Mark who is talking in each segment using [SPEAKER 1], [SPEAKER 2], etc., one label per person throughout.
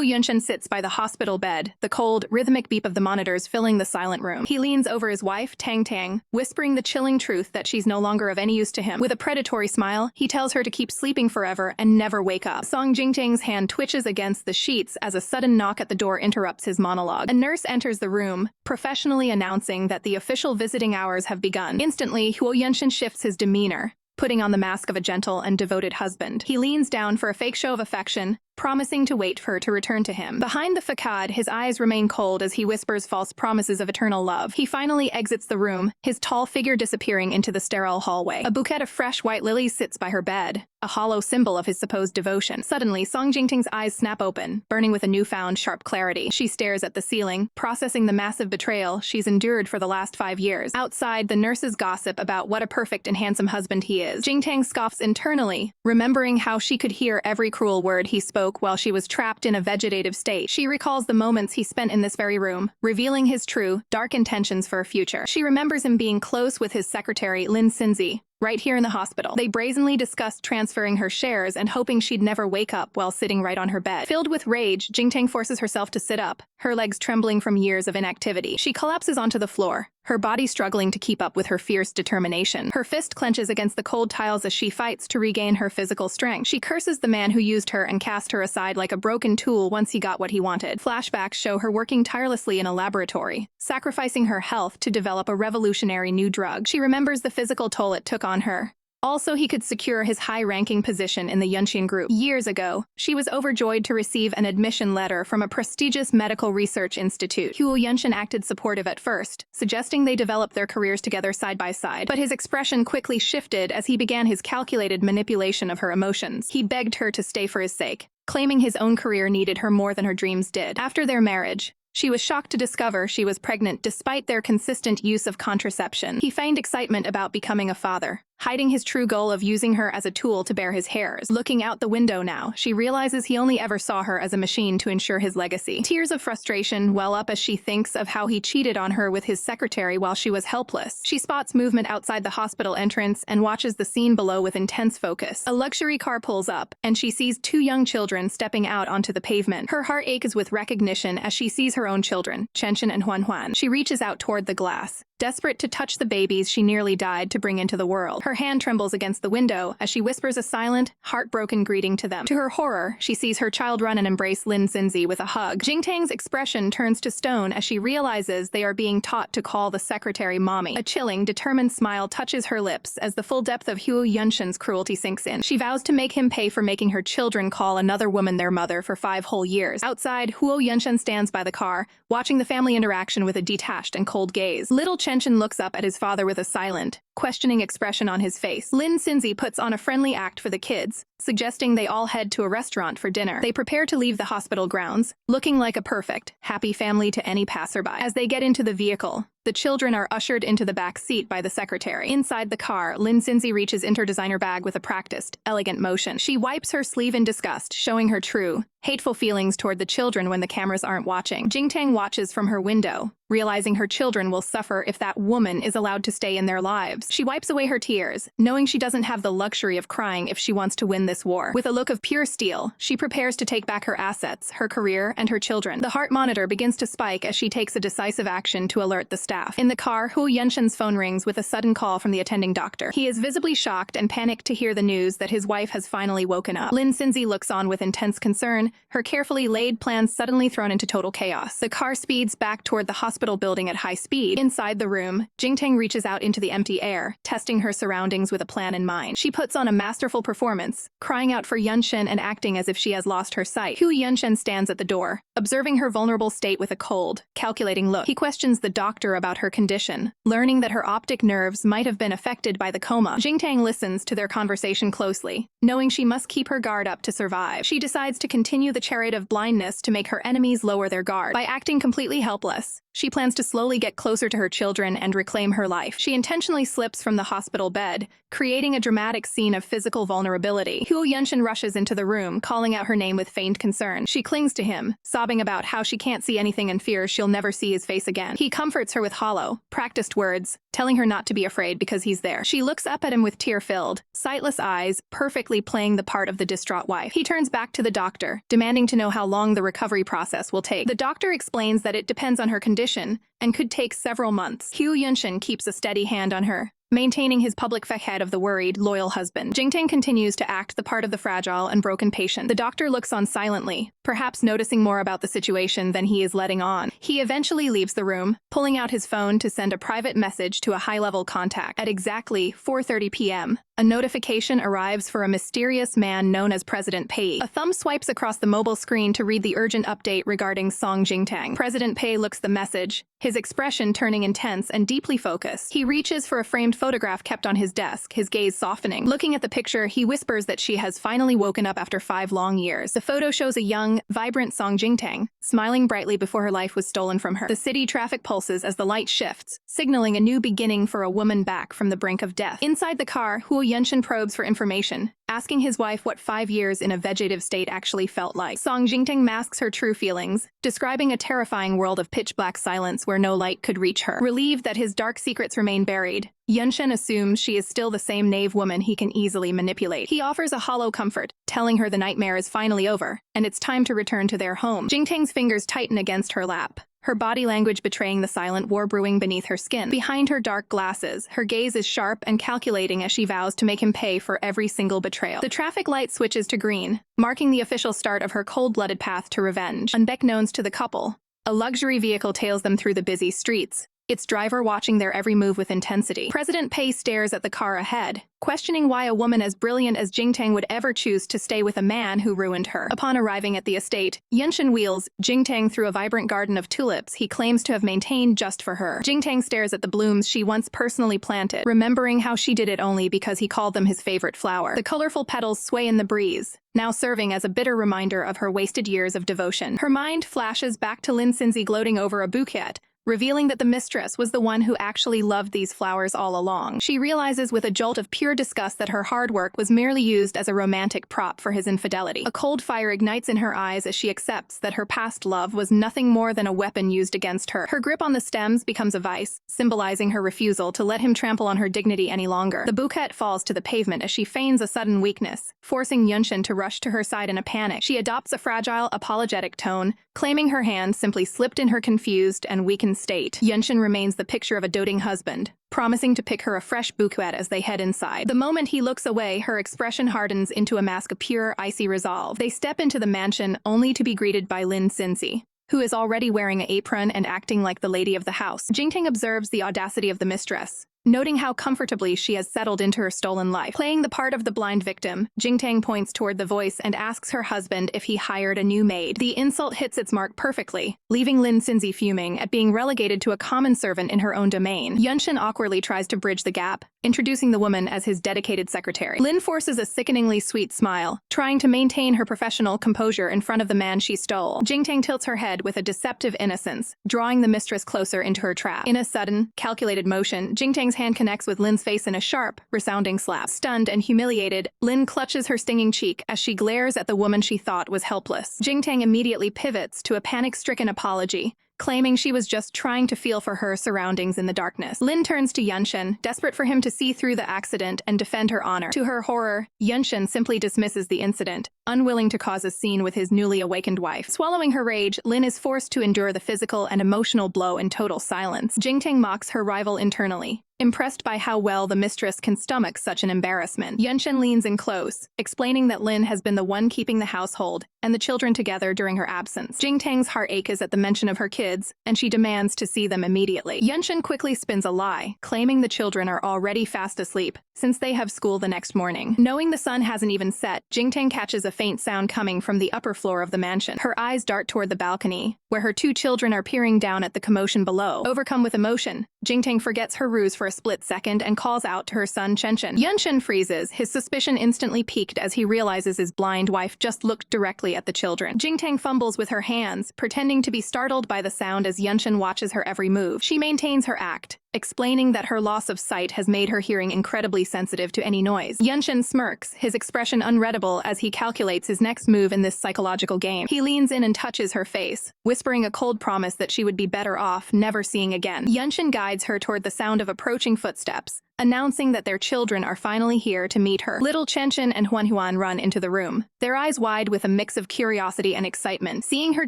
[SPEAKER 1] Huo Yunshen sits by the hospital bed, the cold, rhythmic beep of the monitors filling the silent room. He leans over his wife, Tang, whispering the chilling truth that she's no longer of any use to him. With a predatory smile, he tells her to keep sleeping forever and never wake up. Jingtang's hand twitches against the sheets as a sudden knock at the door interrupts his monologue. A nurse enters the room, professionally announcing that the official visiting hours have begun. Instantly, Huo Yunshen shifts his demeanor, putting on the mask of a gentle and devoted husband. He leans down for a fake show of affection, promising to wait for her to return to him. Behind the facade, his eyes remain cold as he whispers false promises of eternal love. He finally exits the room, his tall figure disappearing into the sterile hallway. A bouquet of fresh white lilies sits by her bed, a hollow symbol of his supposed devotion. Suddenly, Jingtang's eyes snap open, burning with a newfound sharp clarity. She stares at the ceiling, processing the massive betrayal she's endured for the last 5 years. Outside, the nurses gossip about what a perfect and handsome husband he is. Jingtang scoffs internally, remembering how she could hear every cruel word he spoke while she was trapped in a vegetative state. She recalls the moments he spent in this very room, revealing his true, dark intentions for a future. She remembers him being close with his secretary, Lin Xinzi, right here in the hospital. They brazenly discussed transferring her shares and hoping she'd never wake up while sitting right on her bed. Filled with rage, Jingtang forces herself to sit up, her legs trembling from years of inactivity. She collapses onto the floor, her body struggling to keep up with her fierce determination. Her fist clenches against the cold tiles as she fights to regain her physical strength. She curses the man who used her and cast her aside like a broken tool once he got what he wanted. Flashbacks show her working tirelessly in a laboratory, sacrificing her health to develop a revolutionary new drug. She remembers the physical toll it took on her. Also, he could secure his high-ranking position in the Yunshen group. Years ago, she was overjoyed to receive an admission letter from a prestigious medical research institute. Huo Yunshen acted supportive at first, suggesting they develop their careers together side by side. But his expression quickly shifted as he began his calculated manipulation of her emotions. He begged her to stay for his sake, claiming his own career needed her more than her dreams did. After their marriage, she was shocked to discover she was pregnant despite their consistent use of contraception. He feigned excitement about becoming a father, hiding his true goal of using her as a tool to bear his hairs. Looking out the window now, she realizes he only ever saw her as a machine to ensure his legacy. Tears of frustration well up as she thinks of how he cheated on her with his secretary while she was helpless. She spots movement outside the hospital entrance and watches the scene below with intense focus. A luxury car pulls up, and she sees 2 young children stepping out onto the pavement. Her heart aches with recognition as she sees her own children, Chenchen and Huan. She reaches out toward the glass, desperate to touch the babies she nearly died to bring into the world. Her hand trembles against the window as she whispers a silent, heartbroken greeting to them. To her horror, she sees her child run and embrace Lin Xinzi with a hug. Jingtang's expression turns to stone as she realizes they are being taught to call the secretary mommy. A chilling, determined smile touches her lips as the full depth of Huo Yunshen's cruelty sinks in. She vows to make him pay for making her children call another woman their mother for 5 whole years. Outside, Huo Yunshen stands by the car, watching the family interaction with a detached and cold gaze. Little Chenchen looks up at his father with a silent, questioning expression on his face. Lin Xinzi puts on a friendly act for the kids, suggesting they all head to a restaurant for dinner. They prepare to leave the hospital grounds, looking like a perfect, happy family to any passerby. As they get into the vehicle, the children are ushered into the back seat by the secretary. Inside the car, Lin Xinzi reaches into her designer bag with a practiced, elegant motion. She wipes her sleeve in disgust, showing her true, hateful feelings toward the children when the cameras aren't watching. Jingtang watches from her window, realizing her children will suffer if that woman is allowed to stay in their lives. She wipes away her tears, knowing she doesn't have the luxury of crying if she wants to win this war. With a look of pure steel, she prepares to take back her assets, her career, and her children. The heart monitor begins to spike as she takes a decisive action to alert the staff. In the car, Huo Yunshen's phone rings with a sudden call from the attending doctor. He is visibly shocked and panicked to hear the news that his wife has finally woken up. Lin Xinzi looks on with intense concern, her carefully laid plans suddenly thrown into total chaos. The car speeds back toward the hospital building at high speed. Inside the room, Jingtang reaches out into the empty air, testing her surroundings with a plan in mind. She puts on a masterful performance, crying out for Yunshen and acting as if she has lost her sight. Huo Yunshen stands at the door, observing her vulnerable state with a cold, calculating look. He questions the doctor about her condition, learning that her optic nerves might have been affected by the coma. Jingtang listens to their conversation closely, knowing she must keep her guard up to survive. She decides to continue the chariot of blindness to make her enemies lower their guard. By acting completely helpless, she plans to slowly get closer to her children and reclaim her life. She intentionally slips from the hospital bed, creating a dramatic scene of physical vulnerability. Huo Yunshen rushes into the room, calling out her name with feigned concern. She clings to him, sobbing about how she can't see anything and fears she'll never see his face again. He comforts her with hollow, practiced words, telling her not to be afraid because he's there. She looks up at him with tear-filled, sightless eyes, perfectly playing the part of the distraught wife. He turns back to the doctor, demanding to know how long the recovery process will take. The doctor explains that it depends on her condition and could take several months. Huo Yunshen keeps a steady hand on her, maintaining his public facade of the worried, loyal husband. Jingtang continues to act the part of the fragile and broken patient. The doctor looks on silently, perhaps noticing more about the situation than he is letting on. He eventually leaves the room, pulling out his phone to send a private message to a high-level contact. At exactly 4:30 p.m., a notification arrives for a mysterious man known as President Pei. A thumb swipes across the mobile screen to read the urgent update regarding Song Jingtang. President Pei looks the message, his expression turning intense and deeply focused. He reaches for a framed photograph kept on his desk, his gaze softening. Looking at the picture, he whispers that she has finally woken up after 5 long years. The photo shows a young, vibrant Song Jingtang, smiling brightly before her life was stolen from her. The city traffic pulses as the light shifts, signaling a new beginning for a woman back from the brink of death. Inside the car, Huo Yunshen probes for information, asking his wife what 5 years in a vegetative state actually felt like. Song Jingtang masks her true feelings, describing a terrifying world of pitch-black silence where no light could reach her. Relieved that his dark secrets remain buried, Yunshen assumes she is still the same naive woman he can easily manipulate. He offers a hollow comfort, telling her the nightmare is finally over, and it's time to return to their home. Jingtang's fingers tighten against her lap, her body language betraying the silent war brewing beneath her skin. Behind her dark glasses, her gaze is sharp and calculating as she vows to make him pay for every single betrayal. The traffic light switches to green, marking the official start of her cold-blooded path to revenge. Unbeknownst to the couple, a luxury vehicle tails them through the busy streets, its driver watching their every move with intensity. President Pei stares at the car ahead, questioning why a woman as brilliant as Jingtang would ever choose to stay with a man who ruined her. Upon arriving at the estate, Yunshen wheels Jingtang through a vibrant garden of tulips he claims to have maintained just for her. Jingtang stares at the blooms she once personally planted, remembering how she did it only because he called them his favorite flower. The colorful petals sway in the breeze, now serving as a bitter reminder of her wasted years of devotion. Her mind flashes back to Lin Xinzi gloating over a bouquet, revealing that the mistress was the one who actually loved these flowers all along. She realizes with a jolt of pure disgust that her hard work was merely used as a romantic prop for his infidelity. A cold fire ignites in her eyes as she accepts that her past love was nothing more than a weapon used against her. Her grip on the stems becomes a vice, symbolizing her refusal to let him trample on her dignity any longer. The bouquet falls to the pavement as she feigns a sudden weakness, forcing Yunshen to rush to her side in a panic. She adopts a fragile, apologetic tone, claiming her hand simply slipped in her confused and weakened state. Yunshen remains the picture of a doting husband, promising to pick her a fresh bouquet as they head inside. The moment he looks away, her expression hardens into a mask of pure, icy resolve. They step into the mansion only to be greeted by Lin Xinzi, who is already wearing an apron and acting like the lady of the house. Jingtang observes the audacity of the mistress, noting how comfortably she has settled into her stolen life. Playing the part of the blind victim, Jingtang points toward the voice and asks her husband if he hired a new maid. The insult hits its mark perfectly, leaving Lin Xinzi fuming at being relegated to a common servant in her own domain. Yunshen awkwardly tries to bridge the gap, introducing the woman as his dedicated secretary. Lin forces a sickeningly sweet smile, trying to maintain her professional composure in front of the man she stole. Jingtang tilts her head with a deceptive innocence, drawing the mistress closer into her trap. In a sudden, calculated motion, Jingtang's hand connects with Lin's face in a sharp, resounding slap. Stunned and humiliated, Lin clutches her stinging cheek as she glares at the woman she thought was helpless. Jingtang immediately pivots to a panic-stricken apology, claiming she was just trying to feel for her surroundings in the darkness. Lin turns to Yunshen, desperate for him to see through the accident and defend her honor. To her horror, Yunshen simply dismisses the incident, unwilling to cause a scene with his newly awakened wife. Swallowing her rage, Lin is forced to endure the physical and emotional blow in total silence. Jingtang mocks her rival internally, impressed by how well the mistress can stomach such an embarrassment. Yunshen leans in close, explaining that Lin has been the one keeping the household and the children together during her absence. Jingtang's heart aches at the mention of her kids, and she demands to see them immediately. Yunshen quickly spins a lie, claiming the children are already fast asleep, since they have school the next morning. Knowing the sun hasn't even set, Jingtang catches a faint sound coming from the upper floor of the mansion. Her eyes dart toward the balcony, where her 2 children are peering down at the commotion below. Overcome with emotion, Jingtang forgets her ruse for a split second and calls out to her son Chenshen. Yunshen freezes, his suspicion instantly piqued as he realizes his blind wife just looked directly directly at the children. Jingtang fumbles with her hands, pretending to be startled by the sound as Yunshen watches her every move. She maintains her act, explaining that her loss of sight has made her hearing incredibly sensitive to any noise. Yunshen smirks, his expression unreadable as he calculates his next move in this psychological game. He leans in and touches her face, whispering a cold promise that she would be better off never seeing again. Yunshen guides her toward the sound of approaching footsteps, announcing that their children are finally here to meet her. Little Chenchen and Huan run into the room, their eyes wide with a mix of curiosity and excitement. Seeing her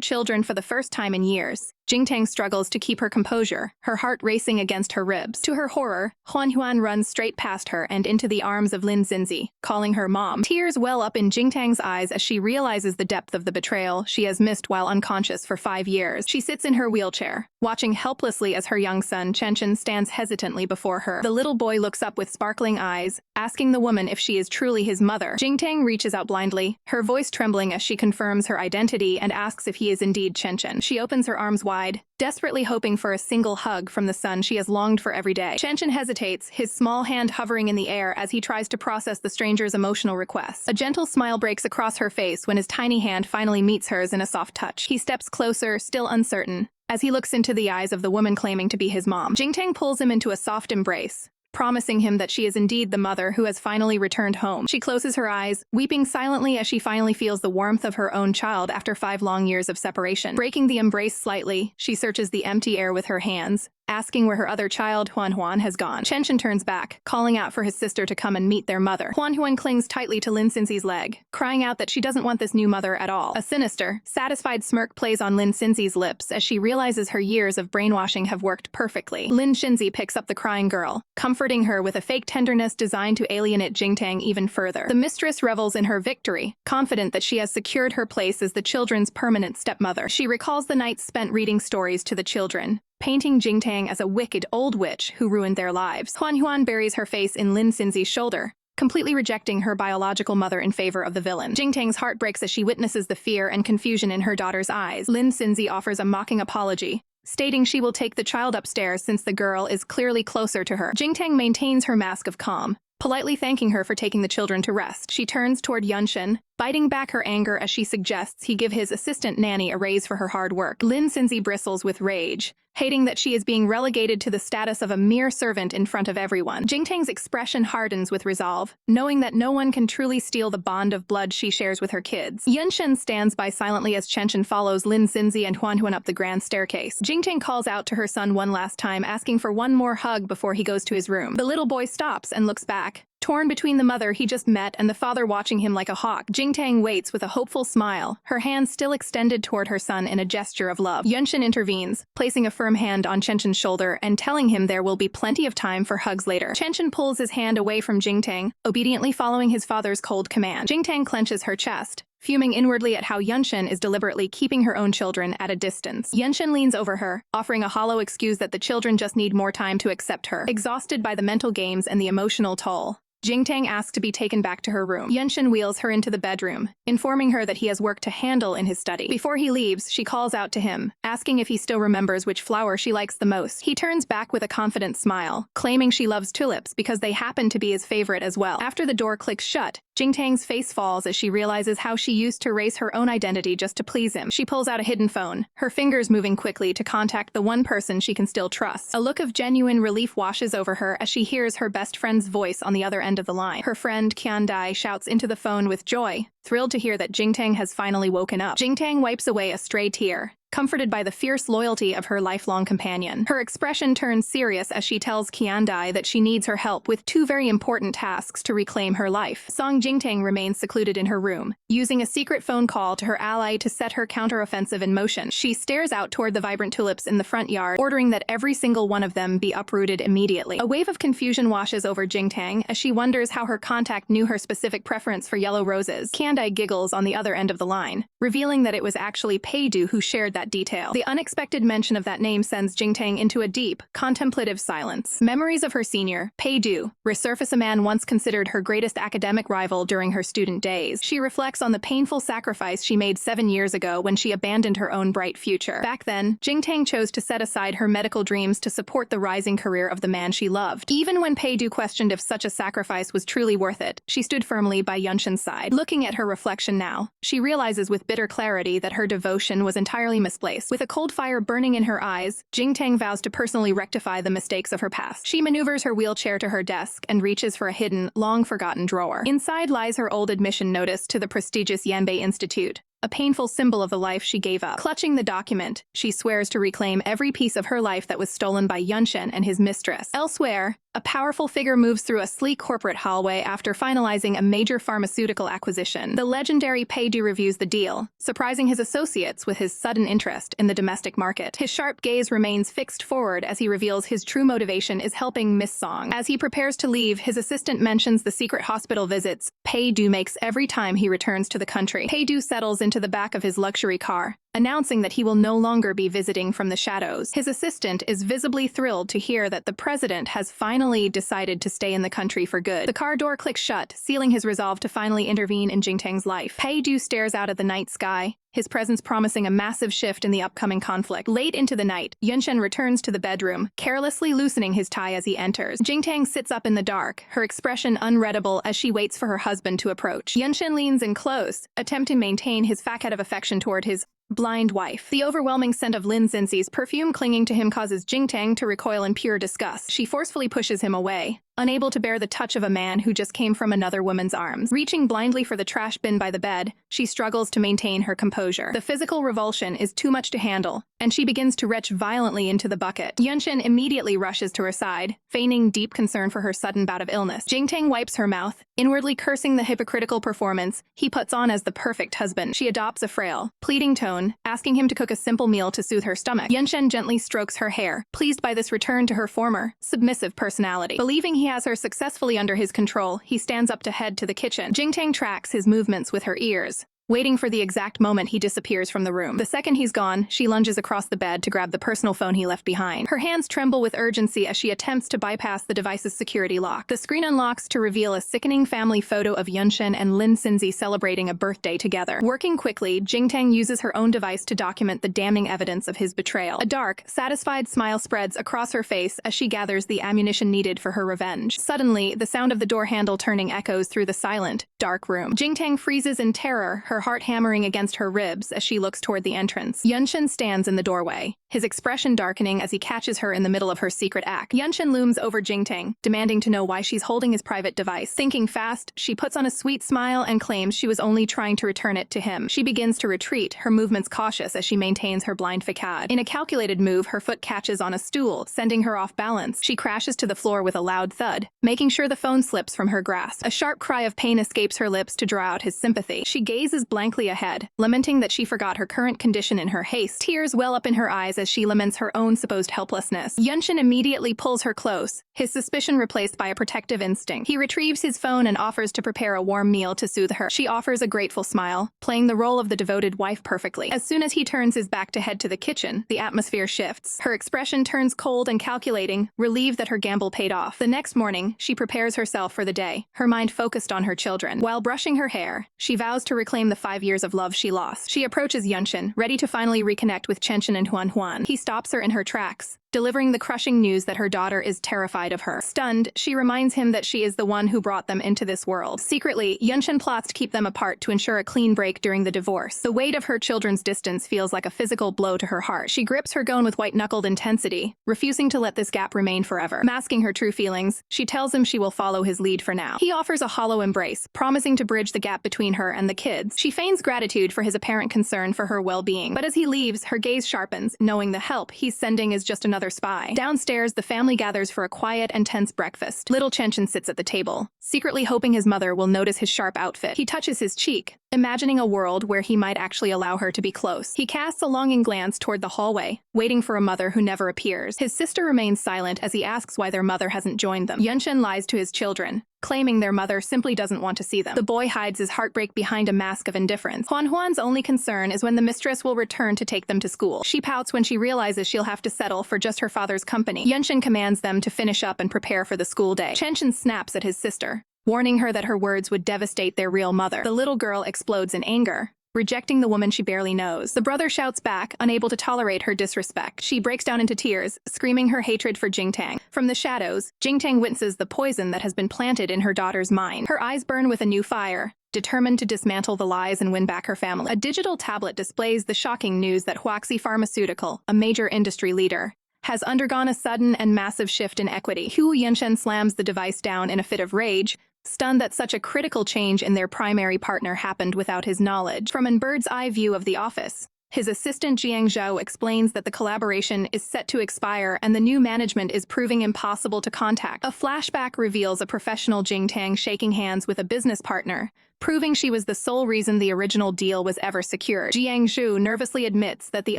[SPEAKER 1] children for the first time in years, Jingtang struggles to keep her composure, her heart racing against her ribs. To her horror, Huan runs straight past her and into the arms of Lin Xinzi, calling her mom. Tears well up in Jingtang's eyes as she realizes the depth of the betrayal she has missed while unconscious for 5 years. She sits in her wheelchair, watching helplessly as her young son Chenchen stands hesitantly before her. The little boy looks up with sparkling eyes, asking the woman if she is truly his mother. Jingtang reaches out blindly, her voice trembling as she confirms her identity and asks if he is indeed Chenchen. She opens her arms wide, desperately hoping for a single hug from the son she has longed for every day. Chenchen hesitates, his small hand hovering in the air as he tries to process the stranger's emotional request. A gentle smile breaks across her face when his tiny hand finally meets hers in a soft touch. He steps closer, still uncertain, as he looks into the eyes of the woman claiming to be his mom. Jingtang pulls him into a soft embrace, promising him that she is indeed the mother who has finally returned home. She closes her eyes, weeping silently as she finally feels the warmth of her own child after 5 long years of separation. Breaking the embrace slightly, she searches the empty air with her hands, asking where her other child, Huan has gone. Chenchen turns back, calling out for his sister to come and meet their mother. Huan clings tightly to Lin Xinzi's leg, crying out that she doesn't want this new mother at all. A sinister, satisfied smirk plays on Lin Xinzi's lips as she realizes her years of brainwashing have worked perfectly. Lin Xinzi picks up the crying girl, comforting her with a fake tenderness designed to alienate Jingtang even further. The mistress revels in her victory, confident that she has secured her place as the children's permanent stepmother. She recalls the nights spent reading stories to the children, painting Jingtang as a wicked old witch who ruined their lives. Huan buries her face in Lin Xinzi's shoulder, completely rejecting her biological mother in favor of the villain. Jingtang's heart breaks as she witnesses the fear and confusion in her daughter's eyes. Lin Xinzi offers a mocking apology, stating she will take the child upstairs since the girl is clearly closer to her. Jingtang maintains her mask of calm, politely thanking her for taking the children to rest. She turns toward Yunshen, biting back her anger as she suggests he give his assistant nanny a raise for her hard work. Lin Xinzi bristles with rage, hating that she is being relegated to the status of a mere servant in front of everyone. Jingtang's expression hardens with resolve, knowing that no one can truly steal the bond of blood she shares with her kids. Yunshen stands by silently as Chenchen follows Lin Xinzi and Huan up the grand staircase. Jingtang calls out to her son one last time, asking for one more hug before he goes to his room. The little boy stops and looks back, torn between the mother he just met and the father watching him like a hawk. Jingtang waits with a hopeful smile, her hand still extended toward her son in a gesture of love. Yunshen intervenes, placing a firm hand on Chenchen's shoulder and telling him there will be plenty of time for hugs later. Chenchen pulls his hand away from Jingtang, obediently following his father's cold command. Jingtang clenches her chest, fuming inwardly at how Yunshen is deliberately keeping her own children at a distance. Yunshen leans over her, offering a hollow excuse that the children just need more time to accept her. Exhausted by the mental games and the emotional toll, Jingtang asks to be taken back to her room. Yunshen wheels her into the bedroom, informing her that he has work to handle in his study. Before he leaves, she calls out to him, asking if he still remembers which flower she likes the most. He turns back with a confident smile, claiming she loves tulips because they happen to be his favorite as well. After the door clicks shut, Jingtang's face falls as she realizes how she used to erase her own identity just to please him. She pulls out a hidden phone, her fingers moving quickly to contact the one person she can still trust. A look of genuine relief washes over her as she hears her best friend's voice on the other end of the line. Her friend Qiandai shouts into the phone with joy, thrilled to hear that Jingtang has finally woken up. Jingtang wipes away a stray tear, comforted by the fierce loyalty of her lifelong companion. Her expression turns serious as she tells Qiandai that she needs her help with 2 very important tasks to reclaim her life. Song Jingtang remains secluded in her room, using a secret phone call to her ally to set her counteroffensive in motion. She stares out toward the vibrant tulips in the front yard, ordering that every single one of them be uprooted immediately. A wave of confusion washes over Jingtang as she wonders how her contact knew her specific preference for yellow roses. Qiandai giggles on the other end of the line, revealing that it was actually Peidu who shared that that detail. The unexpected mention of that name sends Jingtang into a deep, contemplative silence. Memories of her senior, Pei-du, resurface. A man once considered her greatest academic rival during her student days. She reflects on the painful sacrifice she made 7 years ago when she abandoned her own bright future. Back then, Jingtang chose to set aside her medical dreams to support the rising career of the man she loved. Even when Pei-du questioned if such a sacrifice was truly worth it, she stood firmly by Yunshen's side. Looking at her reflection now, she realizes with bitter clarity that her devotion was entirely misplaced. With a cold fire burning in her eyes, Jingtang vows to personally rectify the mistakes of her past. She maneuvers her wheelchair to her desk and reaches for a hidden, long-forgotten drawer. Inside lies her old admission notice to the prestigious Yanbei Institute, a painful symbol of the life she gave up. Clutching the document, she swears to reclaim every piece of her life that was stolen by Yunshen and his mistress. Elsewhere, a powerful figure moves through a sleek corporate hallway after finalizing a major pharmaceutical acquisition. The legendary Pei-du reviews the deal, surprising his associates with his sudden interest in the domestic market. His sharp gaze remains fixed forward as he reveals his true motivation is helping Miss Song. As he prepares to leave, his assistant mentions the secret hospital visits Pei-du makes every time he returns to the country. Pei-du settles into the back of his luxury car, announcing that he will no longer be visiting from the shadows. His assistant is visibly thrilled to hear that the president has finally decided to stay in the country for good. The car door clicks shut, sealing his resolve to finally intervene in Jingtang's life. Pei-du stares out at the night sky, his presence promising a massive shift in the upcoming conflict. Late into the night, Yunshen returns to the bedroom, carelessly loosening his tie as he enters. Jingtang sits up in the dark, her expression unreadable as she waits for her husband to approach. Yunshen leans in close, attempting to maintain his facade of affection toward his blind wife. The overwhelming scent of Lin Xinxi's perfume clinging to him causes Jingtang to recoil in pure disgust. She forcefully pushes him away, unable to bear the touch of a man who just came from another woman's arms. Reaching blindly for the trash bin by the bed, she struggles to maintain her composure. The physical revulsion is too much to handle, and she begins to retch violently into the bucket. Yunshen immediately rushes to her side, feigning deep concern for her sudden bout of illness. Jingtang wipes her mouth, inwardly cursing the hypocritical performance he puts on as the perfect husband. She adopts a frail, pleading tone, asking him to cook a simple meal to soothe her stomach. Yunshen gently strokes her hair, pleased by this return to her former, submissive personality. Believing he has her successfully under his control, he stands up to head to the kitchen. Jingtang tracks his movements with her ears, waiting for the exact moment he disappears from the room. The second he's gone, she lunges across the bed to grab the personal phone he left behind. Her hands tremble with urgency as she attempts to bypass the device's security lock. The screen unlocks to reveal a sickening family photo of Yunshen and Lin Xinxi celebrating a birthday together. Working quickly, Jingtang uses her own device to document the damning evidence of his betrayal. A dark, satisfied smile spreads across her face as she gathers the ammunition needed for her revenge. Suddenly, the sound of the door handle turning echoes through the silent, dark room. Jingtang freezes in terror, her heart hammering against her ribs as she looks toward the entrance. Yunshen stands in the doorway, his expression darkening as he catches her in the middle of her secret act. Yunshen looms over Jingtang, demanding to know why she's holding his private device. Thinking fast, she puts on a sweet smile and claims she was only trying to return it to him. She begins to retreat, her movements cautious as she maintains her blind facade. In a calculated move, her foot catches on a stool, sending her off balance. She crashes to the floor with a loud thud, making sure the phone slips from her grasp. A sharp cry of pain escapes her lips to draw out his sympathy. She gazes blankly ahead, lamenting that she forgot her current condition in her haste. Tears well up in her eyes as she laments her own supposed helplessness. Yunshen immediately pulls her close, his suspicion replaced by a protective instinct. He retrieves his phone and offers to prepare a warm meal to soothe her. She offers a grateful smile, playing the role of the devoted wife perfectly. As soon as he turns his back to head to the kitchen, the atmosphere shifts. Her expression turns cold and calculating, relieved that her gamble paid off. The next morning, she prepares herself for the day, her mind focused on her children. While brushing her hair, she vows to reclaim the 5 years of love she lost. She approaches Yunshen, ready to finally reconnect with Chenchen and Huan. He stops her in her tracks, delivering the crushing news that her daughter is terrified of her. Stunned, she reminds him that she is the one who brought them into this world. Secretly, Yunshen plots to keep them apart to ensure a clean break during the divorce. The weight of her children's distance feels like a physical blow to her heart. She grips her gun with white-knuckled intensity, refusing to let this gap remain forever. Masking her true feelings, she tells him she will follow his lead for now. He offers a hollow embrace, promising to bridge the gap between her and the kids. She feigns gratitude for his apparent concern for her well-being, but as he leaves, her gaze sharpens, knowing the help he's sending is just another spy. Downstairs, the family gathers for a quiet and tense breakfast. Little Chenchen sits at the table, secretly hoping his mother will notice his sharp outfit. He touches his cheek, imagining a world where he might actually allow her to be close. He casts a longing glance toward the hallway, waiting for a mother who never appears. His sister remains silent as he asks why their mother hasn't joined them. Yunshen lies to his children, claiming their mother simply doesn't want to see them. The boy hides his heartbreak behind a mask of indifference. Huan's only concern is when the mistress will return to take them to school. She pouts when she realizes she'll have to settle for just her father's company. Yunshen commands them to finish up and prepare for the school day. Chenshin snaps at his sister, warning her that her words would devastate their real mother. The little girl explodes in anger, rejecting the woman she barely knows. The brother shouts back, unable to tolerate her disrespect. She breaks down into tears, screaming her hatred for Jingtang. From the shadows, Jingtang witnesses the poison that has been planted in her daughter's mind. Her eyes burn with a new fire, determined to dismantle the lies and win back her family. A digital tablet displays the shocking news that Huaxi Pharmaceutical, a major industry leader, has undergone a sudden and massive shift in equity. Huo Yunshen slams the device down in a fit of rage, stunned that such a critical change in their primary partner happened without his knowledge. From a bird's-eye view of the office, his assistant Jiang Zhou explains that the collaboration is set to expire and the new management is proving impossible to contact. A flashback reveals a professional Jingtang shaking hands with a business partner, proving she was the sole reason the original deal was ever secured. Jiang Zhou nervously admits that the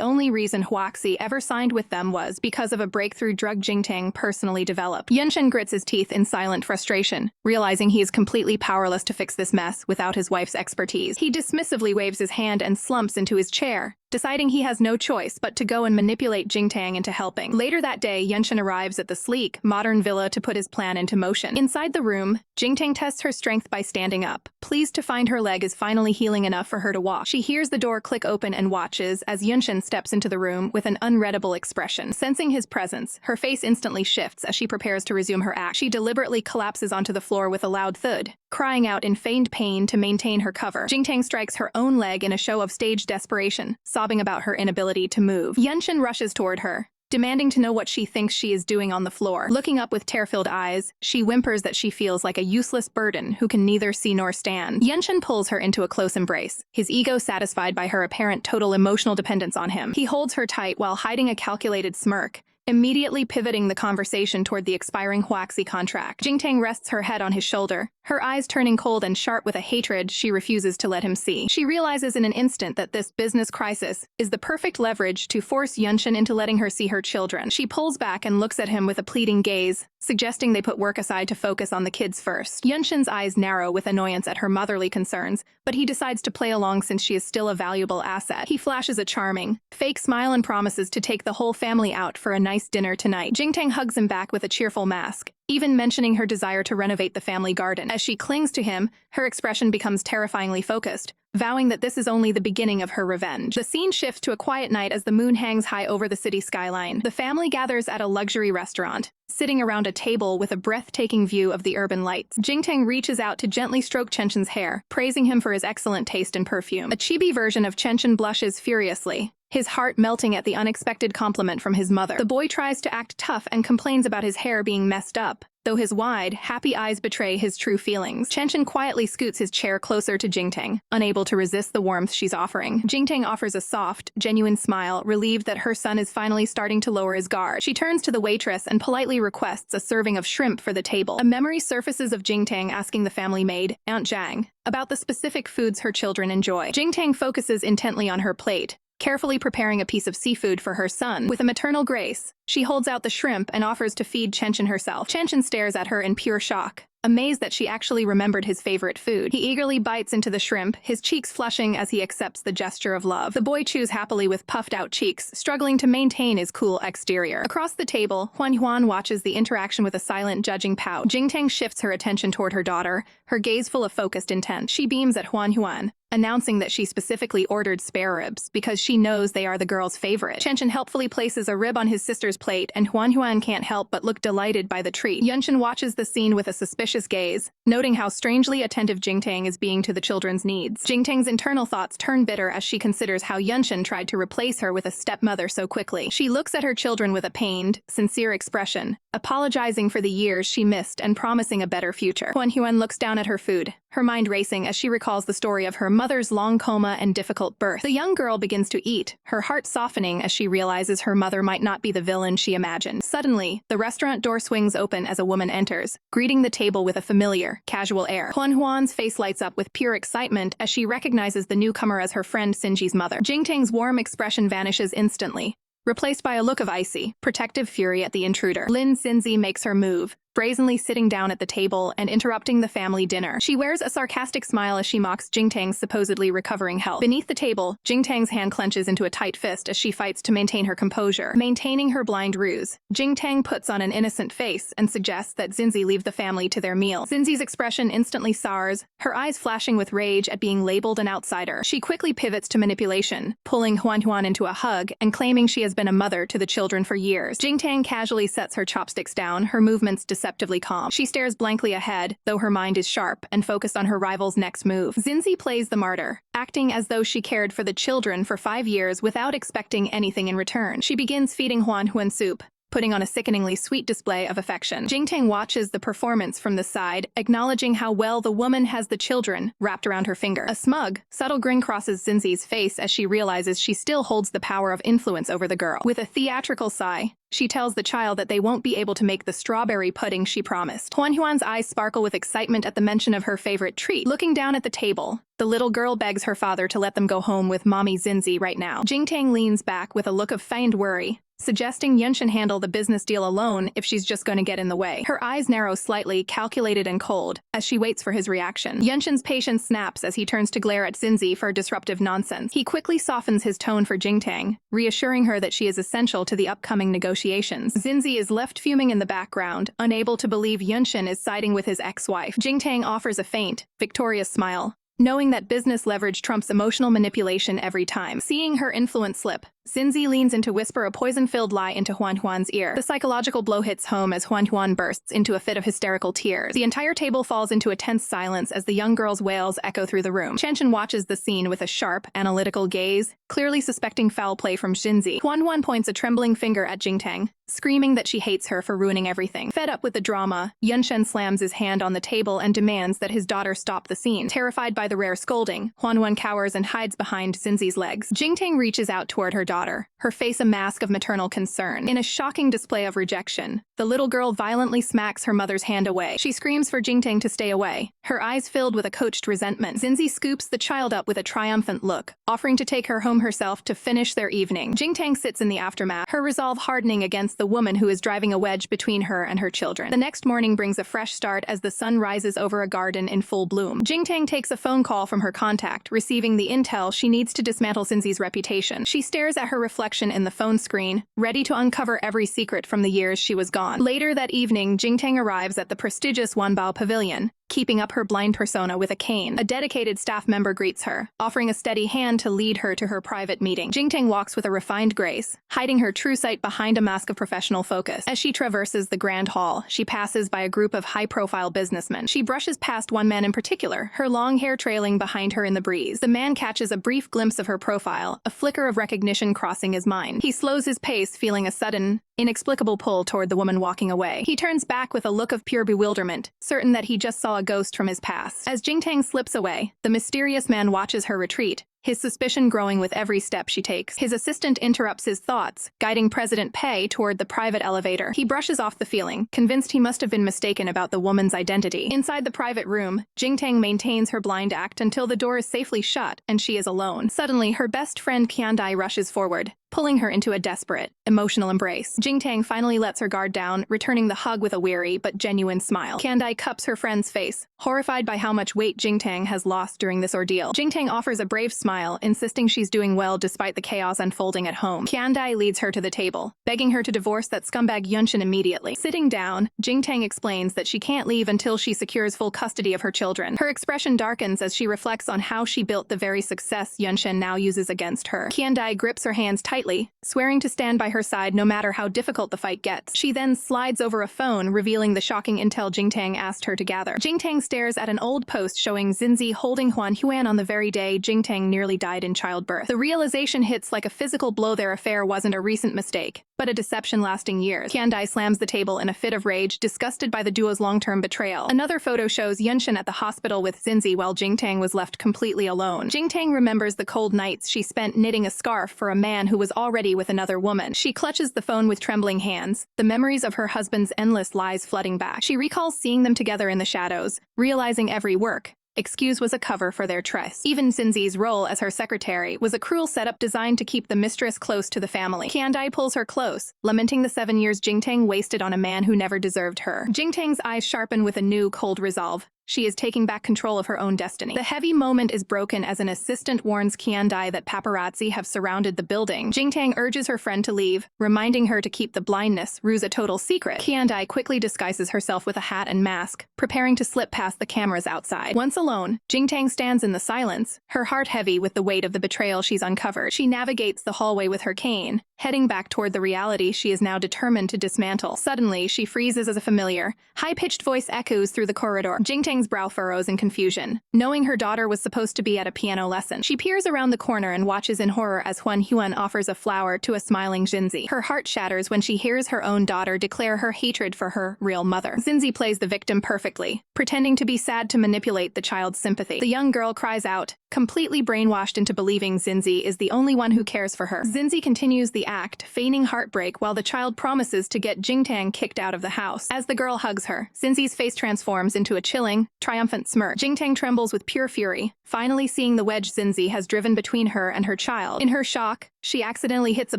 [SPEAKER 1] only reason Huaxi ever signed with them was because of a breakthrough drug Jingtang personally developed. Yunshen grits his teeth in silent frustration, realizing he is completely powerless to fix this mess without his wife's expertise. He dismissively waves his hand and slumps into his chair, deciding he has no choice but to go and manipulate Jingtang into helping. Later that day, Yunshen arrives at the sleek, modern villa to put his plan into motion. Inside the room, Jingtang tests her strength by standing up, pleased to find her leg is finally healing enough for her to walk. She hears the door click open and watches as Yunshen steps into the room with an unreadable expression. Sensing his presence, her face instantly shifts as she prepares to resume her act. She deliberately collapses onto the floor with a loud thud, crying out in feigned pain to maintain her cover. Jingtang strikes her own leg in a show of staged desperation, sobbing about her inability to move. Yunshen rushes toward her, demanding to know what she thinks she is doing on the floor. Looking up with tear-filled eyes, she whimpers that she feels like a useless burden who can neither see nor stand. Yunshen pulls her into a close embrace, his ego satisfied by her apparent total emotional dependence on him. He holds her tight while hiding a calculated smirk, immediately pivoting the conversation toward the expiring Huaxi contract. Jingtang rests her head on his shoulder, her eyes turning cold and sharp with a hatred she refuses to let him see. She realizes in an instant that this business crisis is the perfect leverage to force Yunshen into letting her see her children. She pulls back and looks at him with a pleading gaze, suggesting they put work aside to focus on the kids first. Yunshen's eyes narrow with annoyance at her motherly concerns, but he decides to play along since she is still a valuable asset. He flashes a charming, fake smile and promises to take the whole family out for a nice dinner tonight. Jingtang hugs him back with a cheerful mask, even mentioning her desire to renovate the family garden. As she clings to him, her expression becomes terrifyingly focused, vowing that this is only the beginning of her revenge. The scene shifts to a quiet night as the moon hangs high over the city skyline. The family gathers at a luxury restaurant, sitting around a table with a breathtaking view of the urban lights. Jingtang reaches out to gently stroke Chenshin's hair, praising him for his excellent taste in perfume. A chibi version of Chenshin blushes furiously, his heart melting at the unexpected compliment from his mother. The boy tries to act tough and complains about his hair being messed up, though his wide, happy eyes betray his true feelings. Chenshin quietly scoots his chair closer to Jingtang, unable to resist the warmth she's offering. Jingtang offers a soft, genuine smile, relieved that her son is finally starting to lower his guard. She turns to the waitress and politely requests a serving of shrimp for the table. A memory surfaces of Jingtang asking the family maid, Aunt Zhang, about the specific foods her children enjoy. Jingtang focuses intently on her plate, carefully preparing a piece of seafood for her son. With a maternal grace, she holds out the shrimp and offers to feed Chenshin herself. Chenshin stares at her in pure shock, amazed that she actually remembered his favorite food. He eagerly bites into the shrimp, his cheeks flushing as he accepts the gesture of love. The boy chews happily with puffed-out cheeks, struggling to maintain his cool exterior. Across the table, Huan watches the interaction with a silent, judging pout. Jingtang shifts her attention toward her daughter, her gaze full of focused intent. She beams at Huan, announcing that she specifically ordered spare ribs because she knows they are the girl's favorite. Chenshin helpfully places a rib on his sister's plate, and Huan can't help but look delighted by the treat. Yunshen watches the scene with a suspicious gaze, noting how strangely attentive Jingtang is being to the children's needs. Jingtang's internal thoughts turn bitter as she considers how Yunshen tried to replace her with a stepmother so quickly. She looks at her children with a pained, sincere expression, apologizing for the years she missed and promising a better future. Huan looks down at her food, her mind racing as she recalls the story of her mother's long coma and difficult birth. The young girl begins to eat, her heart softening as she realizes her mother might not be the villain she imagined. Suddenly, the restaurant door swings open as a woman enters, greeting the table with a familiar, casual air. Huan's face lights up with pure excitement as she recognizes the newcomer as her friend Sinji's mother. Jingtang's warm expression vanishes instantly, replaced by a look of icy, protective fury at the intruder. Lin Xinzi makes her move, brazenly sitting down at the table and interrupting the family dinner. She wears a sarcastic smile as she mocks Jingtang's supposedly recovering health. Beneath the table, Jingtang's hand clenches into a tight fist as she fights to maintain her composure. Maintaining her blind ruse, Jingtang puts on an innocent face and suggests that Xinzi leave the family to their meal. Xinzi's expression instantly sours, her eyes flashing with rage at being labeled an outsider. She quickly pivots to manipulation, pulling Huan into a hug and claiming she has been a mother to the children for years. Jingtang casually sets her chopsticks down, her movements deceptively calm. She stares blankly ahead, though her mind is sharp and focused on her rival's next move. Xinzi plays the martyr, acting as though she cared for the children for 5 years without expecting anything in return. She begins feeding Huan soup, putting on a sickeningly sweet display of affection. Jingtang watches the performance from the side, acknowledging how well the woman has the children wrapped around her finger. A smug, subtle grin crosses Xinzi's face as she realizes she still holds the power of influence over the girl. With a theatrical sigh, she tells the child that they won't be able to make the strawberry pudding she promised. Huan's eyes sparkle with excitement at the mention of her favorite treat. Looking down at the table, the little girl begs her father to let them go home with Mommy Xinzi right now. Jingtang leans back with a look of feigned worry, suggesting Yunshen handle the business deal alone if she's just going to get in the way. Her eyes narrow slightly, calculated and cold, as she waits for his reaction. Yunshen's patience snaps as he turns to glare at Xinzi for disruptive nonsense. He quickly softens his tone for Jingtang, reassuring her that she is essential to the upcoming negotiations. Xinzi is left fuming in the background, unable to believe Yunshen is siding with his ex-wife. Jingtang offers a faint, victorious smile, knowing that business leverage trumps emotional manipulation every time. Seeing her influence slip, Xinzi leans in to whisper a poison-filled lie into Huan's ear. The psychological blow hits home as Huan bursts into a fit of hysterical tears. The entire table falls into a tense silence as the young girl's wails echo through the room. Chen watches the scene with a sharp, analytical gaze, clearly suspecting foul play from Xinzi. Huan points a trembling finger at Jingtang, screaming that she hates her for ruining everything. Fed up with the drama, Yunshen slams his hand on the table and demands that his daughter stop the scene. Terrified by the rare scolding, Huan cowers and hides behind Xinzi's legs. Jingtang reaches out toward her daughter, her face a mask of maternal concern. In a shocking display of rejection, the little girl violently smacks her mother's hand away. She screams for Jingtang to stay away, her eyes filled with a coached resentment. Xinzi scoops the child up with a triumphant look, offering to take her home herself to finish their evening. Jingtang sits in the aftermath, her resolve hardening against the woman who is driving a wedge between her and her children. The next morning brings a fresh start as the sun rises over a garden in full bloom. Jingtang takes a phone call from her contact, receiving the intel she needs to dismantle Xinzi's reputation. She stares at her reflection in the phone screen, ready to uncover every secret from the years she was gone. Later that evening, Jingtang arrives at the prestigious Wanbao Pavilion, keeping up her blind persona with a cane. A dedicated staff member greets her, offering a steady hand to lead her to her private meeting. Jingtang walks with a refined grace, hiding her true sight behind a mask of professional focus. As she traverses the grand hall, she passes by a group of high-profile businessmen. She brushes past one man in particular, her long hair trailing behind her in the breeze. The man catches a brief glimpse of her profile, a flicker of recognition crossing his mind. He slows his pace, feeling a sudden, inexplicable pull toward the woman walking away. He turns back with a look of pure bewilderment, certain that he just saw a ghost from his past. As Jingtang slips away, the mysterious man watches her retreat, his suspicion growing with every step she takes. His assistant interrupts his thoughts, guiding President Pei toward the private elevator. He brushes off the feeling, convinced he must have been mistaken about the woman's identity. Inside the private room, Jingtang maintains her blind act until the door is safely shut and she is alone. Suddenly, her best friend Qiandai rushes forward, pulling her into a desperate, emotional embrace. Jingtang finally lets her guard down, returning the hug with a weary but genuine smile. Qiandai cups her friend's face, horrified by how much weight Jingtang has lost during this ordeal. Jingtang offers a brave smile, insisting she's doing well despite the chaos unfolding at home. Qiandai leads her to the table, begging her to divorce that scumbag Yunshen immediately. Sitting down, Jingtang explains that she can't leave until she secures full custody of her children. Her expression darkens as she reflects on how she built the very success Yunshen now uses against her. Qiandai grips her hands tightly, swearing to stand by her side no matter how difficult the fight gets. She then slides over a phone, revealing the shocking intel Jingtang asked her to gather. Jingtang stares at an old post showing Xinzi holding Huan on the very day Jingtang nearly died in childbirth. The realization hits like a physical blow. Their affair wasn't a recent mistake, but a deception lasting years. Qiandai slams the table in a fit of rage, disgusted by the duo's long-term betrayal. Another photo shows Yunshen at the hospital with Xinzi while Jingtang was left completely alone. Jingtang remembers the cold nights she spent knitting a scarf for a man who was already with another woman. She clutches the phone with trembling hands, the memories of her husband's endless lies flooding back. She recalls seeing them together in the shadows, realizing every work, excuse was a cover for their tryst. Even Xinzi's role as her secretary was a cruel setup designed to keep the mistress close to the family. Qiandai pulls her close, lamenting the 7 years Jingtang wasted on a man who never deserved her. Jingtang's eyes sharpen with a new, cold resolve. She is taking back control of her own destiny. The heavy moment is broken as an assistant warns Qiandai that paparazzi have surrounded the building. Jingtang urges her friend to leave, reminding her to keep the blindness ruse a total secret. Qiandai quickly disguises herself with a hat and mask, preparing to slip past the cameras outside. Once alone, Jingtang stands in the silence, her heart heavy with the weight of the betrayal she's uncovered. She navigates the hallway with her cane, heading back toward the reality she is now determined to dismantle. Suddenly, she freezes as a familiar, high-pitched voice echoes through the corridor. Jingtang's brow furrows in confusion, knowing her daughter was supposed to be at a piano lesson. She peers around the corner and watches in horror as Huan Yuan offers a flower to a smiling Xinzi. Her heart shatters when she hears her own daughter declare her hatred for her real mother. Xinzi plays the victim perfectly, pretending to be sad to manipulate the child's sympathy. The young girl cries out, completely brainwashed into believing Xinzi is the only one who cares for her. Xinzi continues the act, feigning heartbreak while the child promises to get Jingtang kicked out of the house. As the girl hugs her, Xinzi's face transforms into a chilling, triumphant smirk. Jingtang trembles with pure fury, finally seeing the wedge Xinzi has driven between her and her child. In her shock, she accidentally hits a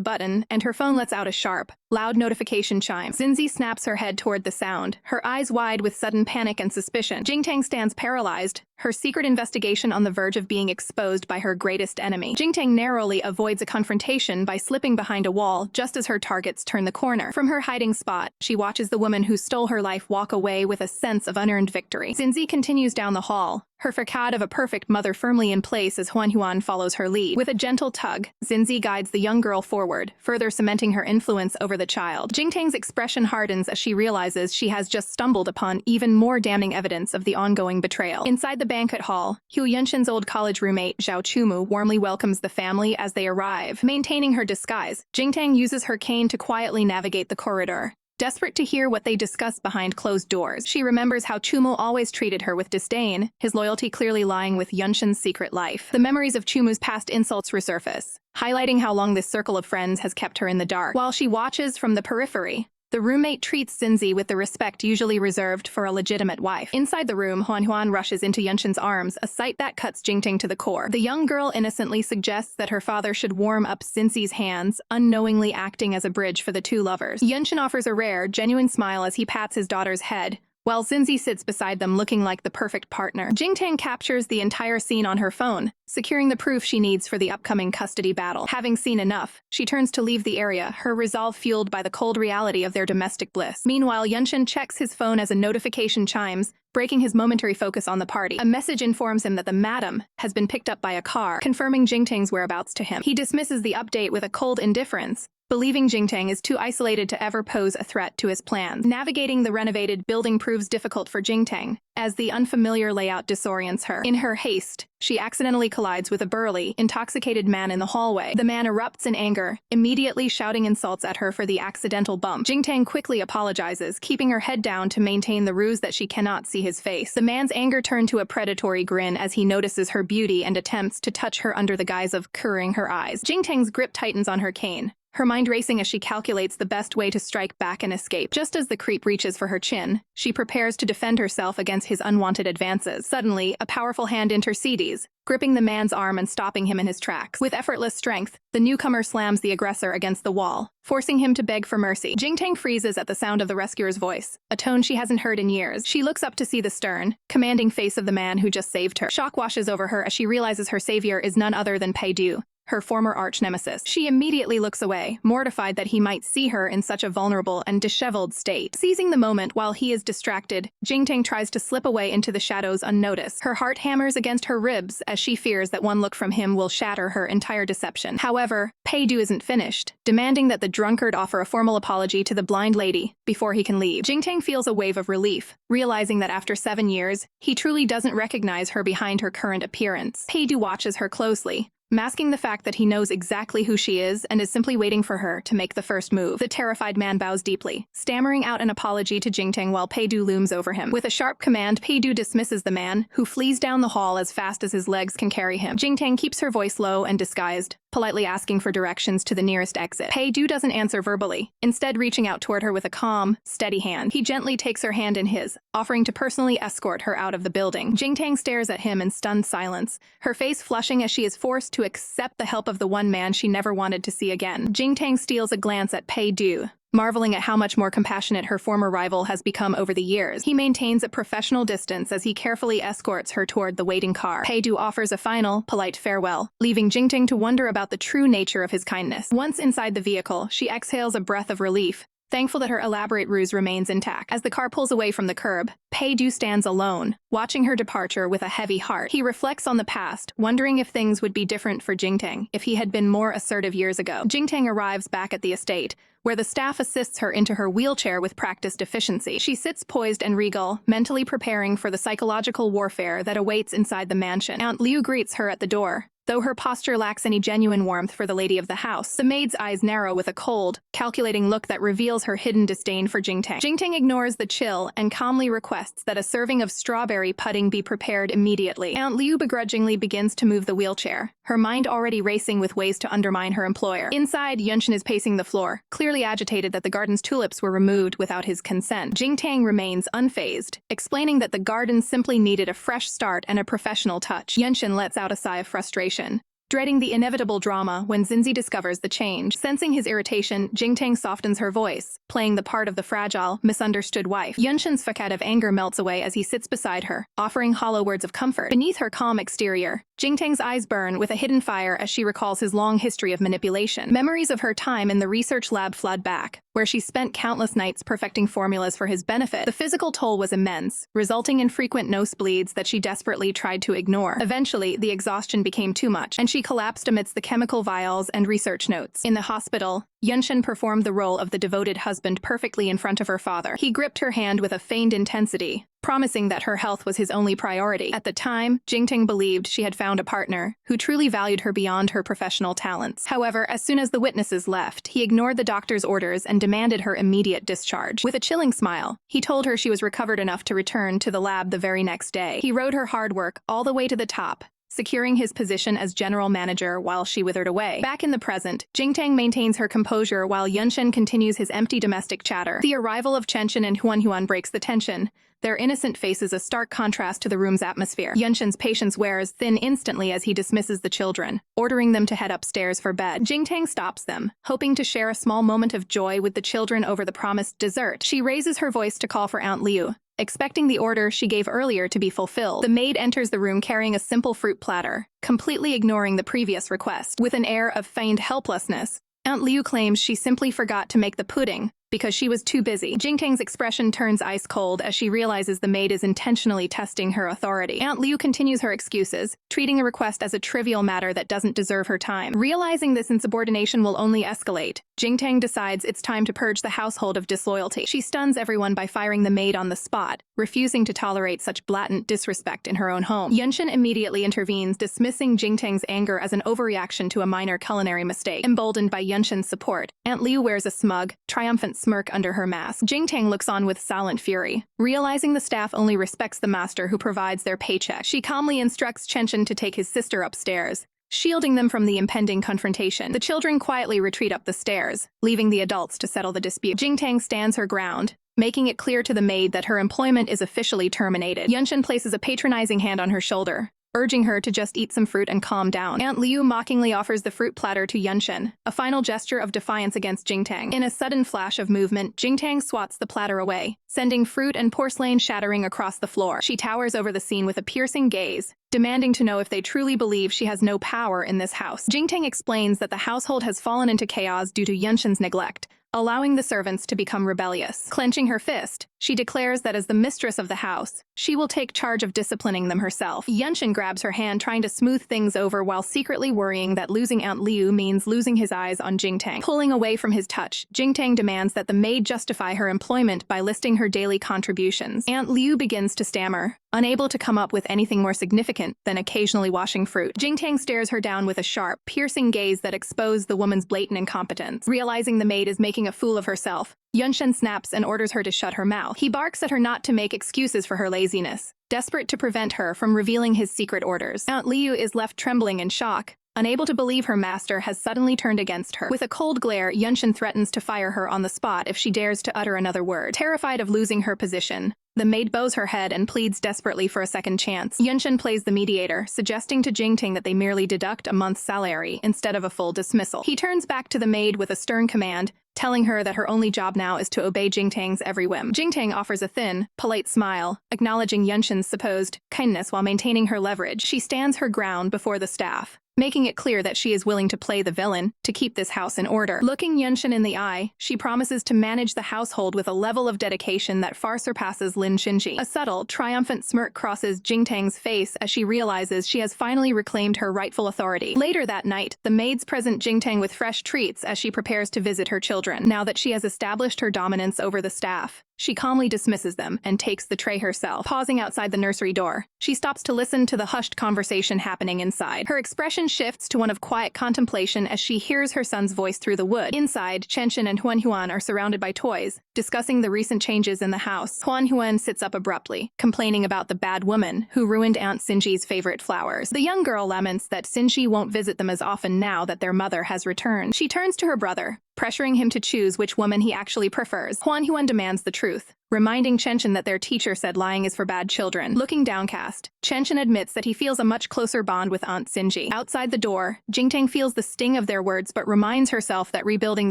[SPEAKER 1] button, and her phone lets out a sharp, loud notification chime. Xinzi snaps her head toward the sound, her eyes wide with sudden panic and suspicion. Jingtang stands paralyzed, her secret investigation on the verge of being exposed by her greatest enemy. Jingtang narrowly avoids a confrontation by slipping behind a wall just as her targets turn the corner. From her hiding spot, she watches the woman who stole her life walk away with a sense of unearned victory. Xinzi continues down the hall, her facade of a perfect mother firmly in place as Huan Yuan follows her lead. With a gentle tug, Xinzi guides the young girl forward, further cementing her influence over the child. Jingtang's expression hardens as she realizes she has just stumbled upon even more damning evidence of the ongoing betrayal. Inside the banquet hall, Huo Yunshen's old college roommate, Zhao Chumu, warmly welcomes the family as they arrive. Maintaining her disguise, Jingtang uses her cane to quietly navigate the corridor. Desperate to hear what they discuss behind closed doors, she remembers how Chumu always treated her with disdain, his loyalty clearly lying with Yunshen's secret life. The memories of Chumu's past insults resurface, highlighting how long this circle of friends has kept her in the dark. While she watches from the periphery, the roommate treats Xinzi with the respect usually reserved for a legitimate wife. Inside the room, Huan Yuan rushes into Yunshen's arms, a sight that cuts Jingtang to the core. The young girl innocently suggests that her father should warm up Xinzi's hands, unknowingly acting as a bridge for the two lovers. Yunshen offers a rare, genuine smile as he pats his daughter's head, while Xinzi sits beside them looking like the perfect partner. Jingtang captures the entire scene on her phone, securing the proof she needs for the upcoming custody battle. Having seen enough, she turns to leave the area, her resolve fueled by the cold reality of their domestic bliss. Meanwhile, Yunshen checks his phone as a notification chimes, breaking his momentary focus on the party. A message informs him that the madam has been picked up by a car, confirming Jingtang's whereabouts to him. He dismisses the update with a cold indifference, believing Jingtang is too isolated to ever pose a threat to his plans. Navigating the renovated building proves difficult for Jingtang, as the unfamiliar layout disorients her. In her haste, she accidentally collides with a burly, intoxicated man in the hallway. The man erupts in anger, immediately shouting insults at her for the accidental bump. Jingtang quickly apologizes, keeping her head down to maintain the ruse that she cannot see his face. The man's anger turned to a predatory grin as he notices her beauty and attempts to touch her under the guise of curing her eyes. Jingtang's grip tightens on her cane, her mind racing as she calculates the best way to strike back and escape. Just as the creep reaches for her chin, she prepares to defend herself against his unwanted advances. Suddenly, a powerful hand intercedes, gripping the man's arm and stopping him in his tracks. With effortless strength, the newcomer slams the aggressor against the wall, forcing him to beg for mercy. Jingtang freezes at the sound of the rescuer's voice, a tone she hasn't heard in years. She looks up to see the stern, commanding face of the man who just saved her. Shock washes over her as she realizes her savior is none other than Pei Du, her former arch-nemesis. She immediately looks away, mortified that he might see her in such a vulnerable and disheveled state. Seizing the moment while he is distracted, Jingtang tries to slip away into the shadows unnoticed. Her heart hammers against her ribs as she fears that one look from him will shatter her entire deception. However, Pei Du isn't finished, demanding that the drunkard offer a formal apology to the blind lady before he can leave. Jingtang feels a wave of relief, realizing that after 7 years, he truly doesn't recognize her behind her current appearance. Pei Du watches her closely, masking the fact that he knows exactly who she is and is simply waiting for her to make the first move. The terrified man bows deeply, stammering out an apology to Jingtang while Pei-du looms over him. With a sharp command, Pei-du dismisses the man, who flees down the hall as fast as his legs can carry him. Jingtang keeps her voice low and disguised, politely asking for directions to the nearest exit. Pei-du doesn't answer verbally, instead reaching out toward her with a calm, steady hand. He gently takes her hand in his, offering to personally escort her out of the building. Jingtang stares at him in stunned silence, her face flushing as she is forced to accept the help of the one man she never wanted to see again. Jingtang steals a glance at Pei-du, marveling at how much more compassionate her former rival has become over the years. He maintains a professional distance as he carefully escorts her toward the waiting car. Pei-du offers a final, polite farewell, leaving Jingtang to wonder about the true nature of his kindness. Once inside the vehicle, she exhales a breath of relief, thankful that her elaborate ruse remains intact. As the car pulls away from the curb, Pei-du stands alone, watching her departure with a heavy heart. He reflects on the past, wondering if things would be different for Jingtang if he had been more assertive years ago. Jingtang arrives back at the estate, where the staff assists her into her wheelchair with practiced efficiency. She sits poised and regal, mentally preparing for the psychological warfare that awaits inside the mansion. Aunt Liu greets her at the door, though her posture lacks any genuine warmth for the lady of the house. The maid's eyes narrow with a cold, calculating look that reveals her hidden disdain for Jingtang. Jingtang ignores the chill and calmly requests that a serving of strawberry pudding be prepared immediately. Aunt Liu begrudgingly begins to move the wheelchair, her mind already racing with ways to undermine her employer. Inside, Yunshen is pacing the floor, clearly agitated that the garden's tulips were removed without his consent. Jingtang remains unfazed, explaining that the garden simply needed a fresh start and a professional touch. Yunshen lets out a sigh of frustration, dreading the inevitable drama when Xinzi discovers the change. Sensing his irritation, Jingtang softens her voice, playing the part of the fragile, misunderstood wife. Yunshen's facade of anger melts away as he sits beside her, offering hollow words of comfort. Beneath her calm exterior, Jingtang's eyes burn with a hidden fire as she recalls his long history of manipulation. Memories of her time in the research lab flood back, where she spent countless nights perfecting formulas for his benefit. The physical toll was immense, resulting in frequent nosebleeds that she desperately tried to ignore. Eventually, the exhaustion became too much, and she collapsed amidst the chemical vials and research notes. In the hospital, Yunshen performed the role of the devoted husband perfectly in front of her father. He gripped her hand with a feigned intensity, promising that her health was his only priority. At the time, Jingtang believed she had found a partner who truly valued her beyond her professional talents. However, as soon as the witnesses left, he ignored the doctor's orders and demanded her immediate discharge. With a chilling smile, he told her she was recovered enough to return to the lab the very next day. He rode her hard work all the way to the top, securing his position as general manager while she withered away. Back in the present, Jingtang maintains her composure while Yunshen continues his empty domestic chatter. The arrival of Chenshin and Huan breaks the tension, their innocent faces a stark contrast to the room's atmosphere. Yunshen's patience wears thin instantly as he dismisses the children, ordering them to head upstairs for bed. Jingtang stops them, hoping to share a small moment of joy with the children over the promised dessert. She raises her voice to call for Aunt Liu, expecting the order she gave earlier to be fulfilled. The maid enters the room carrying a simple fruit platter, completely ignoring the previous request. With an air of feigned helplessness, Aunt Liu claims she simply forgot to make the pudding because she was too busy. Jingtang's expression turns ice cold as she realizes the maid is intentionally testing her authority. Aunt Liu continues her excuses, treating the request as a trivial matter that doesn't deserve her time. Realizing this insubordination will only escalate, Jingtang decides it's time to purge the household of disloyalty. She stuns everyone by firing the maid on the spot, refusing to tolerate such blatant disrespect in her own home. Yunshen immediately intervenes, dismissing Jingtang's anger as an overreaction to a minor culinary mistake. Emboldened by Yunshen's support, Aunt Liu wears a smug, triumphant smirk under her mask. Jingtang looks on with silent fury, realizing the staff only respects the master who provides their paycheck. She calmly instructs Chenshin to take his sister upstairs, shielding them from the impending confrontation. The children quietly retreat up the stairs, leaving the adults to settle the dispute. Jingtang stands her ground, making it clear to the maid that her employment is officially terminated. Yunshen places a patronizing hand on her shoulder, urging her to just eat some fruit and calm down. Aunt Liu mockingly offers the fruit platter to Yunshen, a final gesture of defiance against Jingtang. In a sudden flash of movement, Jingtang swats the platter away, sending fruit and porcelain shattering across the floor. She towers over the scene with a piercing gaze, demanding to know if they truly believe she has no power in this house. Jingtang explains that the household has fallen into chaos due to Yunshen's neglect, allowing the servants to become rebellious. Clenching her fist, she declares that as the mistress of the house, she will take charge of disciplining them herself. Yunshen grabs her hand, trying to smooth things over while secretly worrying that losing Aunt Liu means losing his eyes on Jingtang. Pulling away from his touch, Jingtang demands that the maid justify her employment by listing her daily contributions. Aunt Liu begins to stammer, unable to come up with anything more significant than occasionally washing fruit. Jingtang stares her down with a sharp, piercing gaze that exposed the woman's blatant incompetence. Realizing the maid is making a fool of herself, Yunshen snaps and orders her to shut her mouth. He barks at her not to make excuses for her laziness, desperate to prevent her from revealing his secret orders. Aunt Liu is left trembling in shock, unable to believe her master has suddenly turned against her. With a cold glare, Yunshen threatens to fire her on the spot if she dares to utter another word. Terrified of losing her position, the maid bows her head and pleads desperately for a second chance. Yunshen plays the mediator, suggesting to Jingtang that they merely deduct a month's salary instead of a full dismissal. He turns back to the maid with a stern command, telling her that her only job now is to obey Jingtang's every whim. Jingtang offers a thin, polite smile, acknowledging Yunshen's supposed kindness while maintaining her leverage. She stands her ground before the staff, making it clear that she is willing to play the villain to keep this house in order. Looking Yunshen in the eye, she promises to manage the household with a level of dedication that far surpasses Lin Xinji. A subtle, triumphant smirk crosses Jingtang's face as she realizes she has finally reclaimed her rightful authority. Later that night, the maids present Jingtang with fresh treats as she prepares to visit her children. Now that she has established her dominance over the staff, she calmly dismisses them and takes the tray herself. Pausing outside the nursery door, she stops to listen to the hushed conversation happening inside. Her expression shifts to one of quiet contemplation as she hears her son's voice through the wood. Inside, Chenshin and Huan are surrounded by toys, discussing the recent changes in the house. Huan sits up abruptly, complaining about the bad woman who ruined Aunt Xinji's favorite flowers. The young girl laments that Xinji won't visit them as often now that their mother has returned. She turns to her brother, pressuring him to choose which woman he actually prefers. Huan demands the truth, reminding Chenshin that their teacher said lying is for bad children. Looking downcast, Chenshin admits that he feels a much closer bond with Aunt Xinji. Outside the door, Jingtang feels the sting of their words but reminds herself that rebuilding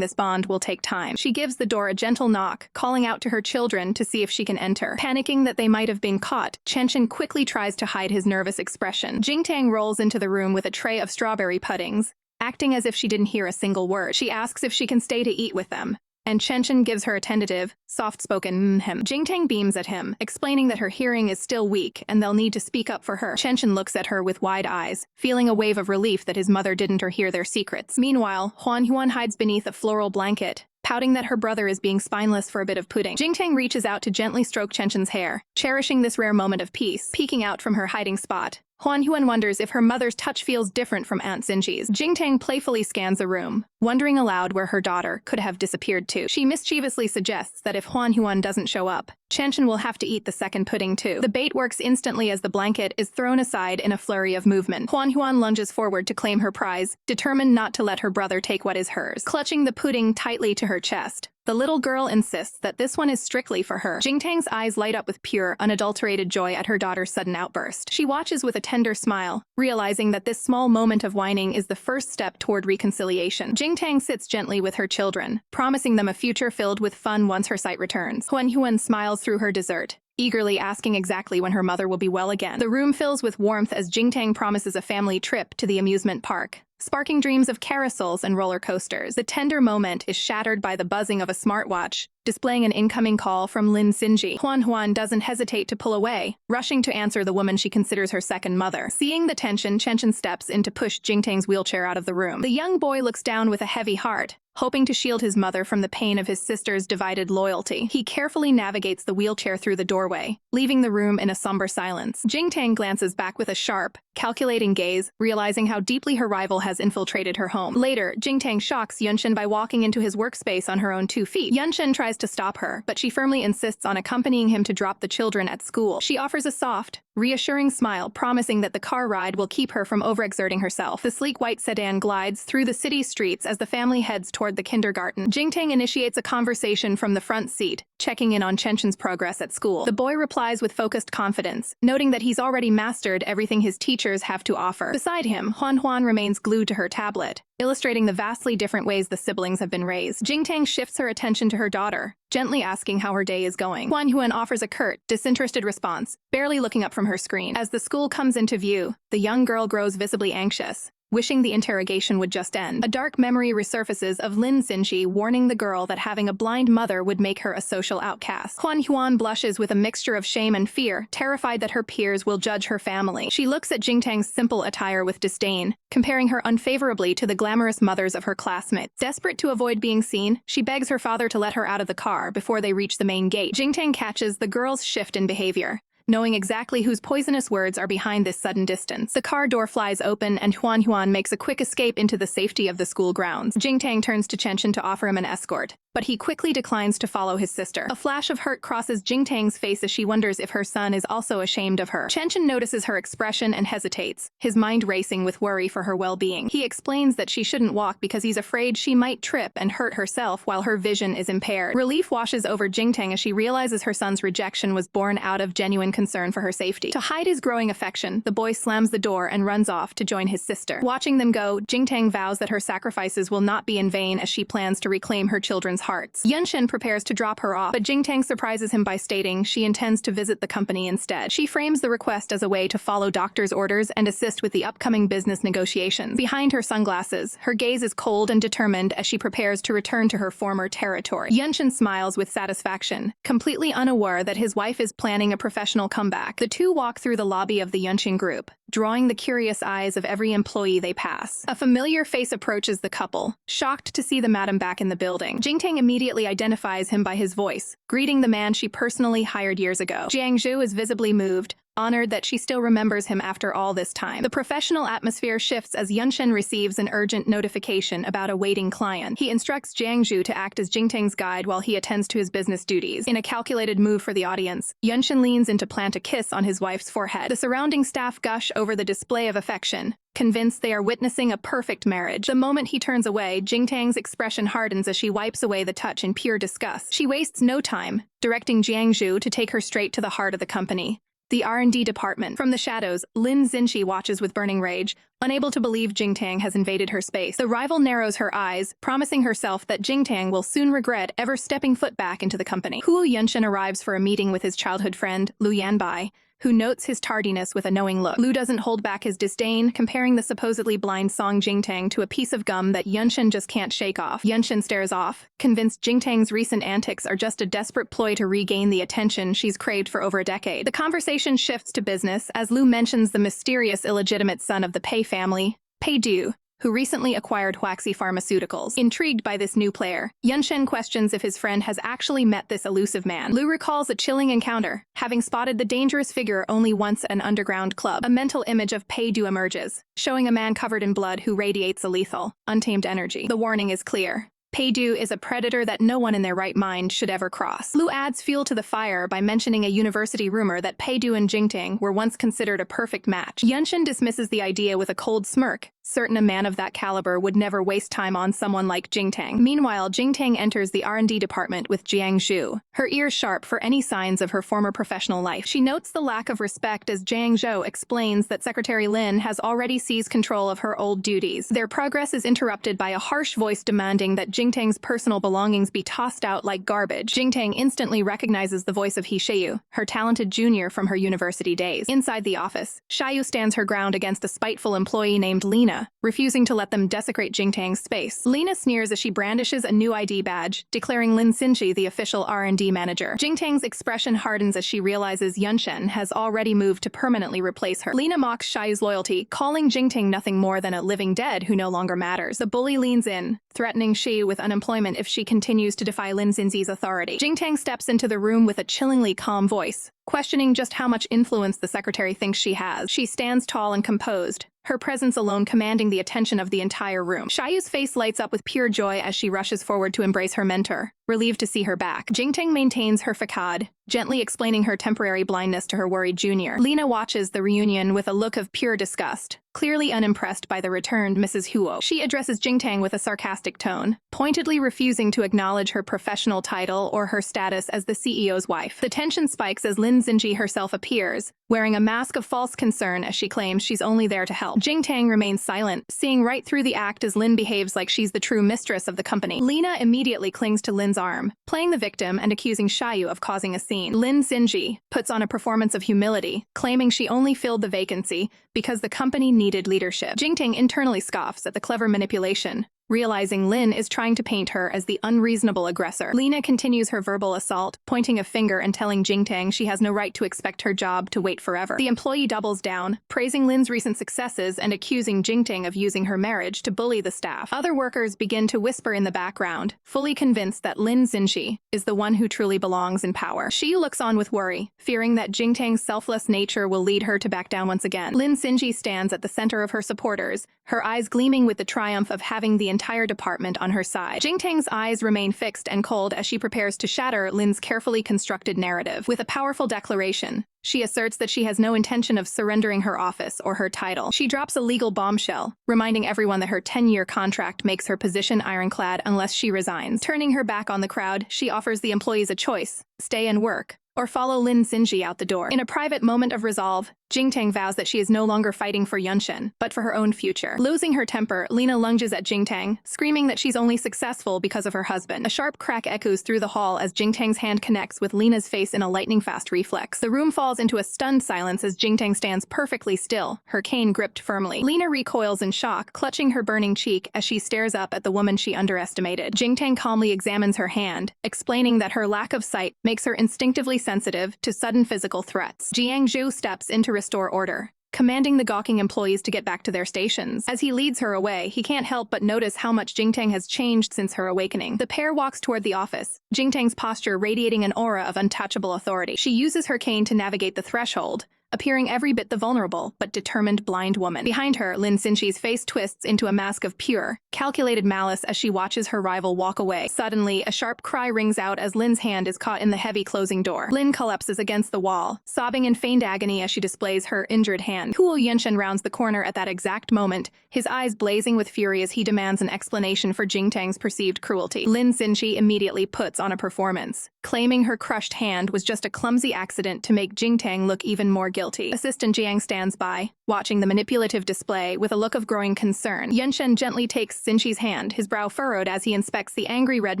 [SPEAKER 1] this bond will take time. She gives the door a gentle knock, calling out to her children to see if she can enter. Panicking that they might have been caught, Chenshin quickly tries to hide his nervous expression. Jingtang rolls into the room with a tray of strawberry puddings, acting as if she didn't hear a single word. She asks if she can stay to eat with them, and Chenshin gives her a tentative, soft-spoken "mm-hmm." Jingtang beams at him, explaining that her hearing is still weak and they'll need to speak up for her. Chenshin looks at her with wide eyes, feeling a wave of relief that his mother didn't hear their secrets. Meanwhile, Huan hides beneath a floral blanket, pouting that her brother is being spineless for a bit of pudding. Jingtang reaches out to gently stroke Chenshin's hair, cherishing this rare moment of peace. Peeking out from her hiding spot, Huan wonders if her mother's touch feels different from Aunt Xinji's. Jingtang playfully scans the room, wondering aloud where her daughter could have disappeared to. She mischievously suggests that if Huan doesn't show up, Chenshin will have to eat the second pudding too. The bait works instantly as the blanket is thrown aside in a flurry of movement. Huan lunges forward to claim her prize, determined not to let her brother take what is hers. Clutching the pudding tightly to her chest, the little girl insists that this one is strictly for her. Jingtang's eyes light up with pure, unadulterated joy at her daughter's sudden outburst. She watches with a tender smile, realizing that this small moment of whining is the first step toward reconciliation. Jingtang sits gently with her children, promising them a future filled with fun once her sight returns. Huan smiles through her dessert, eagerly asking exactly when her mother will be well again. The room fills with warmth as Jingtang promises a family trip to the amusement park, sparking dreams of carousels and roller coasters. The tender moment is shattered by the buzzing of a smartwatch, displaying an incoming call from Lin Xinji. Huan doesn't hesitate to pull away, rushing to answer the woman she considers her second mother. Seeing the tension, Chenshin steps in to push Jingtang's wheelchair out of the room. The young boy looks down with a heavy heart, hoping to shield his mother from the pain of his sister's divided loyalty. He carefully navigates the wheelchair through the doorway, leaving the room in a somber silence. Jingtang glances back with a sharp, calculating gaze, realizing how deeply her rival has infiltrated her home. Later, Jingtang shocks Yunshen by walking into his workspace on her own 2 feet. Yunshen tries to stop her, but she firmly insists on accompanying him to drop the children at school. She offers a soft, reassuring smile, promising that the car ride will keep her from overexerting herself. The sleek white sedan glides through the city streets as the family heads toward the kindergarten. Jingtang initiates a conversation from the front seat, checking in on Chenshin's progress at school. The boy replies with focused confidence, noting that he's already mastered everything his teachers have to offer. Beside him, Huan remains glued to her tablet, illustrating the vastly different ways the siblings have been raised. Jingtang shifts her attention to her daughter, gently asking how her day is going. Huan offers a curt, disinterested response, barely looking up from her screen. As the school comes into view, the young girl grows visibly anxious, wishing the interrogation would just end. A dark memory resurfaces of Lin Xinji warning the girl that having a blind mother would make her a social outcast. Huan blushes with a mixture of shame and fear, terrified that her peers will judge her family. She looks at Jingtang's simple attire with disdain, comparing her unfavorably to the glamorous mothers of her classmates. Desperate to avoid being seen, she begs her father to let her out of the car before they reach the main gate. Jingtang catches the girl's shift in behavior, knowing exactly whose poisonous words are behind this sudden distance. The car door flies open and Huan makes a quick escape into the safety of the school grounds. Jingtang turns to Chenchen to offer him an escort, but he quickly declines to follow his sister. A flash of hurt crosses Jingtang's face as she wonders if her son is also ashamed of her. Chenchen notices her expression and hesitates, his mind racing with worry for her well-being. He explains that she shouldn't walk because he's afraid she might trip and hurt herself while her vision is impaired. Relief washes over Jingtang as she realizes her son's rejection was born out of genuine concern for her safety. To hide his growing affection, the boy slams the door and runs off to join his sister. Watching them go, Jingtang vows that her sacrifices will not be in vain as she plans to reclaim her children's hearts. Yunshen prepares to drop her off, but Jingtang surprises him by stating she intends to visit the company instead. She frames the request as a way to follow doctor's orders and assist with the upcoming business negotiations. Behind her sunglasses, her gaze is cold and determined as she prepares to return to her former territory. Yunshen smiles with satisfaction, completely unaware that his wife is planning a professional comeback. The two walk through the lobby of the Yunshen group, drawing the curious eyes of every employee they pass. A familiar face approaches the couple, shocked to see the madam back in the building. Jingtang immediately identifies him by his voice, greeting the man she personally hired years ago. Jiang Zhu is visibly moved, honored that she still remembers him after all this time. The professional atmosphere shifts as Yunshen receives an urgent notification about a waiting client. He instructs Jiang Zhu to act as Jingtang's guide while he attends to his business duties. In a calculated move for the audience, Yunshen leans in to plant a kiss on his wife's forehead. The surrounding staff gush over the display of affection, convinced they are witnessing a perfect marriage. The moment he turns away, Jingtang's expression hardens as she wipes away the touch in pure disgust. She wastes no time, directing Jiang Zhu to take her straight to the heart of the company, the R&D department. From the shadows, Lin Xinxi watches with burning rage, unable to believe Jingtang has invaded her space. The rival narrows her eyes, promising herself that Jingtang will soon regret ever stepping foot back into the company. Huo Yunshen arrives for a meeting with his childhood friend, Lu Yanbai, who notes his tardiness with a knowing look. Lu doesn't hold back his disdain, comparing the supposedly blind Song Jingtang to a piece of gum that Yunshen just can't shake off. Yunshen stares off, convinced Jingtang's recent antics are just a desperate ploy to regain the attention she's craved for over a decade. The conversation shifts to business as Lu mentions the mysterious illegitimate son of the Pei family, Pei Du, who recently acquired Huaxi Pharmaceuticals. Intrigued by this new player, Yunshen questions if his friend has actually met this elusive man. Lu recalls a chilling encounter, having spotted the dangerous figure only once at an underground club. A mental image of Pei Du emerges, showing a man covered in blood who radiates a lethal, untamed energy. The warning is clear. Pei Du is a predator that no one in their right mind should ever cross. Lu adds fuel to the fire by mentioning a university rumor that Pei Du and Jingtang were once considered a perfect match. Yunshen dismisses the idea with a cold smirk, certain a man of that caliber would never waste time on someone like Jingtang. Meanwhile, Jingtang enters the R&D department with Jiang Zhu, her ears sharp for any signs of her former professional life. She notes the lack of respect as Jiang Zhou explains that Secretary Lin has already seized control of her old duties. Their progress is interrupted by a harsh voice demanding that Jingtang's personal belongings be tossed out like garbage. Jingtang instantly recognizes the voice of He Shayu, her talented junior from her university days. Inside the office, Shayu stands her ground against a spiteful employee named Lina, refusing to let them desecrate Jingtang's space. Lina sneers as she brandishes a new ID badge, declaring Lin Xinxi the official R&D manager. Jingtang's expression hardens as she realizes Yunshen has already moved to permanently replace her. Lina mocks Shayu's loyalty, calling Jingtang nothing more than a living dead who no longer matters. The bully leans in, threatening Shayu with unemployment if she continues to defy Lin Xinxi's authority. Jingtang steps into the room with a chillingly calm voice, questioning just how much influence the secretary thinks she has. She stands tall and composed, her presence alone commanding the attention of the entire room. Shayu's face lights up with pure joy as she rushes forward to embrace her mentor, relieved to see her back. Jingtang maintains her facade, gently explaining her temporary blindness to her worried junior. Lina watches the reunion with a look of pure disgust, clearly unimpressed by the returned Mrs. Huo. She addresses Jingtang with a sarcastic tone, pointedly refusing to acknowledge her professional title or her status as the CEO's wife. The tension spikes as Lin Xinxi herself appears, wearing a mask of false concern as she claims she's only there to help. Jingtang remains silent, seeing right through the act as Lin behaves like she's the true mistress of the company. Lina immediately clings to Lin's arm, playing the victim and accusing Shayu of causing a scene. Lin Xinxi puts on a performance of humility, claiming she only filled the vacancy because the company needed leadership. Jingtang internally scoffs at the clever manipulation, realizing Lin is trying to paint her as the unreasonable aggressor. Lina continues her verbal assault, pointing a finger and telling Jingtang she has no right to expect her job to wait forever. The employee doubles down, praising Lin's recent successes and accusing Jingtang of using her marriage to bully the staff. Other workers begin to whisper in the background, fully convinced that Lin Xinji is the one who truly belongs in power. She looks on with worry, fearing that Jingtang's selfless nature will lead her to back down once again. Lin Xinji stands at the center of her supporters, her eyes gleaming with the triumph of having the entire department on her side. Jingtang's eyes remain fixed and cold as she prepares to shatter Lin's carefully constructed narrative. With a powerful declaration, she asserts that she has no intention of surrendering her office or her title. She drops a legal bombshell, reminding everyone that her 10-year contract makes her position ironclad unless she resigns. Turning her back on the crowd, she offers the employees a choice: stay and work, or follow Lin Xinji out the door. In a private moment of resolve, Jingtang vows that she is no longer fighting for Yunshen, but for her own future. Losing her temper, Lina lunges at Jingtang, screaming that she's only successful because of her husband. A sharp crack echoes through the hall as Jingtang's hand connects with Lina's face in a lightning-fast reflex. The room falls into a stunned silence as Jingtang stands perfectly still, her cane gripped firmly. Lina recoils in shock, clutching her burning cheek as she stares up at the woman she underestimated. Jingtang calmly examines her hand, explaining that her lack of sight makes her instinctively sensitive to sudden physical threats. Jiang Zhu steps in to restore order, commanding the gawking employees to get back to their stations. As he leads her away, he can't help but notice how much Jingtang has changed since her awakening. The pair walks toward the office, Jingtang's posture radiating an aura of untouchable authority. She uses her cane to navigate the threshold, appearing every bit the vulnerable but determined blind woman. Behind her, Lin Xinji's face twists into a mask of pure, calculated malice as she watches her rival walk away. Suddenly, a sharp cry rings out as Lin's hand is caught in the heavy closing door. Lin collapses against the wall, sobbing in feigned agony as she displays her injured hand. Huo Yunshen rounds the corner at that exact moment, his eyes blazing with fury as he demands an explanation for Jingtang's perceived cruelty. Lin Xinji immediately puts on a performance, claiming her crushed hand was just a clumsy accident to make Jingtang look even more guilty. Assistant Jiang stands by, watching the manipulative display with a look of growing concern. Yunshen gently takes Xinji's hand, his brow furrowed as he inspects the angry red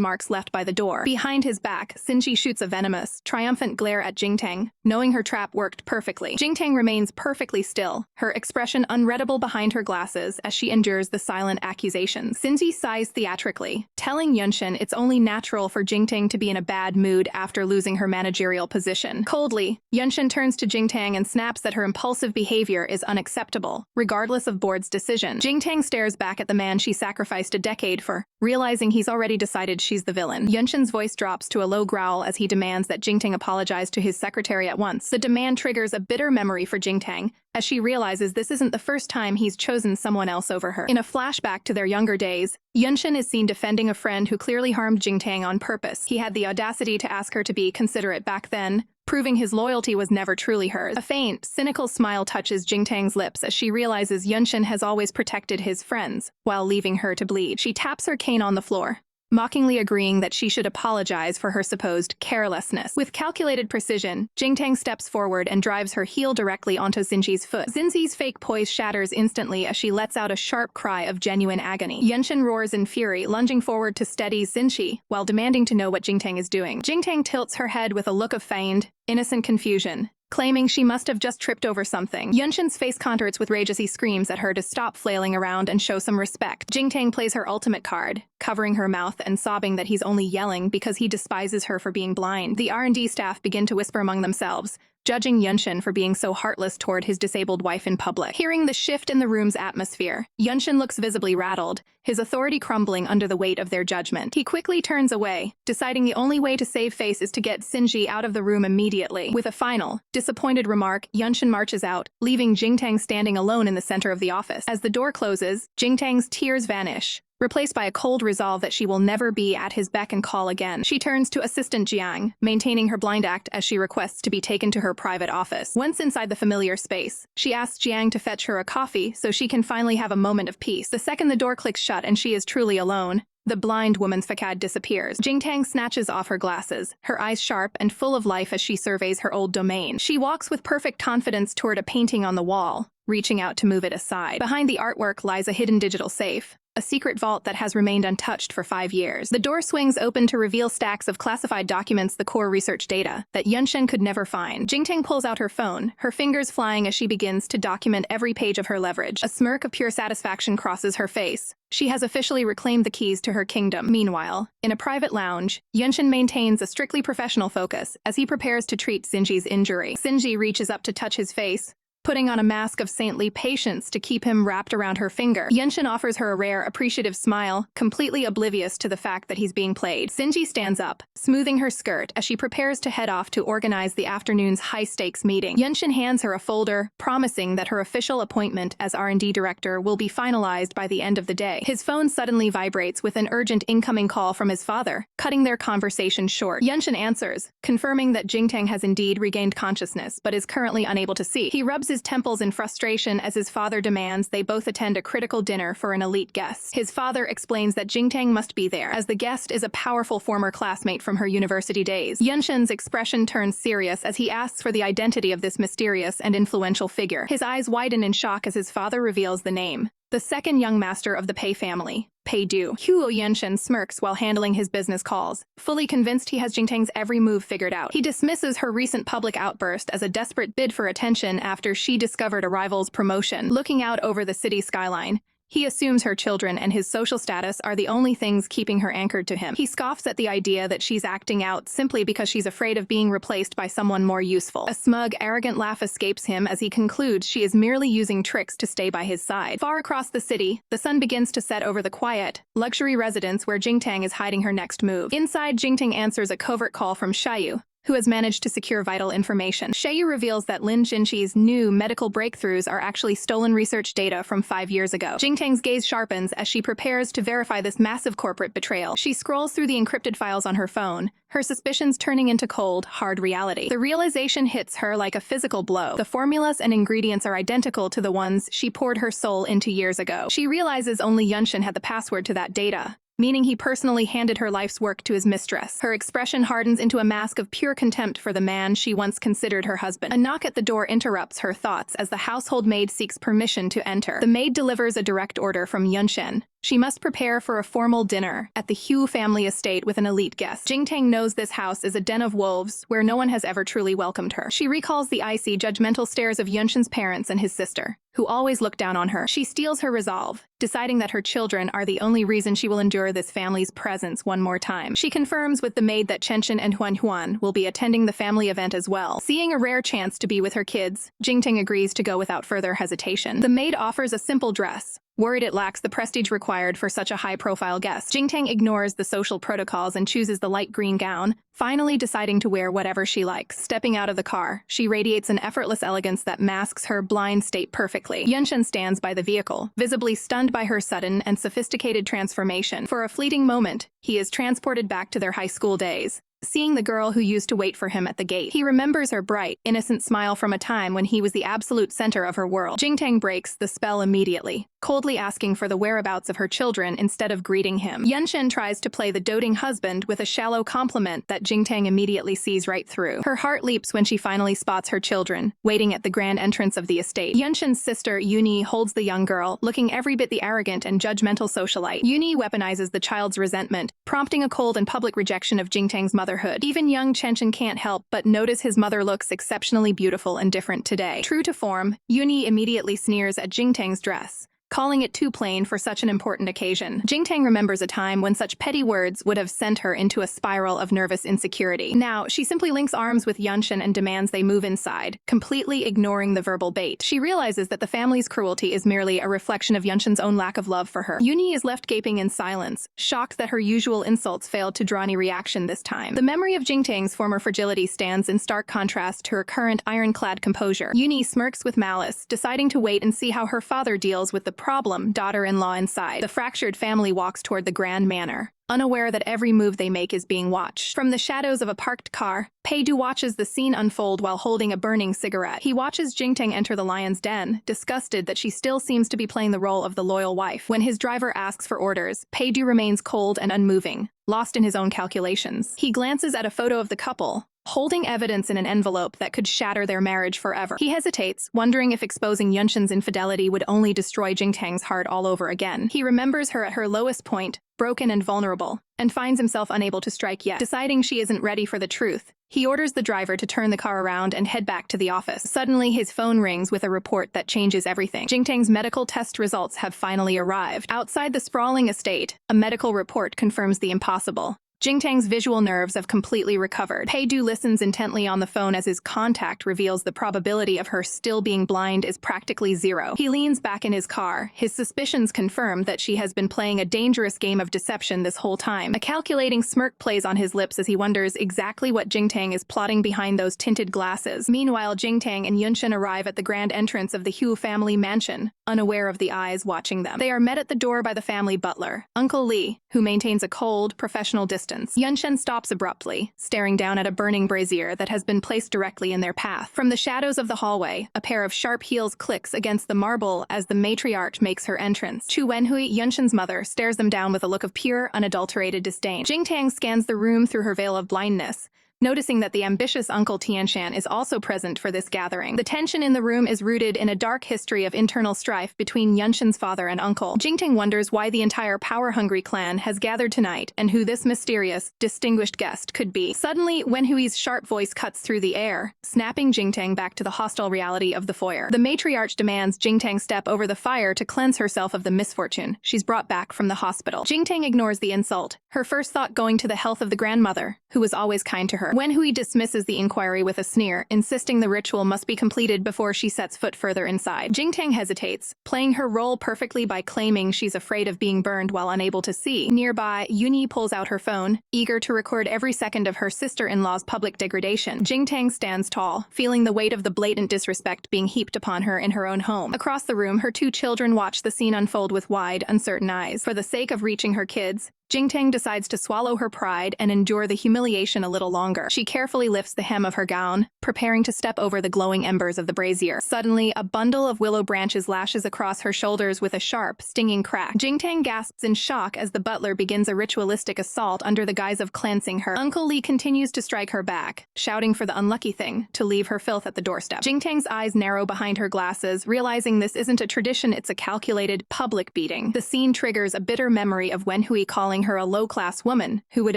[SPEAKER 1] marks left by the door. Behind his back, Xinji shoots a venomous, triumphant glare at Jingtang, knowing her trap worked perfectly. Jingtang remains perfectly still, her expression unreadable behind her glasses as she endures the silent accusations. Xinji sighs theatrically, telling Yunshen it's only natural for Jingtang to be in a bad mood after losing her managerial position. Coldly, Yunshen turns to Jingtang and snaps that her impulsive behavior is unacceptable, regardless of board's decision. Jingtang stares back at the man she sacrificed a decade for, realizing he's already decided she's the villain. Yunshen's voice drops to a low growl as he demands that Jingtang apologize to his secretary at once. The demand triggers a bitter memory for Jingtang, as she realizes this isn't the first time he's chosen someone else over her. In a flashback to their younger days, Yunshen is seen defending a friend who clearly harmed Jingtang on purpose. He had the audacity to ask her to be considerate back then, proving his loyalty was never truly hers. A faint, cynical smile touches Jingtang's lips as she realizes Yunshen has always protected his friends, while leaving her to bleed. She taps her cane on the floor, mockingly agreeing that she should apologize for her supposed carelessness. With calculated precision, Jingtang steps forward and drives her heel directly onto Xinji's foot. Xinji's fake poise shatters instantly as she lets out a sharp cry of genuine agony. Yunshen roars in fury, lunging forward to steady Xinji, while demanding to know what Jingtang is doing. Jingtang tilts her head with a look of feigned, innocent confusion, claiming she must have just tripped over something. Yunshen's face contorts with rage as he screams at her to stop flailing around and show some respect. Jingtang plays her ultimate card, covering her mouth and sobbing that he's only yelling because he despises her for being blind. The R&D staff begin to whisper among themselves, judging Yunshen for being so heartless toward his disabled wife in public. Hearing the shift in the room's atmosphere, Yunshen looks visibly rattled, his authority crumbling under the weight of their judgment. He quickly turns away, deciding the only way to save face is to get Xinji out of the room immediately. With a final, disappointed remark, Yunshen marches out, leaving Jingtang standing alone in the center of the office. As the door closes, Jingtang's tears vanish, replaced by a cold resolve that she will never be at his beck and call again. She turns to Assistant Jiang, maintaining her blind act as she requests to be taken to her private office. Once inside the familiar space, she asks Jiang to fetch her a coffee so she can finally have a moment of peace. The second the door clicks shut and she is truly alone, the blind woman's facade disappears. Jingtang snatches off her glasses, her eyes sharp and full of life as she surveys her old domain. She walks with perfect confidence toward a painting on the wall, reaching out to move it aside. Behind the artwork lies a hidden digital safe, a secret vault that has remained untouched for 5 years. The door swings open to reveal stacks of classified documents, the core research data that Yunshen could never find. Jingtang pulls out her phone, her fingers flying as she begins to document every page of her leverage. A smirk of pure satisfaction crosses her face. She has officially reclaimed the keys to her kingdom. Meanwhile, in a private lounge, Yunshen maintains a strictly professional focus as he prepares to treat Xinji's injury. Xinji reaches up to touch his face, putting on a mask of saintly patience to keep him wrapped around her finger. Yunshen offers her a rare, appreciative smile, completely oblivious to the fact that he's being played. Xinji stands up, smoothing her skirt as she prepares to head off to organize the afternoon's high-stakes meeting. Yunshen hands her a folder, promising that her official appointment as R&D director will be finalized by the end of the day. His phone suddenly vibrates with an urgent incoming call from his father, cutting their conversation short. Yunshen answers, confirming that Jingtang has indeed regained consciousness, but is currently unable to see. He rubs his temples in frustration as his father demands they both attend a critical dinner for an elite guest. His father explains that Jingtang must be there, as the guest is a powerful former classmate from her university days. Yunshen's expression turns serious as he asks for the identity of this mysterious and influential figure. His eyes widen in shock as his father reveals the name: the second young master of the Pei family, Pei Du. Huo Yunshen smirks while handling his business calls, fully convinced he has Jingtang's every move figured out. He dismisses her recent public outburst as a desperate bid for attention after she discovered a rival's promotion. Looking out over the city skyline, he assumes her children and his social status are the only things keeping her anchored to him. He scoffs at the idea that she's acting out simply because she's afraid of being replaced by someone more useful. A smug, arrogant laugh escapes him as he concludes she is merely using tricks to stay by his side. Far across the city, the sun begins to set over the quiet, luxury residence where Jingtang is hiding her next move. Inside, Jingtang answers a covert call from Xiaoyu, who has managed to secure vital information. Xiaoyu reveals that Lin Jinqi's new medical breakthroughs are actually stolen research data from 5 years ago. Jingtang's gaze sharpens as she prepares to verify this massive corporate betrayal. She scrolls through the encrypted files on her phone, her suspicions turning into cold, hard reality. The realization hits her like a physical blow. The formulas and ingredients are identical to the ones she poured her soul into years ago. She realizes only Yunshen had the password to that data, meaning he personally handed her life's work to his mistress. Her expression hardens into a mask of pure contempt for the man she once considered her husband. A knock at the door interrupts her thoughts as the household maid seeks permission to enter. The maid delivers a direct order from Yunshen. She must prepare for a formal dinner at the Huo family estate with an elite guest. Jingtang knows this house is a den of wolves where no one has ever truly welcomed her. She recalls the icy, judgmental stares of Yunshen's parents and his sister, who always look down on her. She steels her resolve, deciding that her children are the only reason she will endure this family's presence one more time. She confirms with the maid that Chenchen and Huan will be attending the family event as well. Seeing a rare chance to be with her kids, Jingtang agrees to go without further hesitation. The maid offers a simple dress, worried it lacks the prestige required for such a high-profile guest. Jingtang ignores the social protocols and chooses the light green gown, finally deciding to wear whatever she likes. Stepping out of the car, she radiates an effortless elegance that masks her blind state perfectly. Yunshen stands by the vehicle, visibly stunned by her sudden and sophisticated transformation. For a fleeting moment, he is transported back to their high school days, seeing the girl who used to wait for him at the gate. He remembers her bright, innocent smile from a time when he was the absolute center of her world. Jingtang breaks the spell immediately, coldly asking for the whereabouts of her children instead of greeting him. Yunshen tries to play the doting husband with a shallow compliment that Jingtang immediately sees right through. Her heart leaps when she finally spots her children, waiting at the grand entrance of the estate. Yunshen's sister, Yuni, holds the young girl, looking every bit the arrogant and judgmental socialite. Yuni weaponizes the child's resentment, prompting a cold and public rejection of Jingtang's motherhood. Even young Chenchen can't help but notice his mother looks exceptionally beautiful and different today. True to form, Yuni immediately sneers at Jingtang's dress, calling it too plain for such an important occasion. Jingtang remembers a time when such petty words would have sent her into a spiral of nervous insecurity. Now, she simply links arms with Yunshen and demands they move inside, completely ignoring the verbal bait. She realizes that the family's cruelty is merely a reflection of Yunshen's own lack of love for her. Yuni is left gaping in silence, shocked that her usual insults failed to draw any reaction this time. The memory of Jingtang's former fragility stands in stark contrast to her current ironclad composure. Yuni smirks with malice, deciding to wait and see how her father deals with the problem daughter-in-law inside. The fractured family walks toward the grand manor, unaware that every move they make is being watched. From the shadows of a parked car, Pei Du watches the scene unfold while holding a burning cigarette. He watches Jingtang enter the lion's den, disgusted that she still seems to be playing the role of the loyal wife. When his driver asks for orders, Pei Du remains cold and unmoving, lost in his own calculations. He glances at a photo of the couple, holding evidence in an envelope that could shatter their marriage forever. He hesitates, wondering if exposing Yunshen's infidelity would only destroy Jingtang's heart all over again. He remembers her at her lowest point, broken and vulnerable, and finds himself unable to strike yet. Deciding she isn't ready for the truth, he orders the driver to turn the car around and head back to the office. Suddenly, his phone rings with a report that changes everything. Jingtang's medical test results have finally arrived. Outside the sprawling estate, a medical report confirms the impossible. Jingtang's visual nerves have completely recovered. Pei-du listens intently on the phone as his contact reveals the probability of her still being blind is practically zero. He leans back in his car. His suspicions confirm that she has been playing a dangerous game of deception this whole time. A calculating smirk plays on his lips as he wonders exactly what Jingtang is plotting behind those tinted glasses. Meanwhile, Jingtang and Yunshen arrive at the grand entrance of the Huo family mansion, unaware of the eyes watching them. They are met at the door by the family butler, Uncle Li, who maintains a cold, professional distance. Yunshen stops abruptly, staring down at a burning brazier that has been placed directly in their path. From the shadows of the hallway, a pair of sharp heels clicks against the marble as the matriarch makes her entrance. Chu Wenhui, Yunshen's mother, stares them down with a look of pure, unadulterated disdain. Jingtang scans the room through her veil of blindness, noticing that the ambitious Uncle Tianshan is also present for this gathering. The tension in the room is rooted in a dark history of internal strife between Yunshen's father and uncle. Jingtang wonders why the entire power-hungry clan has gathered tonight and who this mysterious, distinguished guest could be. Suddenly, Wenhui's sharp voice cuts through the air, snapping Jingtang back to the hostile reality of the foyer. The matriarch demands Jingtang step over the fire to cleanse herself of the misfortune she's brought back from the hospital. Jingtang ignores the insult, her first thought going to the health of the grandmother, who was always kind to her. Wenhui dismisses the inquiry with a sneer, insisting the ritual must be completed before she sets foot further inside. Jingtang hesitates, playing her role perfectly by claiming she's afraid of being burned while unable to see. Nearby, Yuni pulls out her phone, eager to record every second of her sister-in-law's public degradation. Jingtang stands tall, feeling the weight of the blatant disrespect being heaped upon her in her own home. Across the room, her two children watch the scene unfold with wide, uncertain eyes. For the sake of reaching her kids, Jingtang decides to swallow her pride and endure the humiliation a little longer. She carefully lifts the hem of her gown, preparing to step over the glowing embers of the brazier. Suddenly, a bundle of willow branches lashes across her shoulders with a sharp, stinging crack. Jingtang gasps in shock as the butler begins a ritualistic assault under the guise of cleansing her. Uncle Li continues to strike her back, shouting for the unlucky thing to leave her filth at the doorstep. Jingtang's eyes narrow behind her glasses, realizing this isn't a tradition, it's a calculated, public beating. The scene triggers a bitter memory of Wenhui calling her a low-class woman who would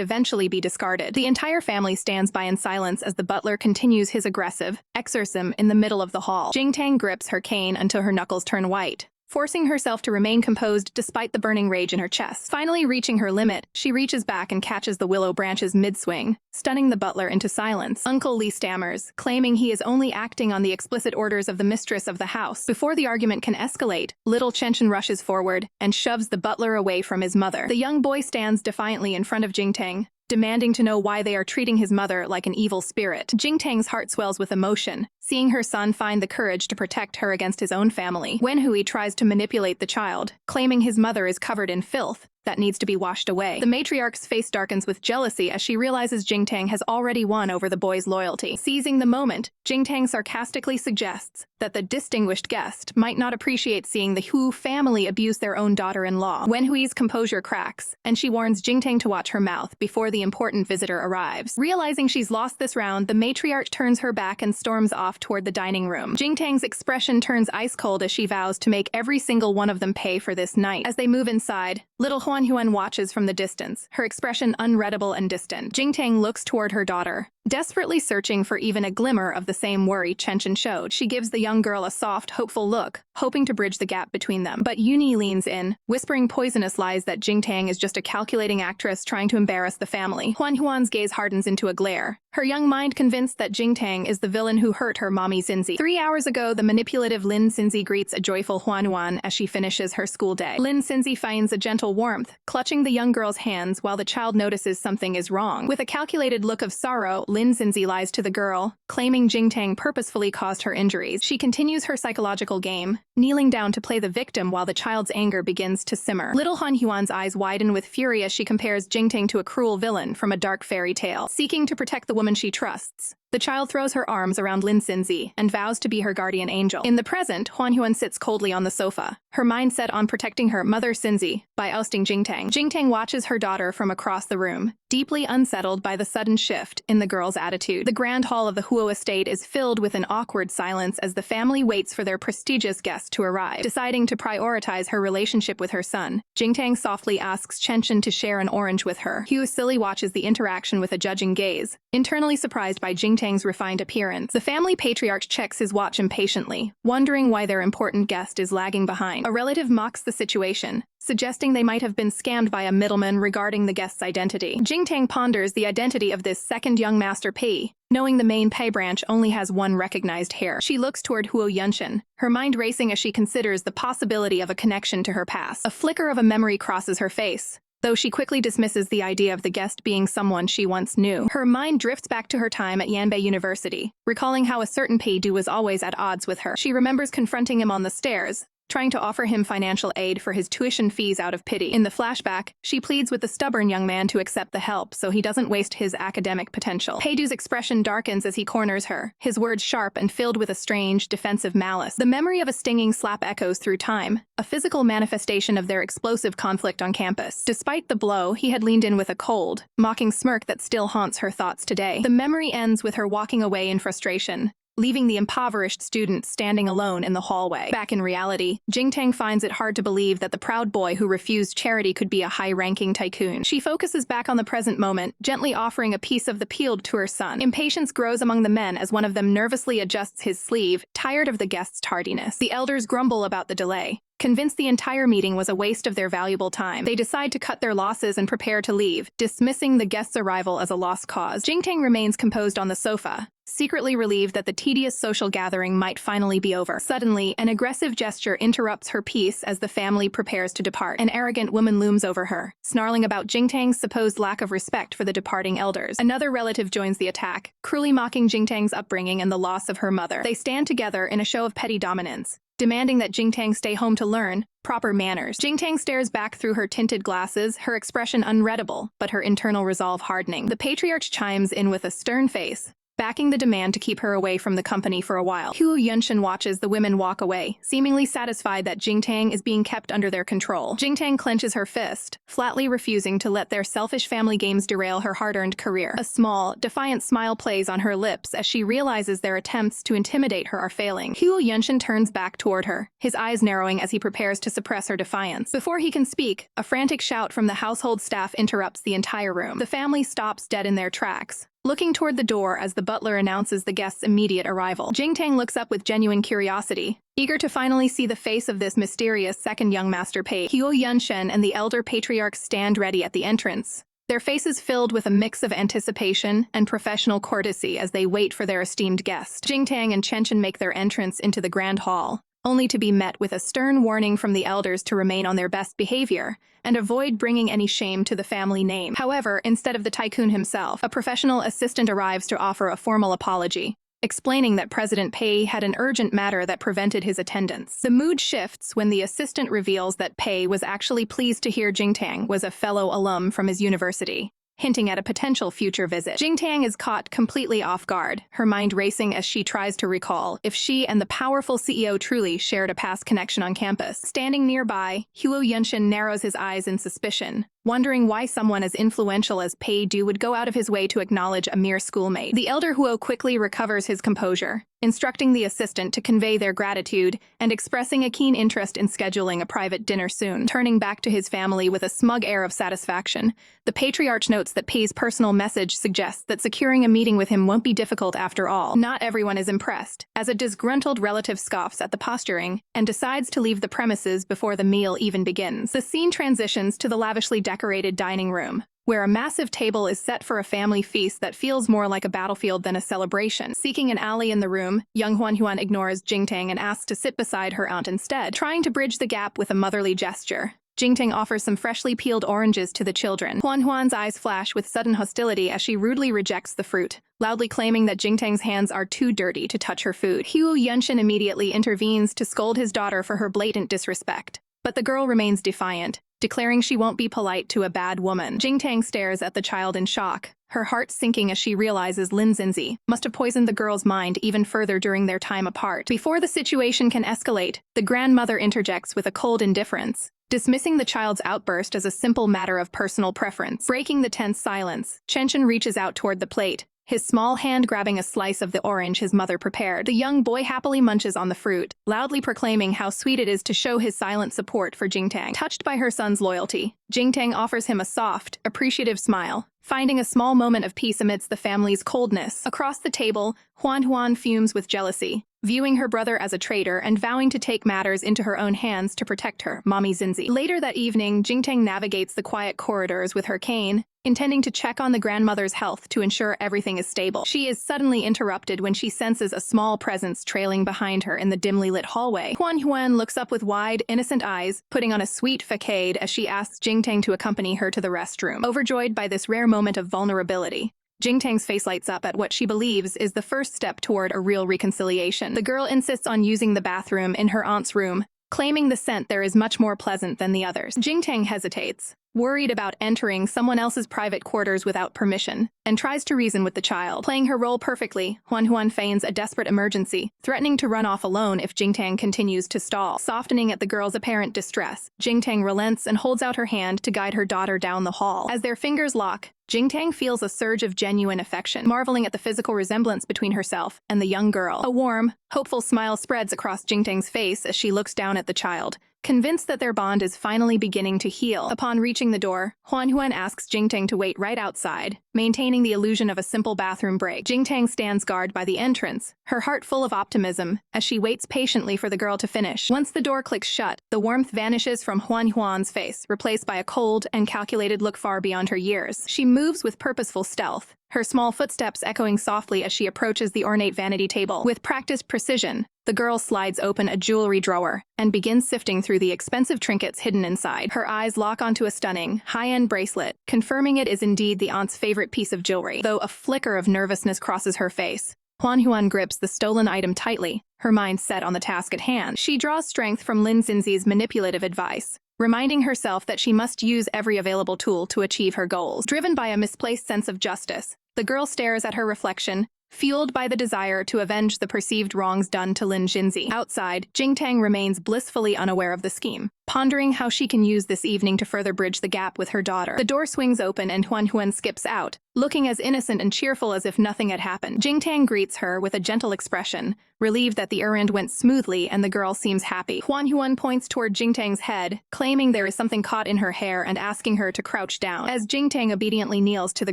[SPEAKER 1] eventually be discarded. The entire family stands by in silence as the butler continues his aggressive exorcism in the middle of the hall. Jingtang grips her cane until her knuckles turn white, forcing herself to remain composed despite the burning rage in her chest. Finally reaching her limit, she reaches back and catches the willow branches mid-swing, stunning the butler into silence. Uncle Li stammers, claiming he is only acting on the explicit orders of the mistress of the house. Before the argument can escalate, little Chenshin rushes forward and shoves the butler away from his mother. The young boy stands defiantly in front of Jingtang, demanding to know why they are treating his mother like an evil spirit. Jingtang's heart swells with emotion, seeing her son find the courage to protect her against his own family. Wenhui tries to manipulate the child, claiming his mother is covered in filth that needs to be washed away. The matriarch's face darkens with jealousy as she realizes Jingtang has already won over the boy's loyalty. Seizing the moment, Jingtang sarcastically suggests that the distinguished guest might not appreciate seeing the Huo family abuse their own daughter-in-law. Wenhui's composure cracks, and she warns Jingtang to watch her mouth before the important visitor arrives. Realizing she's lost this round, the matriarch turns her back and storms off toward the dining room. Jingtang's expression turns ice cold as she vows to make every single one of them pay for this night. As they move inside, little Huan Yuan watches from the distance, her expression unreadable and distant. Jingtang looks toward her daughter, desperately searching for even a glimmer of the same worry Chenshin showed. She gives the young girl a soft, hopeful look, hoping to bridge the gap between them. But Yuni leans in, whispering poisonous lies that Jingtang is just a calculating actress trying to embarrass the family. Huan Yuan's gaze hardens into a glare, her young mind convinced that Jingtang is the villain who hurt her mommy Xinzi. 3 hours ago, the manipulative Lin Xinzi greets a joyful Huan Yuan as she finishes her school day. Lin Xinzi finds a gentle warmth, clutching the young girl's hands while the child notices something is wrong. With a calculated look of sorrow, Lin Xinzi lies to the girl, claiming Jingtang purposefully caused her injuries. She continues her psychological game, kneeling down to play the victim while the child's anger begins to simmer. Little Han Yuan's eyes widen with fury as she compares Jingtang to a cruel villain from a dark fairy tale. Seeking to protect the woman she trusts, The child throws her arms around Lin Xinzi and vows to be her guardian angel. In the present, Huan Yuan sits coldly on the sofa, her mind set on protecting her mother Xinzi by ousting Jingtang. Jingtang watches her daughter from across the room, deeply unsettled by the sudden shift in the girl's attitude. The grand hall of the Huo estate is filled with an awkward silence as the family waits for their prestigious guest to arrive. Deciding to prioritize her relationship with her son, Jingtang softly asks Chenshin to share an orange with her. Huo silly watches the interaction with a judging gaze, internally surprised by Jingtang's refined appearance. The family patriarch checks his watch impatiently, wondering why their important guest is lagging behind. A relative mocks the situation, suggesting they might have been scammed by a middleman regarding the guest's identity. Jingtang ponders the identity of this second young master Pei, knowing the main Pei branch only has one recognized heir. She looks toward Huo Yunshen, her mind racing as she considers the possibility of a connection to her past. A flicker of a memory crosses her face, though she quickly dismisses the idea of the guest being someone she once knew. Her mind drifts back to her time at Yanbei University, recalling how a certain Pei-du was always at odds with her. She remembers confronting him on the stairs, trying to offer him financial aid for his tuition fees out of pity. In the flashback, she pleads with the stubborn young man to accept the help so he doesn't waste his academic potential. Pei-du's expression darkens as he corners her, his words sharp and filled with a strange, defensive malice. The memory of a stinging slap echoes through time, a physical manifestation of their explosive conflict on campus. Despite the blow, he had leaned in with a cold, mocking smirk that still haunts her thoughts today. The memory ends with her walking away in frustration, leaving the impoverished student standing alone in the hallway. Back in reality, Jingtang finds it hard to believe that the proud boy who refused charity could be a high-ranking tycoon. She focuses back on the present moment, gently offering a piece of the peeled to her son. Impatience grows among the men as one of them nervously adjusts his sleeve, tired of the guest's tardiness. The elders grumble about the delay, convinced the entire meeting was a waste of their valuable time. They decide to cut their losses and prepare to leave, dismissing the guest's arrival as a lost cause. Jingtang remains composed on the sofa, secretly relieved that the tedious social gathering might finally be over. Suddenly, an aggressive gesture interrupts her peace as the family prepares to depart. An arrogant woman looms over her, snarling about Jingtang's supposed lack of respect for the departing elders. Another relative joins the attack, cruelly mocking Jingtang's upbringing and the loss of her mother. They stand together in a show of petty dominance, demanding that Jingtang stay home to learn proper manners. Jingtang stares back through her tinted glasses, her expression unreadable, but her internal resolve hardening. The patriarch chimes in with a stern face, backing the demand to keep her away from the company for a while. Huo Yunshen watches the women walk away, seemingly satisfied that Jingtang is being kept under their control. Jingtang clenches her fist, flatly refusing to let their selfish family games derail her hard-earned career. A small, defiant smile plays on her lips as she realizes their attempts to intimidate her are failing. Huo Yunshen turns back toward her, his eyes narrowing as he prepares to suppress her defiance. Before he can speak, a frantic shout from the household staff interrupts the entire room. The family stops dead in their tracks, looking toward the door as the butler announces the guest's immediate arrival. Jingtang looks up with genuine curiosity, eager to finally see the face of this mysterious second young master Pei. Huo Yunshen and the elder patriarch stand ready at the entrance, their faces filled with a mix of anticipation and professional courtesy as they wait for their esteemed guest. Jingtang and Chenshin make their entrance into the grand hall, only to be met with a stern warning from the elders to remain on their best behavior and avoid bringing any shame to the family name. However, instead of the tycoon himself, a professional assistant arrives to offer a formal apology, explaining that President Pei had an urgent matter that prevented his attendance. The mood shifts when the assistant reveals that Pei was actually pleased to hear Jingtang was a fellow alum from his university, hinting at a potential future visit. Jingtang is caught completely off guard, her mind racing as she tries to recall if she and the powerful CEO truly shared a past connection on campus. Standing nearby, Huo Yunshen narrows his eyes in suspicion, wondering why someone as influential as Pei Du would go out of his way to acknowledge a mere schoolmate. The elder Huo quickly recovers his composure, instructing the assistant to convey their gratitude and expressing a keen interest in scheduling a private dinner soon. Turning back to his family with a smug air of satisfaction, the patriarch notes that Pei's personal message suggests that securing a meeting with him won't be difficult after all. Not everyone is impressed, as a disgruntled relative scoffs at the posturing and decides to leave the premises before the meal even begins. The scene transitions to the lavishly decorated dining room, where a massive table is set for a family feast that feels more like a battlefield than a celebration. Seeking an ally in the room, young Huan Yuan ignores Jingtang and asks to sit beside her aunt instead. Trying to bridge the gap with a motherly gesture, Jingtang offers some freshly peeled oranges to the children. Huan Huan's eyes flash with sudden hostility as she rudely rejects the fruit, loudly claiming that Jingtang's hands are too dirty to touch her food. Huo Yunshen immediately intervenes to scold his daughter for her blatant disrespect, but the girl remains defiant, declaring she won't be polite to a bad woman. Jingtang stares at the child in shock, her heart sinking as she realizes Lin Xinzi must have poisoned the girl's mind even further during their time apart. Before the situation can escalate, the grandmother interjects with a cold indifference, dismissing the child's outburst as a simple matter of personal preference. Breaking the tense silence, Chenshin reaches out toward the plate, his small hand grabbing a slice of the orange his mother prepared. The young boy happily munches on the fruit, loudly proclaiming how sweet it is to show his silent support for Jingtang. Touched by her son's loyalty, Jingtang offers him a soft, appreciative smile, finding a small moment of peace amidst the family's coldness. Across the table, Huan fumes with jealousy, viewing her brother as a traitor and vowing to take matters into her own hands to protect her, Mommy Xinzi. Later that evening, Jingtang navigates the quiet corridors with her cane, intending to check on the grandmother's health to ensure everything is stable. She is suddenly interrupted when she senses a small presence trailing behind her in the dimly lit hallway. Huan looks up with wide, innocent eyes, putting on a sweet facade as she asks Jingtang to accompany her to the restroom. Overjoyed by this rare moment of vulnerability, Jingtang's face lights up at what she believes is the first step toward a real reconciliation. The girl insists on using the bathroom in her aunt's room, claiming the scent there is much more pleasant than the others. Jingtang hesitates, worried about entering someone else's private quarters without permission, and tries to reason with the child. Playing her role perfectly, Huan feigns a desperate emergency, threatening to run off alone if Jingtang continues to stall. Softening at the girl's apparent distress, Jingtang relents and holds out her hand to guide her daughter down the hall. As their fingers lock, Jingtang feels a surge of genuine affection, marveling at the physical resemblance between herself and the young girl. A warm, hopeful smile spreads across Jingtang's face as she looks down at the child, convinced that their bond is finally beginning to heal. Upon reaching the door, Huan asks Jingtang to wait right outside, maintaining the illusion of a simple bathroom break. Jingtang stands guard by the entrance, her heart full of optimism, as she waits patiently for the girl to finish. Once the door clicks shut, the warmth vanishes from Huan's face, replaced by a cold and calculated look far beyond her years. She moves with purposeful stealth, her small footsteps echoing softly as she approaches the ornate vanity table. With practiced precision, the girl slides open a jewelry drawer and begins sifting through the expensive trinkets hidden inside. Her eyes lock onto a stunning, high-end bracelet, confirming it is indeed the aunt's favorite piece of jewelry. Though a flicker of nervousness crosses her face, Huan grips the stolen item tightly, her mind set on the task at hand. She draws strength from Lin Xinzi's manipulative advice, reminding herself that she must use every available tool to achieve her goals. Driven by a misplaced sense of justice, the girl stares at her reflection, fueled by the desire to avenge the perceived wrongs done to Lin Xinzi. Outside, Jingtang remains blissfully unaware of the scheme, pondering how she can use this evening to further bridge the gap with her daughter. The door swings open and Huan skips out, looking as innocent and cheerful as if nothing had happened. Jingtang greets her with a gentle expression, relieved that the errand went smoothly and the girl seems happy. Huan points toward Jingtang's head, claiming there is something caught in her hair and asking her to crouch down. As Jingtang obediently kneels to the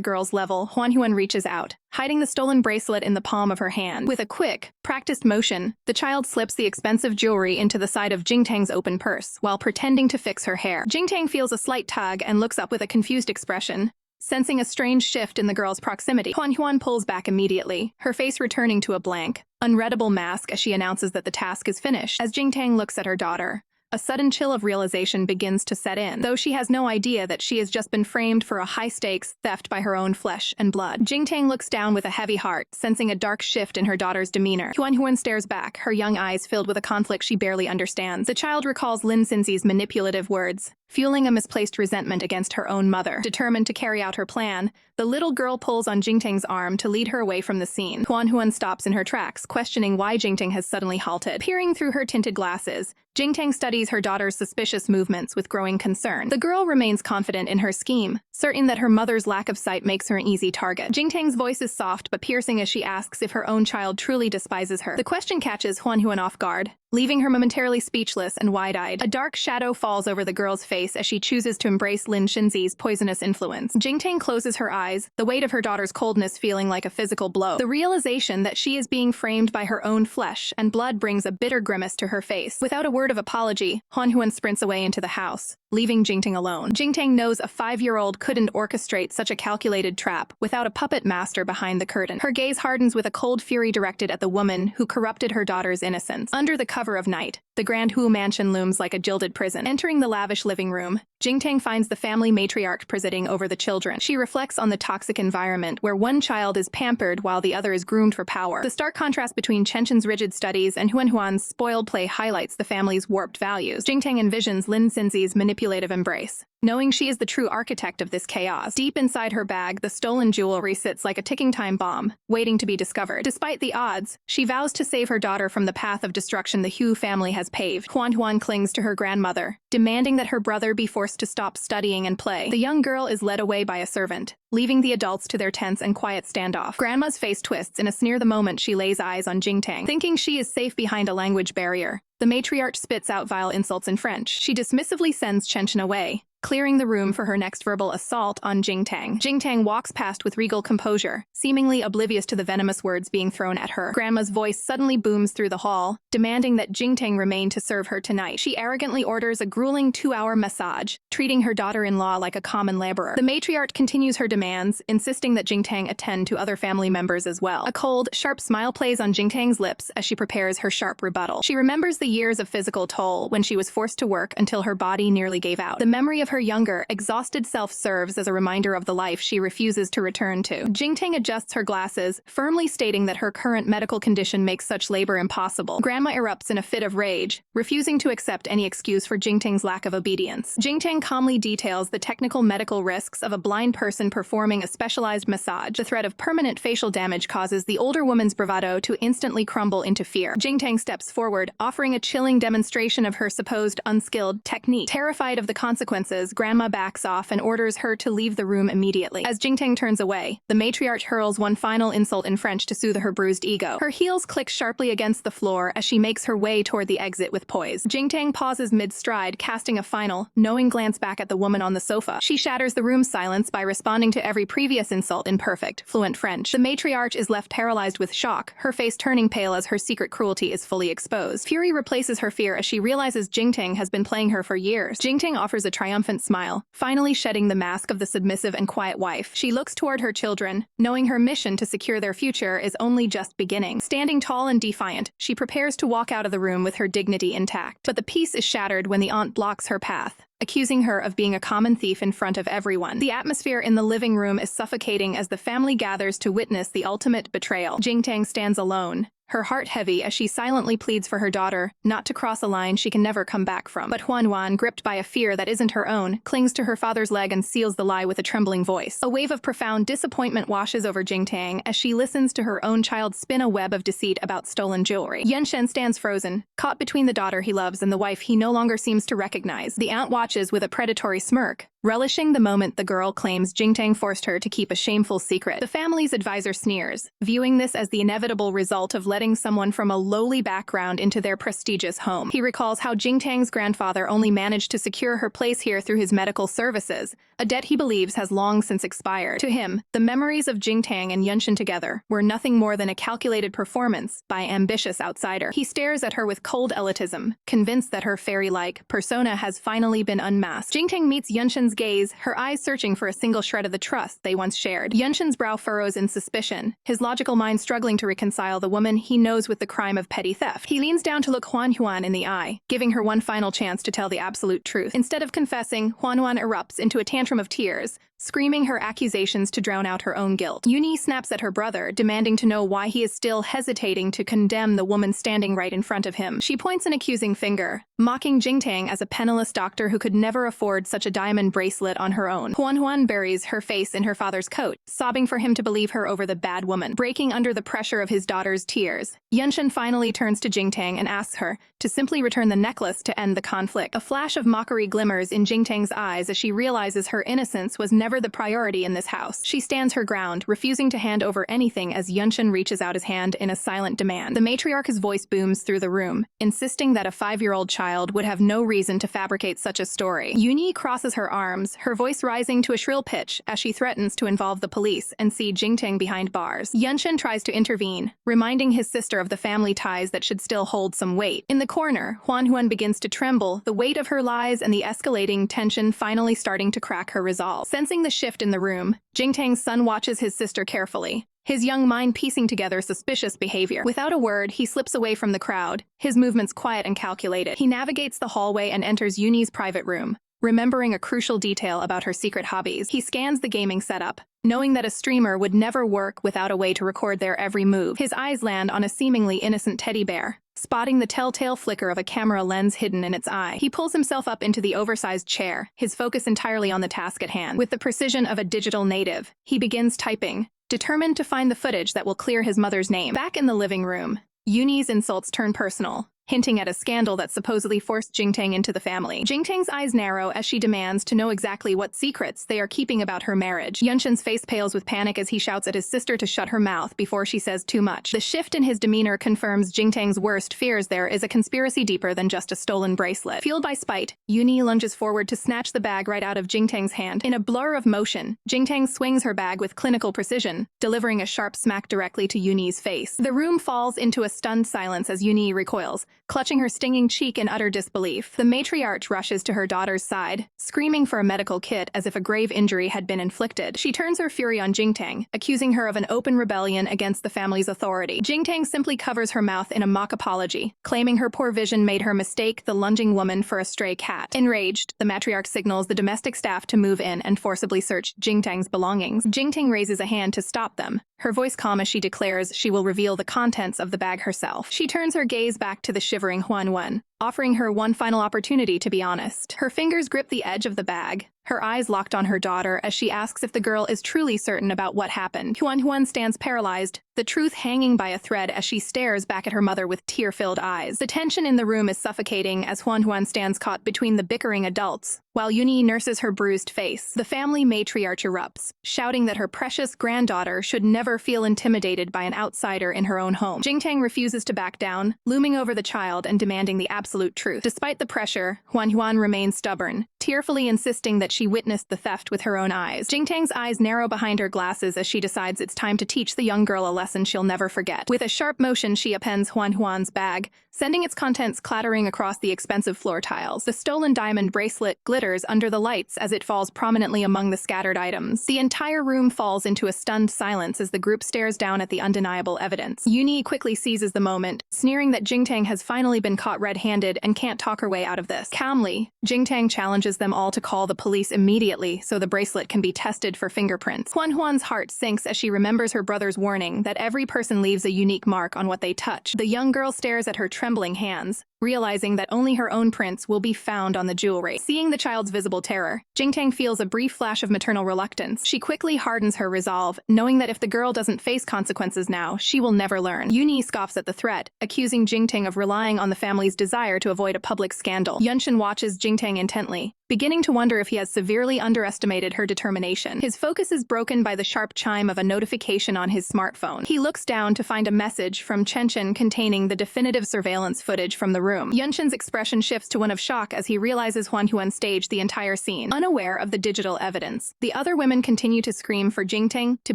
[SPEAKER 1] girl's level, Huan reaches out, hiding the stolen bracelet in the palm of her hand. With a quick, practiced motion, the child slips the expensive jewelry into the side of Jingtang's open purse, while pretending to fix her hair. Jingtang feels a slight tug and looks up with a confused expression, sensing a strange shift in the girl's proximity. Huan pulls back immediately, her face returning to a blank, unreadable mask as she announces that the task is finished. As Jingtang looks at her daughter, a sudden chill of realization begins to set in, though she has no idea that she has just been framed for a high-stakes theft by her own flesh and blood. Jingtang looks down with a heavy heart, sensing a dark shift in her daughter's demeanor. Huan stares back, her young eyes filled with a conflict she barely understands. The child recalls Lin Xinzi's manipulative words, fueling a misplaced resentment against her own mother. Determined to carry out her plan, the little girl pulls on Jingtang's arm to lead her away from the scene. Huan stops in her tracks, questioning why Jingtang has suddenly halted. Peering through her tinted glasses, Jingtang studies her daughter's suspicious movements with growing concern. The girl remains confident in her scheme, certain that her mother's lack of sight makes her an easy target. Jingtang's voice is soft but piercing as she asks if her own child truly despises her. The question catches Huan off guard, leaving her momentarily speechless and wide-eyed. A dark shadow falls over the girl's face as she chooses to embrace Lin Xinzi's poisonous influence. Jingtang closes her eyes, the weight of her daughter's coldness feeling like a physical blow. The realization that she is being framed by her own flesh and blood brings a bitter grimace to her face. Without a word of apology, Huan sprints away into the house, leaving Jingtang alone. Jingtang knows a 5-year-old couldn't orchestrate such a calculated trap without a puppet master behind the curtain. Her gaze hardens with a cold fury directed at the woman who corrupted her daughter's innocence. Under the cover of night, The grand Huo mansion looms like a gilded prison. Entering the lavish living room, Jingtang finds the family matriarch presiding over the children. She reflects on the toxic environment where one child is pampered while the other is groomed for power. The stark contrast between Chenshin's rigid studies and Huanhuan's spoiled play highlights the family's warped values. Jingtang envisions Lin Xinzi's manipulative embrace, knowing she is the true architect of this chaos. Deep inside her bag, the stolen jewelry sits like a ticking time bomb, waiting to be discovered. Despite the odds, she vows to save her daughter from the path of destruction the Hu family has paved. Huan clings to her grandmother, demanding that her brother be forced to stop studying and play. The young girl is led away by a servant, leaving the adults to their tense and quiet standoff. Grandma's face twists in a sneer the moment she lays eyes on Jingtang. Thinking she is safe behind a language barrier, the matriarch spits out vile insults in French. She dismissively sends Chenshin away, clearing the room for her next verbal assault on Jingtang. Jingtang walks past with regal composure, seemingly oblivious to the venomous words being thrown at her. Grandma's voice suddenly booms through the hall, demanding that Jingtang remain to serve her tonight. She arrogantly orders a grueling 2-hour massage, treating her daughter-in-law like a common laborer. The matriarch continues her demands, insisting that Jingtang attend to other family members as well. A cold, sharp smile plays on Jingtang's lips as she prepares her sharp rebuttal. She remembers the years of physical toll when she was forced to work until her body nearly gave out. The memory of her younger, exhausted self serves as a reminder of the life she refuses to return to. Jingtang adjusts her glasses, firmly stating that her current medical condition makes such labor impossible. Grandma erupts in a fit of rage, refusing to accept any excuse for Jingtang's lack of obedience. Jingtang calmly details the technical medical risks of a blind person performing a specialized massage. The threat of permanent facial damage causes the older woman's bravado to instantly crumble into fear. Jingtang steps forward, offering a chilling demonstration of her supposed unskilled technique. Terrified of the consequences, Grandma backs off and orders her to leave the room immediately. As Jingtang turns away, the matriarch hurls one final insult in French to soothe her bruised ego. Her heels click sharply against the floor as she makes her way toward the exit with poise. Jingtang pauses mid-stride, casting a final, knowing glance back at the woman on the sofa. She shatters the room's silence by responding to every previous insult in perfect, fluent French. The matriarch is left paralyzed with shock, her face turning pale as her secret cruelty is fully exposed. Fury replaces her fear as she realizes Jingtang has been playing her for years. Jingtang offers a triumphant smile, finally shedding the mask of the submissive and quiet wife. She looks toward her children, knowing her mission to secure their future is only just beginning. Standing tall and defiant, she prepares to walk out of the room with her dignity intact. But the peace is shattered when the aunt blocks her path, accusing her of being a common thief in front of everyone. The atmosphere in the living room is suffocating as the family gathers to witness the ultimate betrayal. Jingtang stands alone, her heart heavy as she silently pleads for her daughter not to cross a line she can never come back from. But Huan, gripped by a fear that isn't her own, clings to her father's leg and seals the lie with a trembling voice. A wave of profound disappointment washes over Jingtang as she listens to her own child spin a web of deceit about stolen jewelry. Yunshen stands frozen, caught between the daughter he loves and the wife he no longer seems to recognize. The aunt watches with a predatory smirk, relishing the moment the girl claims Jingtang forced her to keep a shameful secret. The family's advisor sneers, viewing this as the inevitable result of letting someone from a lowly background into their prestigious home. He recalls how Jingtang's grandfather only managed to secure her place here through his medical services, a debt he believes has long since expired. To him, the memories of Jingtang and Yunshen together were nothing more than a calculated performance by an ambitious outsider. He stares at her with cold elitism, convinced that her fairy-like persona has finally been unmasked. Jingtang meets Yunshen's gaze, her eyes searching for a single shred of the trust they once shared. Yunshen's brow furrows in suspicion, his logical mind struggling to reconcile the woman he knows with the crime of petty theft. He leans down to look Huan in the eye, giving her one final chance to tell the absolute truth. Instead of confessing, Huan erupts into a tantrum of tears, screaming her accusations to drown out her own guilt. Yuni snaps at her brother, demanding to know why he is still hesitating to condemn the woman standing right in front of him. She points an accusing finger, mocking Jingtang as a penniless doctor who could never afford such a diamond bracelet on her own. Huan buries her face in her father's coat, sobbing for him to believe her over the bad woman. Breaking under the pressure of his daughter's tears, Yunshen finally turns to Jingtang and asks her to simply return the necklace to end the conflict. A flash of mockery glimmers in Jingtang's eyes as she realizes her innocence was never the priority in this house. She stands her ground, refusing to hand over anything as Yunshen reaches out his hand in a silent demand. The matriarch's voice booms through the room, insisting that a 5-year-old child would have no reason to fabricate such a story. Yuni crosses her arms, her voice rising to a shrill pitch as she threatens to involve the police and see Jingtang behind bars. Yunshen tries to intervene, reminding his sister of the family ties that should still hold some weight. In the corner, Huan begins to tremble, the weight of her lies and the escalating tension finally starting to crack her resolve. Sensing the shift in the room, Jingtang's son watches his sister carefully, his young mind piecing together suspicious behavior. Without a word, he slips away from the crowd, his movements quiet and calculated. He navigates the hallway and enters Uni's private room, remembering a crucial detail about her secret hobbies. He scans the gaming setup, knowing that a streamer would never work without a way to record their every move. His eyes land on a seemingly innocent teddy bear, spotting the telltale flicker of a camera lens hidden in its eye. He pulls himself up into the oversized chair, his focus entirely on the task at hand. With the precision of a digital native, he begins typing, determined to find the footage that will clear his mother's name. Back in the living room, Uni's insults turn personal, hinting at a scandal that supposedly forced Jingtang into the family. Jingtang's eyes narrow as she demands to know exactly what secrets they are keeping about her marriage. Yunshen's face pales with panic as he shouts at his sister to shut her mouth before she says too much. The shift in his demeanor confirms Jingtang's worst fears. There is a conspiracy deeper than just a stolen bracelet. Fueled by spite, Yuni lunges forward to snatch the bag right out of Jingtang's hand. In a blur of motion, Jingtang swings her bag with clinical precision, delivering a sharp smack directly to Yuni's face. The room falls into a stunned silence as Yuni recoils, clutching her stinging cheek in utter disbelief. The matriarch rushes to her daughter's side, screaming for a medical kit as if a grave injury had been inflicted. She turns her fury on Jingtang, accusing her of an open rebellion against the family's authority. Jingtang simply covers her mouth in a mock apology, claiming her poor vision made her mistake the lunging woman for a stray cat. Enraged, the matriarch signals the domestic staff to move in and forcibly search Jingtang's belongings. Jingtang raises a hand to stop them, her voice calm as she declares she will reveal the contents of the bag herself. She turns her gaze back to the shivering Huan, offering her one final opportunity to be honest. Her fingers grip the edge of the bag, her eyes locked on her daughter as she asks if the girl is truly certain about what happened. Huan stands paralyzed, the truth hanging by a thread as she stares back at her mother with tear-filled eyes. The tension in the room is suffocating as Huan stands caught between the bickering adults, while Yuni nurses her bruised face. The family matriarch erupts, shouting that her precious granddaughter should never feel intimidated by an outsider in her own home. Jingtang refuses to back down, looming over the child and demanding the absolute truth. Despite the pressure, Huan remains stubborn, tearfully insisting that she witnessed the theft with her own eyes. Jingtang's eyes narrow behind her glasses as she decides it's time to teach the young girl a lesson she'll never forget. With a sharp motion, she appends Huan's bag, sending its contents clattering across the expensive floor tiles. The stolen diamond bracelet glitters under the lights as it falls prominently among the scattered items. The entire room falls into a stunned silence as the group stares down at the undeniable evidence. Yuni quickly seizes the moment, sneering that Jingtang has finally been caught red-handed and can't talk her way out of this. Calmly, Jingtang challenges them all to call the police immediately so the bracelet can be tested for fingerprints. Huan's heart sinks as she remembers her brother's warning that every person leaves a unique mark on what they touch. The young girl stares at her trembling hands, realizing that only her own prints will be found on the jewelry. Seeing the child's visible terror, Jingtang feels a brief flash of maternal reluctance. She quickly hardens her resolve, knowing that if the girl doesn't face consequences now, she will never learn. Yuni scoffs at the threat, accusing Jingtang of relying on the family's desire to avoid a public scandal. Yunshen watches Jingtang intently, beginning to wonder if he has severely underestimated her determination. His focus is broken by the sharp chime of a notification on his smartphone. He looks down to find a message from Chenchen containing the definitive surveillance footage from the room. Yunshen's expression shifts to one of shock as he realizes Huan staged the entire scene. Unaware of the digital evidence, the other women continue to scream for Jingtang to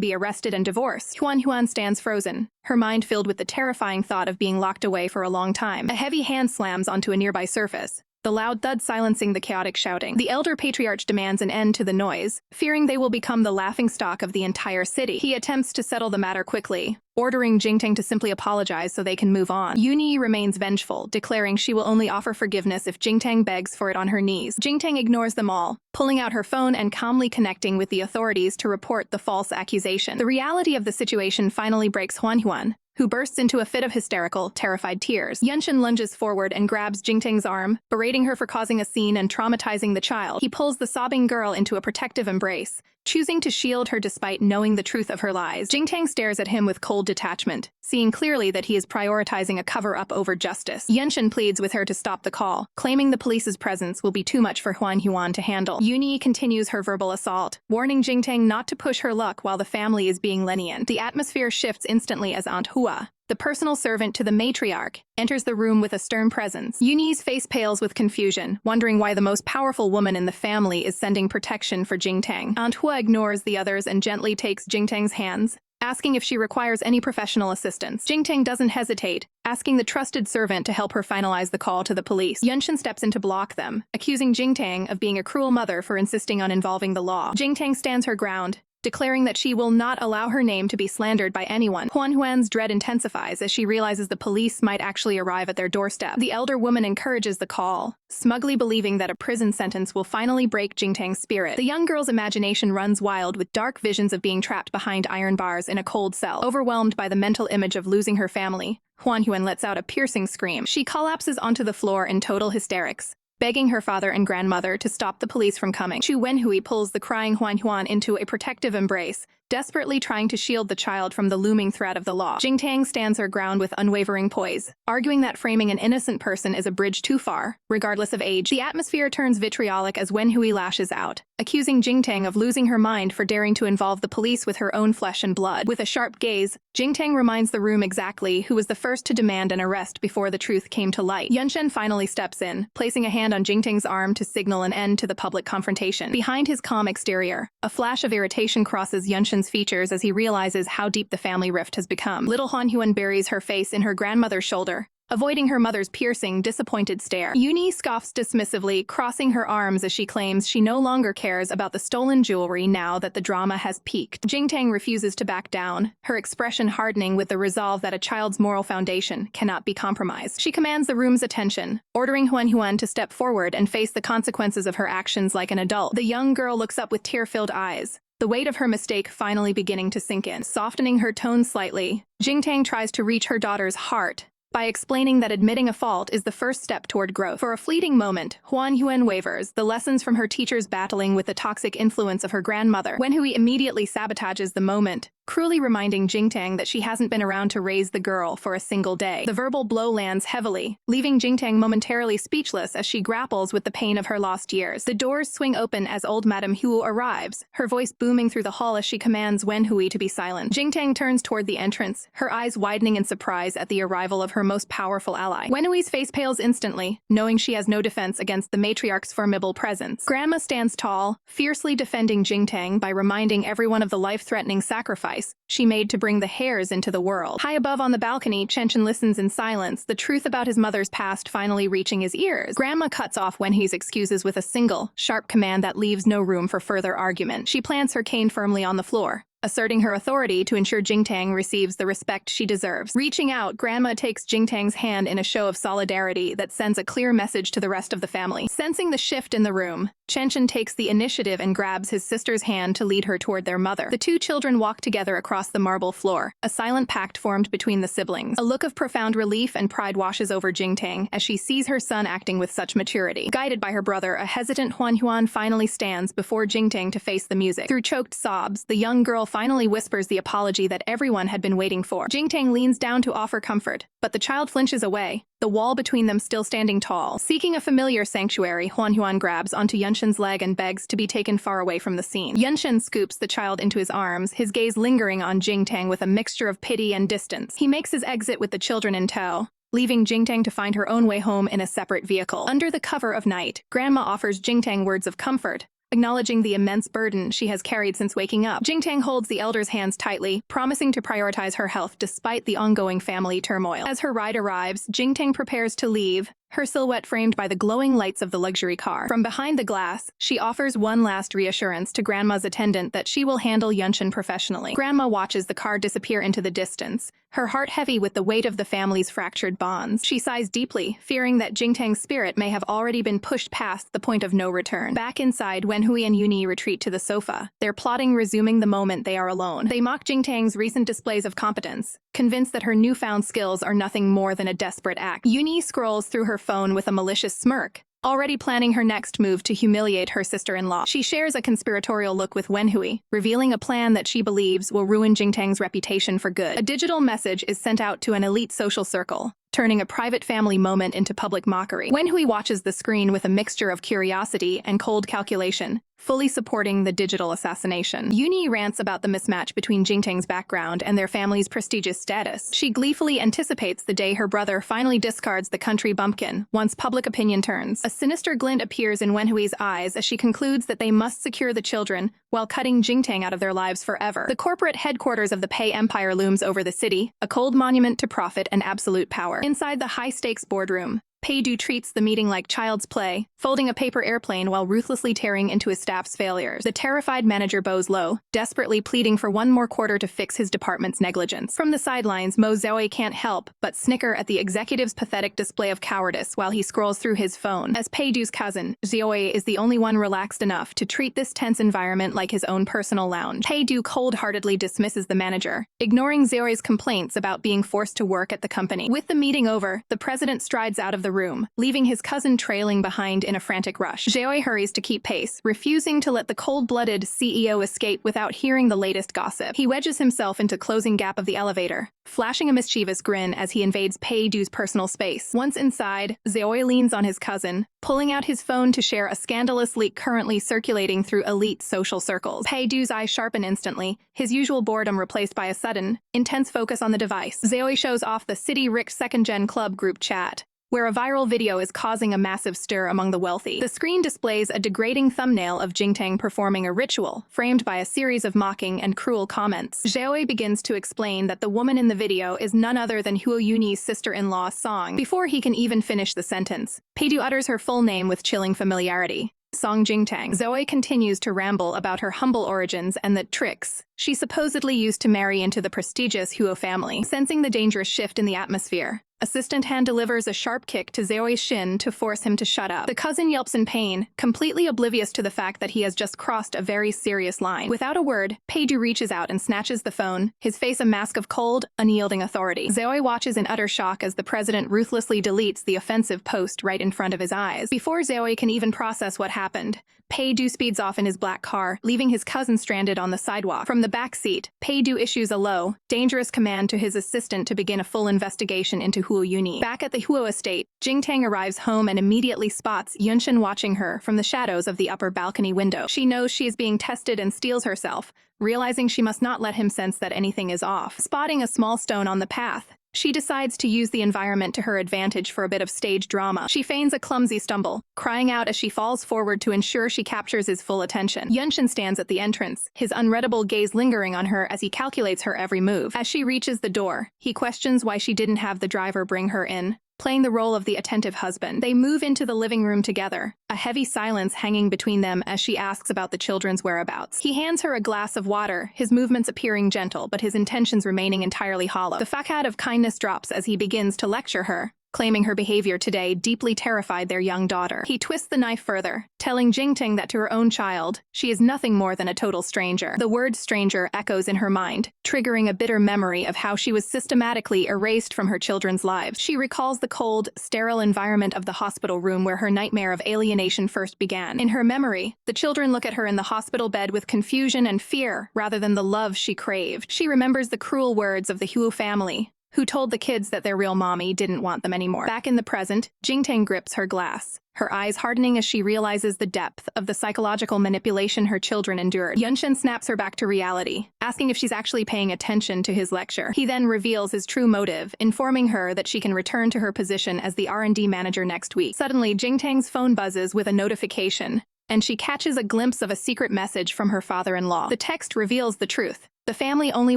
[SPEAKER 1] be arrested and divorced. Huan stands frozen, her mind filled with the terrifying thought of being locked away for a long time. A heavy hand slams onto a nearby surface, the loud thud silencing the chaotic shouting. The elder patriarch demands an end to the noise, fearing they will become the laughingstock of the entire city. He attempts to settle the matter quickly, ordering Jingtang to simply apologize so they can move on. Yuni remains vengeful, declaring she will only offer forgiveness if Jingtang begs for it on her knees. Jingtang ignores them all, pulling out her phone and calmly connecting with the authorities to report the false accusation. The reality of the situation finally breaks Huan, who bursts into a fit of hysterical, terrified tears. Yunshen lunges forward and grabs Jingtang's arm, berating her for causing a scene and traumatizing the child. He pulls the sobbing girl into a protective embrace, choosing to shield her despite knowing the truth of her lies. Jingtang stares at him with cold detachment, seeing clearly that he is prioritizing a cover-up over justice. Yunshen pleads with her to stop the call, claiming the police's presence will be too much for Huan to handle. Yuni continues her verbal assault, warning Jingtang not to push her luck while the family is being lenient. The atmosphere shifts instantly as Aunt Hua, the personal servant to the matriarch, enters the room with a stern presence. Yuni's face pales with confusion, wondering why the most powerful woman in the family is sending protection for Jingtang. Aunt Hua ignores the others and gently takes Jingtang's hands, asking if she requires any professional assistance. Jingtang doesn't hesitate, asking the trusted servant to help her finalize the call to the police. Yunshen steps in to block them, accusing Jingtang of being a cruel mother for insisting on involving the law. Jingtang stands her ground, declaring that she will not allow her name to be slandered by anyone. Huan Huan's dread intensifies as she realizes the police might actually arrive at their doorstep. The elder woman encourages the call, smugly believing that a prison sentence will finally break Jingtang's spirit. The young girl's imagination runs wild with dark visions of being trapped behind iron bars in a cold cell. Overwhelmed by the mental image of losing her family, Huan Huan lets out a piercing scream. She collapses onto the floor in total hysterics, begging her father and grandmother to stop the police from coming. Chu Wenhui pulls the crying Huan Huan into a protective embrace, desperately trying to shield the child from the looming threat of the law. Jingtang stands her ground with unwavering poise, arguing that framing an innocent person is a bridge too far, regardless of age. The atmosphere turns vitriolic as Wenhui lashes out, accusing Jingtang of losing her mind for daring to involve the police with her own flesh and blood. With a sharp gaze, Jingtang reminds the room exactly who was the first to demand an arrest before the truth came to light. Yunshen finally steps in, placing a hand on Jingtang's arm to signal an end to the public confrontation. Behind his calm exterior, a flash of irritation crosses Yunshen's features as he realizes how deep the family rift has become. Little Han Huan buries her face in her grandmother's shoulder, avoiding her mother's piercing, disappointed stare. Yuni scoffs dismissively, crossing her arms as she claims she no longer cares about the stolen jewelry now that the drama has peaked. Jingtang refuses to back down, her expression hardening with the resolve that a child's moral foundation cannot be compromised. She commands the room's attention, ordering Huan Huan to step forward and face the consequences of her actions like an adult. The young girl looks up with tear-filled eyes, the weight of her mistake finally beginning to sink in. Softening her tone slightly, Jingtang tries to reach her daughter's heart by explaining that admitting a fault is the first step toward growth. For a fleeting moment, Huan Huan wavers, the lessons from her teachers battling with the toxic influence of her grandmother. Wenhui immediately sabotages the moment, cruelly reminding Jingtang that she hasn't been around to raise the girl for a single day. The verbal blow lands heavily, leaving Jingtang momentarily speechless as she grapples with the pain of her lost years. The doors swing open as old Madame Huo arrives, her voice booming through the hall as she commands Wenhui to be silent. Jingtang turns toward the entrance, her eyes widening in surprise at the arrival of her most powerful ally. Wenhui's face pales instantly, knowing she has no defense against the matriarch's formidable presence. Grandma stands tall, fiercely defending Jingtang by reminding everyone of the life-threatening sacrifice she made to bring the hares into the world. High above on the balcony, Chenchen listens in silence, the truth about his mother's past finally reaching his ears. Grandma cuts off Wenhui's excuses with a single, sharp command that leaves no room for further argument. She plants her cane firmly on the floor, asserting her authority to ensure Jingtang receives the respect she deserves. Reaching out, Grandma takes Jingtang's hand in a show of solidarity that sends a clear message to the rest of the family. Sensing the shift in the room, Chenchen takes the initiative and grabs his sister's hand to lead her toward their mother. The two children walk together across the marble floor, a silent pact formed between the siblings. A look of profound relief and pride washes over Jingtang as she sees her son acting with such maturity. Guided by her brother, a hesitant Huan Huan finally stands before Jingtang to face the music. Through choked sobs, the young girl finally whispers the apology that everyone had been waiting for. Jingtang leans down to offer comfort, but the child flinches away, the wall between them still standing tall. Seeking a familiar sanctuary, Huan Huan grabs onto Yunshen's leg and begs to be taken far away from the scene. Yunshen scoops the child into his arms, his gaze lingering on Jingtang with a mixture of pity and distance. He makes his exit with the children in tow, leaving Jingtang to find her own way home in a separate vehicle. Under the cover of night, Grandma offers Jingtang words of comfort, acknowledging the immense burden she has carried since waking up. Jingtang holds the elder's hands tightly, promising to prioritize her health despite the ongoing family turmoil. As her ride arrives, Jingtang prepares to leave, her silhouette framed by the glowing lights of the luxury car. From behind the glass, she offers one last reassurance to Grandma's attendant that she will handle Yunshen professionally. Grandma watches the car disappear into the distance, her heart heavy with the weight of the family's fractured bonds. She sighs deeply, fearing that Jingtang's spirit may have already been pushed past the point of no return. Back inside, Wenhui and Yuni retreat to the sofa, their plotting resuming the moment they are alone. They mock Jingtang's recent displays of competence, convinced that her newfound skills are nothing more than a desperate act. Yuni scrolls through her phone with a malicious smirk, already planning her next move to humiliate her sister-in-law. She shares a conspiratorial look with Wenhui, revealing a plan that she believes will ruin Jingtang's reputation for good. A digital message is sent out to an elite social circle, turning a private family moment into public mockery. Wenhui watches the screen with a mixture of curiosity and cold calculation, fully supporting the digital assassination. Yuni rants about the mismatch between Jingtang's background and their family's prestigious status. She gleefully anticipates the day her brother finally discards the country bumpkin once public opinion turns. A sinister glint appears in Wenhui's eyes as she concludes that they must secure the children while cutting Jingtang out of their lives forever. The corporate headquarters of the Pei Empire looms over the city, a cold monument to profit and absolute power. Inside the high-stakes boardroom, Pei-du treats the meeting like child's play, folding a paper airplane while ruthlessly tearing into his staff's failures. The terrified manager bows low, desperately pleading for one more quarter to fix his department's negligence. From the sidelines, Mo Zoe can't help but snicker at the executive's pathetic display of cowardice while he scrolls through his phone. As Pei-du's cousin, Zoe is the only one relaxed enough to treat this tense environment like his own personal lounge. Pei-du cold-heartedly dismisses the manager, ignoring Zoe's complaints about being forced to work at the company. With the meeting over, the president strides out of the room, leaving his cousin trailing behind in a frantic rush. Zoe hurries to keep pace, refusing to let the cold-blooded CEO escape without hearing the latest gossip. He wedges himself into closing gap of the elevator, flashing a mischievous grin as he invades Pei-du's personal space. Once inside, Zoe leans on his cousin, pulling out his phone to share a scandalous leak currently circulating through elite social circles. Pei-du's eyes sharpen instantly, his usual boredom replaced by a sudden, intense focus on the device. Zoe shows off the city-rich second-gen club group chat, where a viral video is causing a massive stir among the wealthy. The screen displays a degrading thumbnail of Jingtang performing a ritual, framed by a series of mocking and cruel comments. Zoe begins to explain that the woman in the video is none other than Huo Yunshen's sister-in-law Song. Before he can even finish the sentence, Pei-du utters her full name with chilling familiarity. Song Jingtang. Zoe continues to ramble about her humble origins and the tricks she supposedly used to marry into the prestigious Huo family. Sensing the dangerous shift in the atmosphere, Assistant Han delivers a sharp kick to Zoe's shin to force him to shut up. The cousin yelps in pain, completely oblivious to the fact that he has just crossed a very serious line. Without a word, Pei-du reaches out and snatches the phone, his face a mask of cold, unyielding authority. Zoe watches in utter shock as the president ruthlessly deletes the offensive post right in front of his eyes. Before Zoe can even process what happened, Pei-du speeds off in his black car, leaving his cousin stranded on the sidewalk. From the back seat, Pei-du issues a low, dangerous command to his assistant to begin a full investigation into Huo Yunshen. Back at the Huo estate, Jingtang arrives home and immediately spots Yunshen watching her from the shadows of the upper balcony window. She knows she is being tested and steels herself, realizing she must not let him sense that anything is off. Spotting a small stone on the path, she decides to use the environment to her advantage for a bit of stage drama. She feigns a clumsy stumble, crying out as she falls forward to ensure she captures his full attention. Yunshen stands at the entrance, his unreadable gaze lingering on her as he calculates her every move. As she reaches the door, he questions why she didn't have the driver bring her in, playing the role of the attentive husband. They move into the living room together, a heavy silence hanging between them as she asks about the children's whereabouts. He hands her a glass of water, his movements appearing gentle but his intentions remaining entirely hollow. The facade of kindness drops as he begins to lecture her, claiming her behavior today deeply terrified their young daughter. He twists the knife further, telling Jingtang that to her own child, she is nothing more than a total stranger. The word stranger echoes in her mind, triggering a bitter memory of how she was systematically erased from her children's lives. She recalls the cold, sterile environment of the hospital room where her nightmare of alienation first began. In her memory, the children look at her in the hospital bed with confusion and fear rather than the love she craved. She remembers the cruel words of the Huo family, who told the kids that their real mommy didn't want them anymore. Back in the present, Jingtang grips her glass, her eyes hardening as she realizes the depth of the psychological manipulation her children endured. Yunshen snaps her back to reality, asking if she's actually paying attention to his lecture. He then reveals his true motive, informing her that she can return to her position as the R&D manager next week. Suddenly, Jingtang's phone buzzes with a notification, and she catches a glimpse of a secret message from her father-in-law. The text reveals the truth. The family only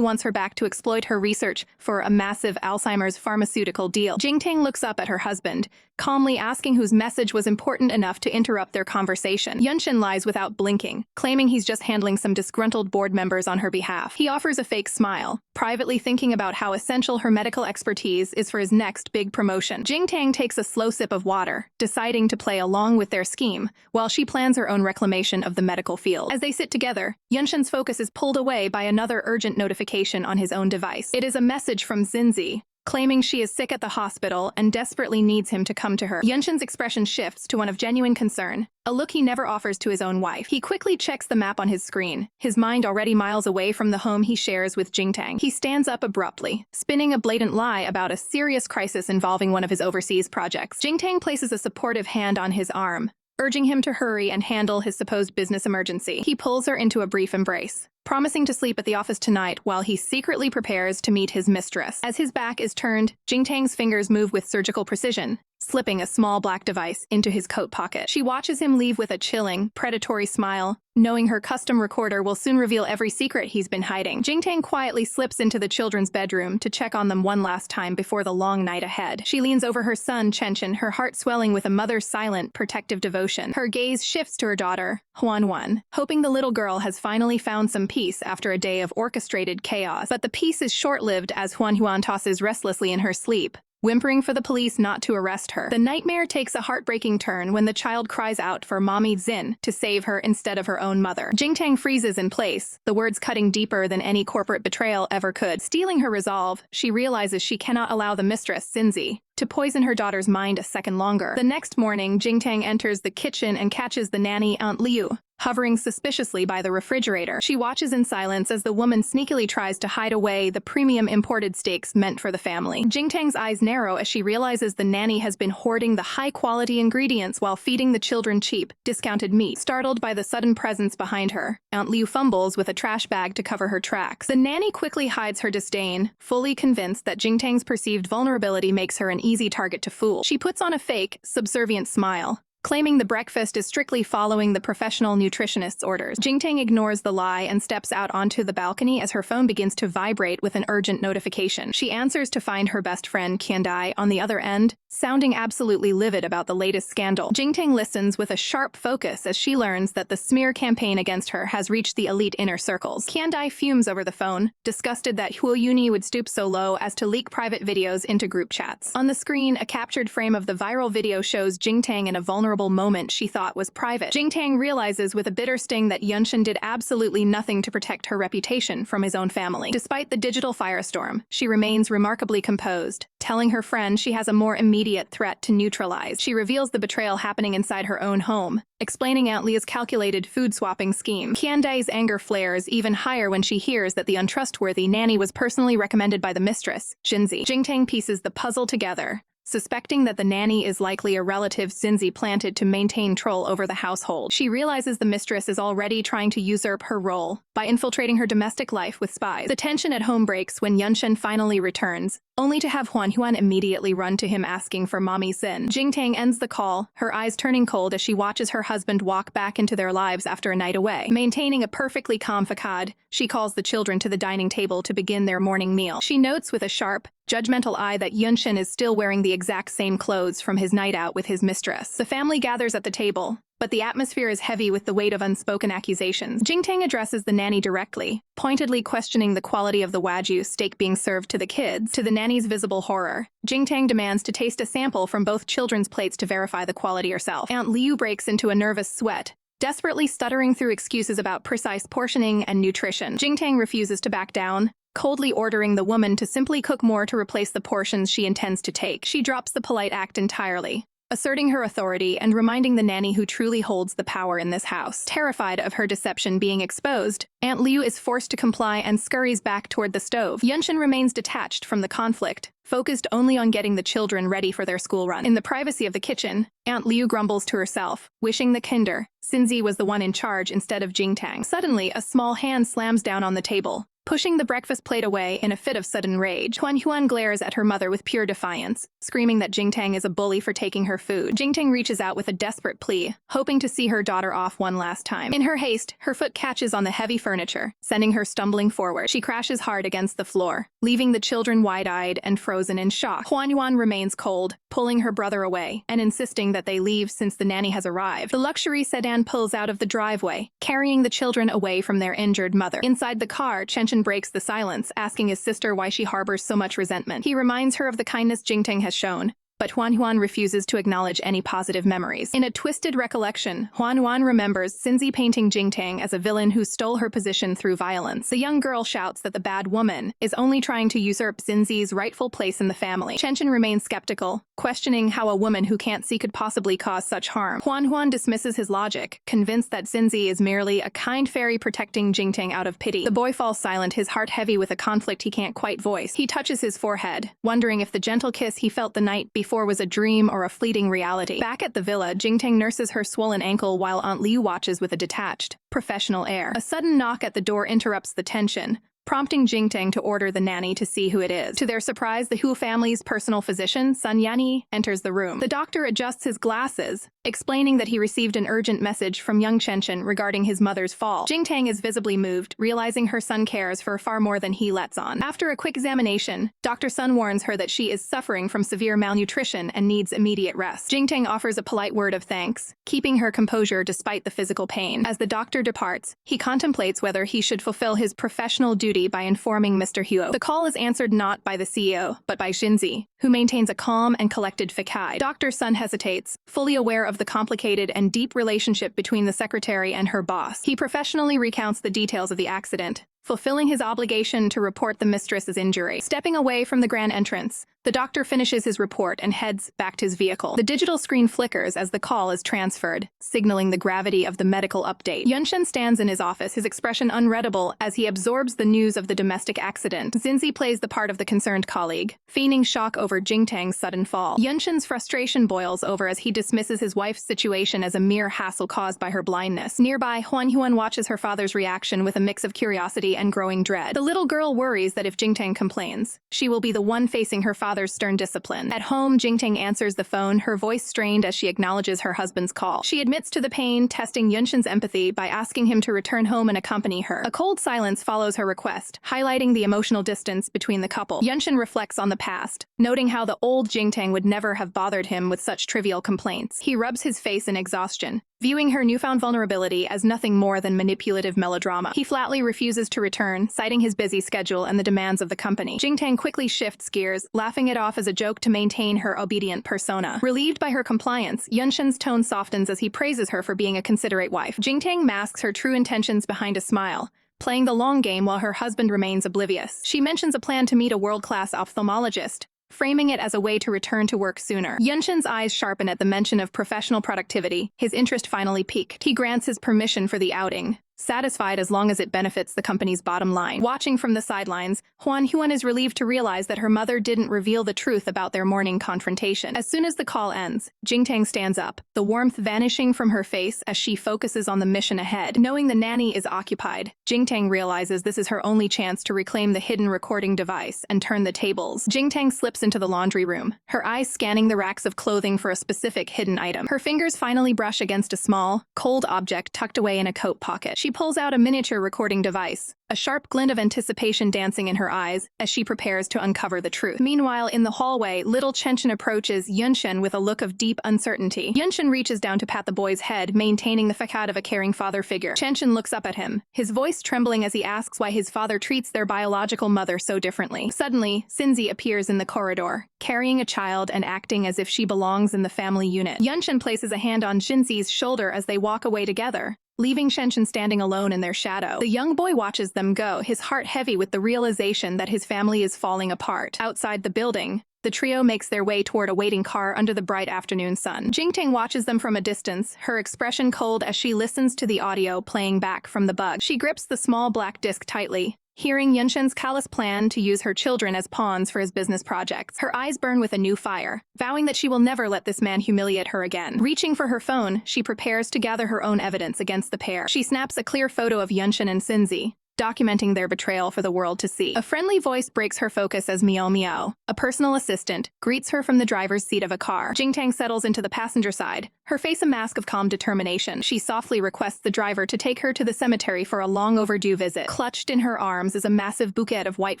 [SPEAKER 1] wants her back to exploit her research for a massive Alzheimer's pharmaceutical deal. Jingtang looks up at her husband, calmly asking whose message was important enough to interrupt their conversation. Yunshen lies without blinking, claiming he's just handling some disgruntled board members on her behalf. He offers a fake smile, privately thinking about how essential her medical expertise is for his next big promotion. Jingtang takes a slow sip of water, deciding to play along with their scheme, while she plans her own reclamation of the medical field. As they sit together, Yunshen's focus is pulled away by another urgent notification on his own device. It is a message from Xinzi, claiming she is sick at the hospital and desperately needs him to come to her. Yunshen's expression shifts to one of genuine concern, a look he never offers to his own wife. He quickly checks the map on his screen, his mind already miles away from the home he shares with Jingtang. He stands up abruptly, spinning a blatant lie about a serious crisis involving one of his overseas projects. Jingtang places a supportive hand on his arm, urging him to hurry and handle his supposed business emergency. He pulls her into a brief embrace, promising to sleep at the office tonight while he secretly prepares to meet his mistress. As his back is turned, Jingtang's fingers move with surgical precision, slipping a small black device into his coat pocket. She watches him leave with a chilling, predatory smile, knowing her custom recorder will soon reveal every secret he's been hiding. Jingtang quietly slips into the children's bedroom to check on them one last time before the long night ahead. She leans over her son, Chenchen, her heart swelling with a mother's silent, protective devotion. Her gaze shifts to her daughter, Huan, hoping the little girl has finally found some peace after a day of orchestrated chaos. But the peace is short-lived as Huan tosses restlessly in her sleep, whimpering for the police not to arrest her. The nightmare takes a heartbreaking turn when the child cries out for Mommy Xin to save her instead of her own mother. Jingtang freezes in place, the words cutting deeper than any corporate betrayal ever could. Stealing her resolve, she realizes she cannot allow the mistress, Xinzi, to poison her daughter's mind a second longer. The next morning, Jingtang enters the kitchen and catches the nanny, Aunt Liu, hovering suspiciously by the refrigerator. She watches in silence as the woman sneakily tries to hide away the premium imported steaks meant for the family. Jingtang's eyes narrow as she realizes the nanny has been hoarding the high-quality ingredients while feeding the children cheap, discounted meat. Startled by the sudden presence behind her, Aunt Liu fumbles with a trash bag to cover her tracks. The nanny quickly hides her disdain, fully convinced that Jingtang's perceived vulnerability makes her an easy target to fool. She puts on a fake, subservient smile, claiming the breakfast is strictly following the professional nutritionist's orders. Jingtang ignores the lie and steps out onto the balcony as her phone begins to vibrate with an urgent notification. She answers to find her best friend, Qiandai, on the other end, sounding absolutely livid about the latest scandal. Jingtang listens with a sharp focus as she learns that the smear campaign against her has reached the elite inner circles. Qiandai fumes over the phone, disgusted that Huo Yunshen would stoop so low as to leak private videos into group chats. On the screen, a captured frame of the viral video shows Jingtang in a vulnerable moment she thought was private. Jingtang realizes with a bitter sting that Yunshen did absolutely nothing to protect her reputation from his own family. Despite the digital firestorm, she remains remarkably composed, telling her friend she has a more immediate threat to neutralize. She reveals the betrayal happening inside her own home, explaining Aunt Lia's calculated food-swapping scheme. Qiandai's anger flares even higher when she hears that the untrustworthy nanny was personally recommended by the mistress, Xinzi. Jingtang pieces the puzzle together, suspecting that the nanny is likely a relative Xinzi planted to maintain control over the household. She realizes the mistress is already trying to usurp her role by infiltrating her domestic life with spies. The tension at home breaks when Yunshen finally returns, only to have Huan immediately run to him asking for Mommy Xin. Jingtang ends the call, her eyes turning cold as she watches her husband walk back into their lives after a night away. Maintaining a perfectly calm facade, she calls the children to the dining table to begin their morning meal. She notes with a sharp, judgmental eye that Yunshen is still wearing the exact same clothes from his night out with his mistress. The family gathers at the table, but the atmosphere is heavy with the weight of unspoken accusations. Jingtang addresses the nanny directly, pointedly questioning the quality of the wagyu steak being served to the kids. To the nanny's visible horror, Jingtang demands to taste a sample from both children's plates to verify the quality herself. Aunt Liu breaks into a nervous sweat, desperately stuttering through excuses about precise portioning and nutrition. Jingtang refuses to back down, coldly ordering the woman to simply cook more to replace the portions she intends to take. She drops the polite act entirely, asserting her authority and reminding the nanny who truly holds the power in this house. Terrified of her deception being exposed, Aunt Liu is forced to comply and scurries back toward the stove. Yunshen remains detached from the conflict, focused only on getting the children ready for their school run. In the privacy of the kitchen, Aunt Liu grumbles to herself, wishing the kinder, Xinzi, was the one in charge instead of Jingtang. Suddenly, a small hand slams down on the table, pushing the breakfast plate away in a fit of sudden rage. Huan glares at her mother with pure defiance, screaming that Jingtang is a bully for taking her food. Jingtang reaches out with a desperate plea, hoping to see her daughter off one last time. In her haste, her foot catches on the heavy furniture, sending her stumbling forward. She crashes hard against the floor, leaving the children wide-eyed and frozen in shock. Huan remains cold, pulling her brother away, and insisting that they leave since the nanny has arrived. The luxury sedan pulls out of the driveway, carrying the children away from their injured mother. Inside the car, Chenchen breaks the silence, asking his sister why she harbors so much resentment. He reminds her of the kindness Jingtang has shown, but Huan refuses to acknowledge any positive memories. In a twisted recollection, Huan remembers Xinzi painting Jingtang as a villain who stole her position through violence. The young girl shouts that the bad woman is only trying to usurp Xinzi's rightful place in the family. Chenchen remains skeptical, questioning how a woman who can't see could possibly cause such harm. Huan dismisses his logic, convinced that Xinzi is merely a kind fairy protecting Jingtang out of pity. The boy falls silent, his heart heavy with a conflict he can't quite voice. He touches his forehead, wondering if the gentle kiss he felt the night before was a dream or a fleeting reality. Back at the villa, Jingtang nurses her swollen ankle while Aunt Liu watches with a detached, professional air. A sudden knock at the door interrupts the tension, prompting Jingtang to order the nanny to see who it is. To their surprise, the Huo family's personal physician, Sun Yanni, enters the room. The doctor adjusts his glasses, explaining that he received an urgent message from young Chen regarding his mother's fall. Jingtang is visibly moved, realizing her son cares for far more than he lets on. After a quick examination, Dr. Sun warns her that she is suffering from severe malnutrition and needs immediate rest. Jingtang offers a polite word of thanks, keeping her composure despite the physical pain. As the doctor departs, he contemplates whether he should fulfill his professional duty by informing Mr. Huo. The call is answered not by the CEO, but by Xinzi, who maintains a calm and collected facade. Dr. Sun hesitates, fully aware of the complicated and deep relationship between the secretary and her boss. He professionally recounts the details of the accident, fulfilling his obligation to report the mistress's injury. Stepping away from the grand entrance, the doctor finishes his report and heads back to his vehicle. The digital screen flickers as the call is transferred, signaling the gravity of the medical update. Yunshen stands in his office, his expression unreadable as he absorbs the news of the domestic accident. Xinzi plays the part of the concerned colleague, feigning shock over Jingtang's sudden fall. Yunshen's frustration boils over as he dismisses his wife's situation as a mere hassle caused by her blindness. Nearby, Huan watches her father's reaction with a mix of curiosity and growing dread. The little girl worries that if Jingtang complains, she will be the one facing her father's stern discipline. At home, Jingtang answers the phone, her voice strained as she acknowledges her husband's call. She admits to the pain, testing Yunshen's empathy by asking him to return home and accompany her. A cold silence follows her request, highlighting the emotional distance between the couple. Yunshen reflects on the past, noting how the old Jingtang would never have bothered him with such trivial complaints. He rubs his face in exhaustion, viewing her newfound vulnerability as nothing more than manipulative melodrama. He flatly refuses to return, citing his busy schedule and the demands of the company. Jingtang quickly shifts gears, laughing it off as a joke to maintain her obedient persona. Relieved by her compliance, Yunshen's tone softens as he praises her for being a considerate wife. Jingtang masks her true intentions behind a smile, playing the long game while her husband remains oblivious. She mentions a plan to meet a world-class ophthalmologist, framing it as a way to return to work sooner. Yunshen's eyes sharpen at the mention of professional productivity, his interest finally piqued. He grants his permission for the outing, satisfied as long as it benefits the company's bottom line. Watching from the sidelines, Huan is relieved to realize that her mother didn't reveal the truth about their morning confrontation. As soon as the call ends, Jingtang stands up, the warmth vanishing from her face as she focuses on the mission ahead. Knowing the nanny is occupied, Jingtang realizes this is her only chance to reclaim the hidden recording device and turn the tables. Jingtang slips into the laundry room, her eyes scanning the racks of clothing for a specific hidden item. Her fingers finally brush against a small, cold object tucked away in a coat pocket. She pulls out a miniature recording device, a sharp glint of anticipation dancing in her eyes as she prepares to uncover the truth. Meanwhile, in the hallway, little Chen approaches Yunshen with a look of deep uncertainty. Yunshen reaches down to pat the boy's head, maintaining the facade of a caring father figure. Chen looks up at him, his voice trembling as he asks why his father treats their biological mother so differently. Suddenly, Xinzi appears in the corridor, carrying a child and acting as if she belongs in the family unit. Yunshen places a hand on Xinzi's shoulder as they walk away together, leaving Chen standing alone in their shadow. The young boy watches them go, his heart heavy with the realization that his family is falling apart. Outside the building, the trio makes their way toward a waiting car under the bright afternoon sun. Jingtang watches them from a distance, her expression cold as she listens to the audio playing back from the bug. She grips the small black disc tightly, hearing Yunshen's callous plan to use her children as pawns for his business projects. Her eyes burn with a new fire, vowing that she will never let this man humiliate her again. Reaching for her phone, she prepares to gather her own evidence against the pair. She snaps a clear photo of Yunshen and Xinzi, documenting their betrayal for the world to see. A friendly voice breaks her focus as Miao Miao, a personal assistant, greets her from the driver's seat of a car. Jingtang settles into the passenger side, her face a mask of calm determination. She softly requests the driver to take her to the cemetery for a long overdue visit. Clutched in her arms is a massive bouquet of white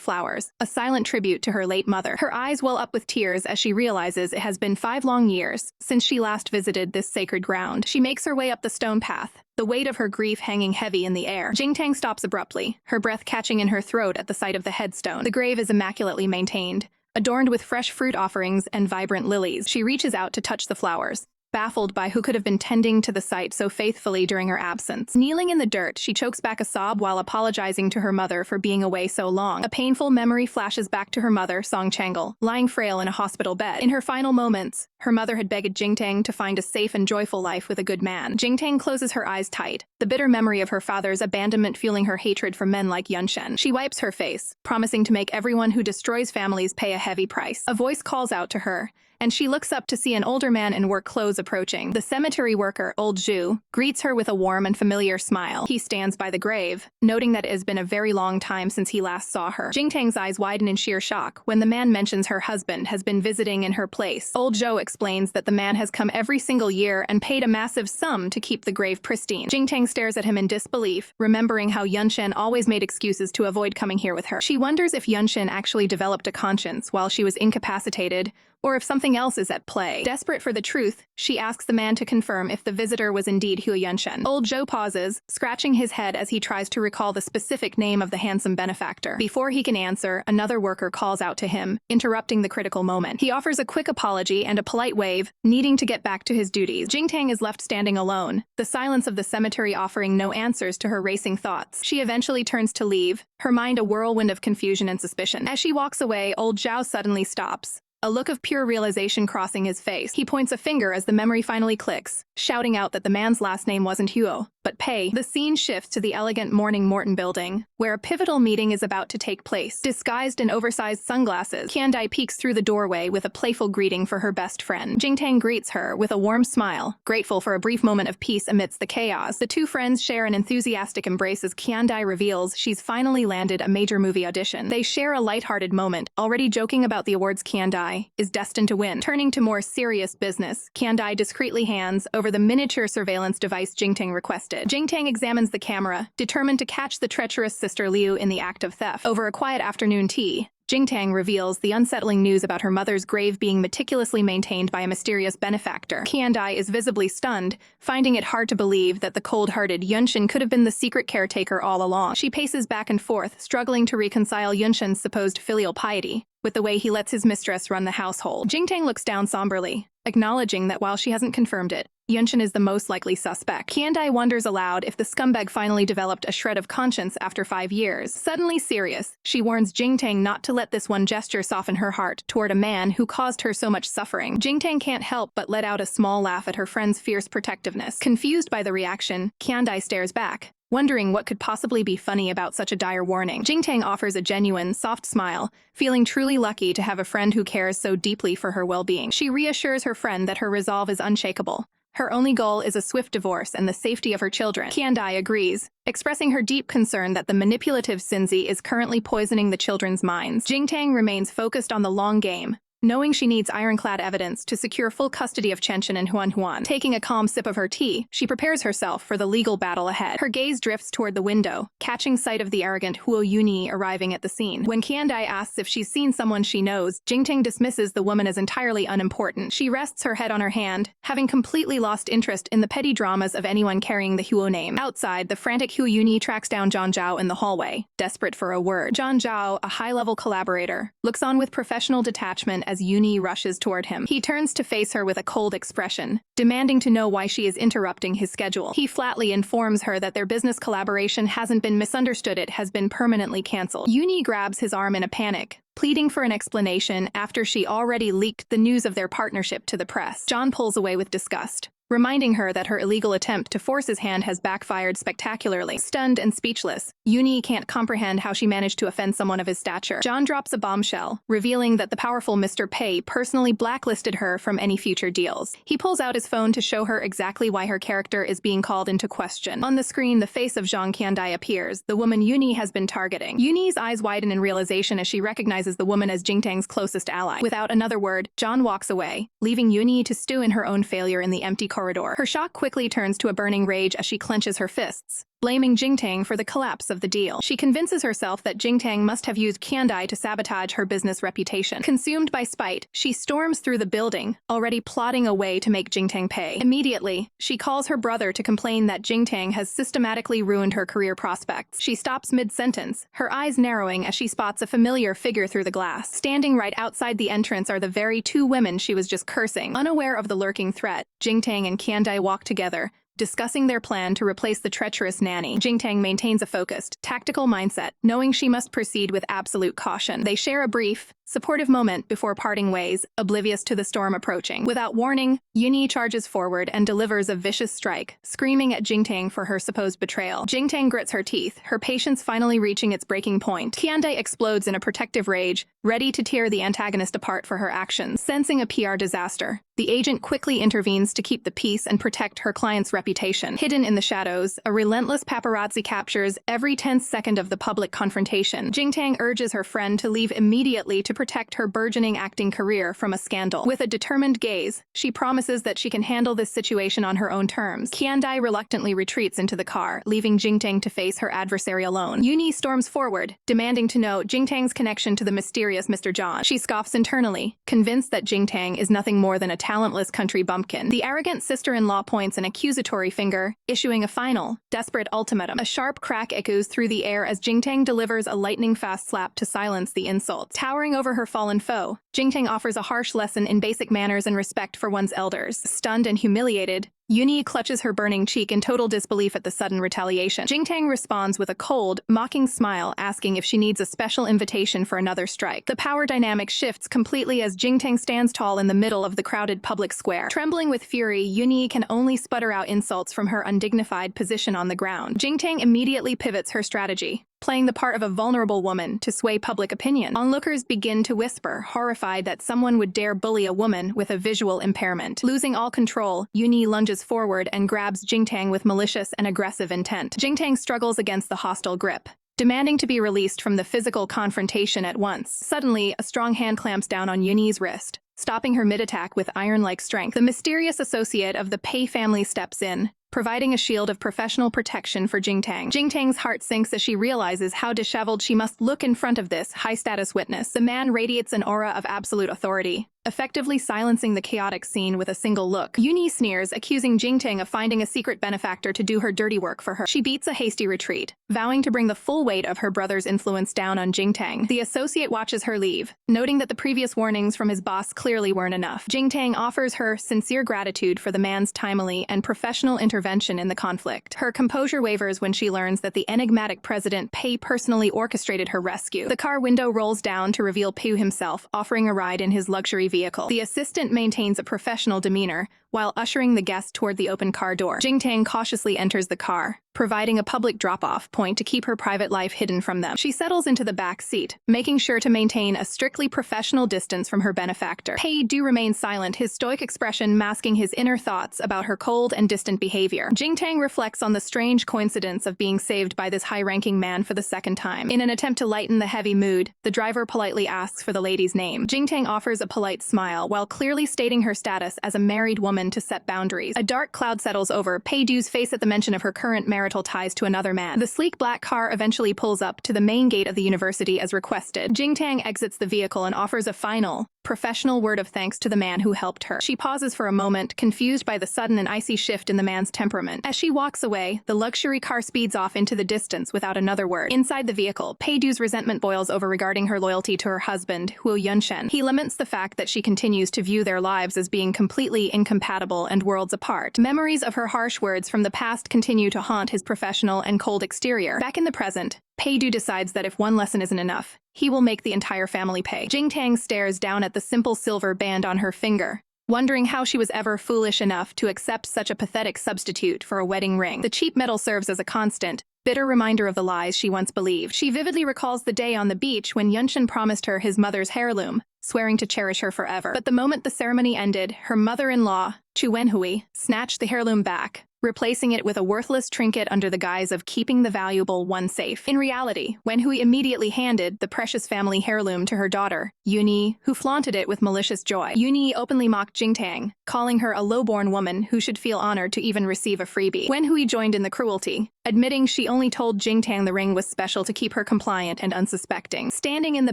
[SPEAKER 1] flowers, a silent tribute to her late mother. Her eyes well up with tears as she realizes it has been 5 long years since she last visited this sacred ground. She makes her way up the stone path, the weight of her grief hanging heavy in the air. Jingtang stops abruptly, her breath catching in her throat at the sight of the headstone. The grave is immaculately maintained, adorned with fresh fruit offerings and vibrant lilies. She reaches out to touch the flowers, baffled by who could have been tending to the site so faithfully during her absence. Kneeling in the dirt, she chokes back a sob while apologizing to her mother for being away so long. A painful memory flashes back to her mother, Song Changle, lying frail in a hospital bed. In her final moments, her mother had begged Jingtang to find a safe and joyful life with a good man. Jingtang closes her eyes tight, the bitter memory of her father's abandonment fueling her hatred for men like Yunshen. She wipes her face, promising to make everyone who destroys families pay a heavy price. A voice calls out to her, and she looks up to see an older man in work clothes approaching. The cemetery worker, old Zhu, greets her with a warm and familiar smile. He stands by the grave, noting that it has been a very long time since he last saw her. Jingtang's eyes widen in sheer shock when the man mentions her husband has been visiting in her place. Old Zhou explains that the man has come every single year and paid a massive sum to keep the grave pristine. Jingtang stares at him in disbelief, remembering how Yunshen always made excuses to avoid coming here with her. She wonders if Yunshen actually developed a conscience while she was incapacitated, or if something else is at play. Desperate for the truth, she asks the man to confirm if the visitor was indeed Huo Yunshen. Old Zhou pauses, scratching his head as he tries to recall the specific name of the handsome benefactor. Before he can answer, another worker calls out to him, interrupting the critical moment. He offers a quick apology and a polite wave, needing to get back to his duties. Jingtang is left standing alone, the silence of the cemetery offering no answers to her racing thoughts. She eventually turns to leave, her mind a whirlwind of confusion and suspicion. As she walks away, old Zhao suddenly stops, a look of pure realization crossing his face. He points a finger as the memory finally clicks, shouting out that the man's last name wasn't Huo, but Pei. The scene shifts to the elegant Morning Morton building, where a pivotal meeting is about to take place. Disguised in oversized sunglasses, Qiandai peeks through the doorway with a playful greeting for her best friend. Jingtang greets her with a warm smile, grateful for a brief moment of peace amidst the chaos. The two friends share an enthusiastic embrace as Qiandai reveals she's finally landed a major movie audition. They share a lighthearted moment, already joking about the awards Qiandai is destined to win. Turning to more serious business, Qiandai discreetly hands over the miniature surveillance device Jingtang requested. Jingtang examines the camera, determined to catch the treacherous sister Liu in the act of theft. Over a quiet afternoon tea, Jingtang reveals the unsettling news about her mother's grave being meticulously maintained by a mysterious benefactor. Qiandai is visibly stunned, finding it hard to believe that the cold-hearted Yunshen could have been the secret caretaker all along. She paces back and forth, struggling to reconcile Yunshen's supposed filial piety with the way he lets his mistress run the household. Jingtang looks down somberly, acknowledging that while she hasn't confirmed it, Yunshen is the most likely suspect. Qiandai wonders aloud if the scumbag finally developed a shred of conscience after 5 years. Suddenly serious, she warns Jingtang not to let this one gesture soften her heart toward a man who caused her so much suffering. Jingtang can't help but let out a small laugh at her friend's fierce protectiveness. Confused by the reaction, Qiandai stares back, wondering what could possibly be funny about such a dire warning. Jingtang offers a genuine, soft smile, feeling truly lucky to have a friend who cares so deeply for her well-being. She reassures her friend that her resolve is unshakable. Her only goal is a swift divorce and the safety of her children. Qiandai agrees, expressing her deep concern that the manipulative Xinzi is currently poisoning the children's minds. Jingtang remains focused on the long game, knowing she needs ironclad evidence to secure full custody of Chenchen and Huan. Taking a calm sip of her tea, she prepares herself for the legal battle ahead. Her gaze drifts toward the window, catching sight of the arrogant Huo Yuni arriving at the scene. When Qiandai asks if she's seen someone she knows, Jingtang dismisses the woman as entirely unimportant. She rests her head on her hand, having completely lost interest in the petty dramas of anyone carrying the Huo name. Outside, the frantic Huo Yuni tracks down Zhang Zhao in the hallway, desperate for a word. Zhang Zhao, a high-level collaborator, looks on with professional detachment as Yuni rushes toward him. He turns to face her with a cold expression, demanding to know why she is interrupting his schedule. He flatly informs her that their business collaboration hasn't been misunderstood, it has been permanently canceled. Yuni grabs his arm in a panic, pleading for an explanation after she already leaked the news of their partnership to the press. John pulls away with disgust, reminding her that her illegal attempt to force his hand has backfired spectacularly. Stunned and speechless, Yuni can't comprehend how she managed to offend someone of his stature. John drops a bombshell, revealing that the powerful Mr. Pei personally blacklisted her from any future deals. He pulls out his phone to show her exactly why her character is being called into question. On the screen, the face of Zhang Qiandai appears, the woman Yuni has been targeting. Yuni's eyes widen in realization as she recognizes the woman as Jingtang's closest ally. Without another word, John walks away, leaving Yuni to stew in her own failure in the empty corridor. Her shock quickly turns to a burning rage as she clenches her fists, blaming Jingtang for the collapse of the deal. She convinces herself that Jingtang must have used Qiandai to sabotage her business reputation. Consumed by spite, she storms through the building, already plotting a way to make Jingtang pay. Immediately, she calls her brother to complain that Jingtang has systematically ruined her career prospects. She stops mid-sentence, her eyes narrowing as she spots a familiar figure through the glass. Standing right outside the entrance are the very two women she was just cursing. Unaware of the lurking threat, Jingtang and Qiandai walk together, discussing their plan to replace the treacherous nanny. Jingtang maintains a focused, tactical mindset, knowing she must proceed with absolute caution. They share a brief, supportive moment before parting ways, oblivious to the storm approaching. Without warning, Yuni charges forward and delivers a vicious strike, screaming at Jingtang for her supposed betrayal. Jingtang grits her teeth, her patience finally reaching its breaking point. Qiandai explodes in a protective rage, ready to tear the antagonist apart for her actions. Sensing a PR disaster, the agent quickly intervenes to keep the peace and protect her client's reputation. Hidden in the shadows, a relentless paparazzi captures every tense second of the public confrontation. Jingtang urges her friend to leave immediately to protect her burgeoning acting career from a scandal. With a determined gaze, she promises that she can handle this situation on her own terms. Qiandai reluctantly retreats into the car, leaving Jingtang to face her adversary alone. Yuni storms forward, demanding to know Jingtang's connection to the mysterious Mr. John. She scoffs internally, convinced that Jingtang is nothing more than a talentless country bumpkin. The arrogant sister-in-law points an accusatory finger, issuing a final, desperate ultimatum. A sharp crack echoes through the air as Jingtang delivers a lightning-fast slap to silence the insults. Towering over her fallen foe, Jingtang offers a harsh lesson in basic manners and respect for one's elders. Stunned and humiliated, Yuni clutches her burning cheek in total disbelief at the sudden retaliation. Jingtang responds with a cold, mocking smile, asking if she needs a special invitation for another strike. The power dynamic shifts completely as Jingtang stands tall in the middle of the crowded public square. Trembling with fury, Yuni can only sputter out insults from her undignified position on the ground. Jingtang immediately pivots her strategy, playing the part of a vulnerable woman to sway public opinion. Onlookers begin to whisper, horrified that someone would dare bully a woman with a visual impairment. Losing all control, Yuni lunges forward and grabs Jingtang with malicious and aggressive intent. Jingtang struggles against the hostile grip, demanding to be released from the physical confrontation at once. Suddenly, a strong hand clamps down on Yuni's wrist, stopping her mid-attack with iron-like strength. The mysterious associate of the Pei family steps in, providing a shield of professional protection for Jingtang. Jingtang's heart sinks as she realizes how disheveled she must look in front of this high-status witness. The man radiates an aura of absolute authority, effectively silencing the chaotic scene with a single look. Yuni sneers, accusing Jingtang of finding a secret benefactor to do her dirty work for her. She beats a hasty retreat, vowing to bring the full weight of her brother's influence down on Jingtang. The associate watches her leave, noting that the previous warnings from his boss clearly weren't enough. Jingtang offers her sincere gratitude for the man's timely and professional intervention in the conflict. Her composure wavers when she learns that the enigmatic President Pei personally orchestrated her rescue. The car window rolls down to reveal Pei himself, offering a ride in his luxury vehicle. The assistant maintains a professional demeanor while ushering the guest toward the open car door. Jingtang cautiously enters the car, providing a public drop-off point to keep her private life hidden from them. She settles into the back seat, making sure to maintain a strictly professional distance from her benefactor. Pei Du remains silent, his stoic expression masking his inner thoughts about her cold and distant behavior. Jingtang reflects on the strange coincidence of being saved by this high-ranking man for the second time. In an attempt to lighten the heavy mood, the driver politely asks for the lady's name. Jingtang offers a polite smile while clearly stating her status as a married woman to set boundaries. A dark cloud settles over Pei Du's face at the mention of her current marital ties to another man. The sleek black car eventually pulls up to the main gate of the university as requested. Jingtang exits the vehicle and offers a final, professional word of thanks to the man who helped her. She pauses for a moment, confused by the sudden and icy shift in the man's temperament. As she walks away, the luxury car speeds off into the distance without another word. Inside the vehicle, Pei Du's resentment boils over regarding her loyalty to her husband, Huo Yunshen. He laments the fact that she continues to view their lives as being completely incompatible and worlds apart. Memories of her harsh words from the past continue to haunt his professional and cold exterior. Back in the present, Pei Du decides that if one lesson isn't enough, he will make the entire family pay. Jingtang stares down at the simple silver band on her finger, wondering how she was ever foolish enough to accept such a pathetic substitute for a wedding ring. The cheap metal serves as a constant, bitter reminder of the lies she once believed. She vividly recalls the day on the beach when Yunshen promised her his mother's heirloom, swearing to cherish her forever. But the moment the ceremony ended, her mother-in-law, Chu Wenhui, snatched the heirloom back, replacing it with a worthless trinket under the guise of keeping the valuable one safe. In reality, Wenhui immediately handed the precious family heirloom to her daughter, Yuni, who flaunted it with malicious joy. Yuni openly mocked Jingtang, calling her a low-born woman who should feel honored to even receive a freebie. Wenhui joined in the cruelty, admitting she only told Jingtang the ring was special to keep her compliant and unsuspecting. Standing in the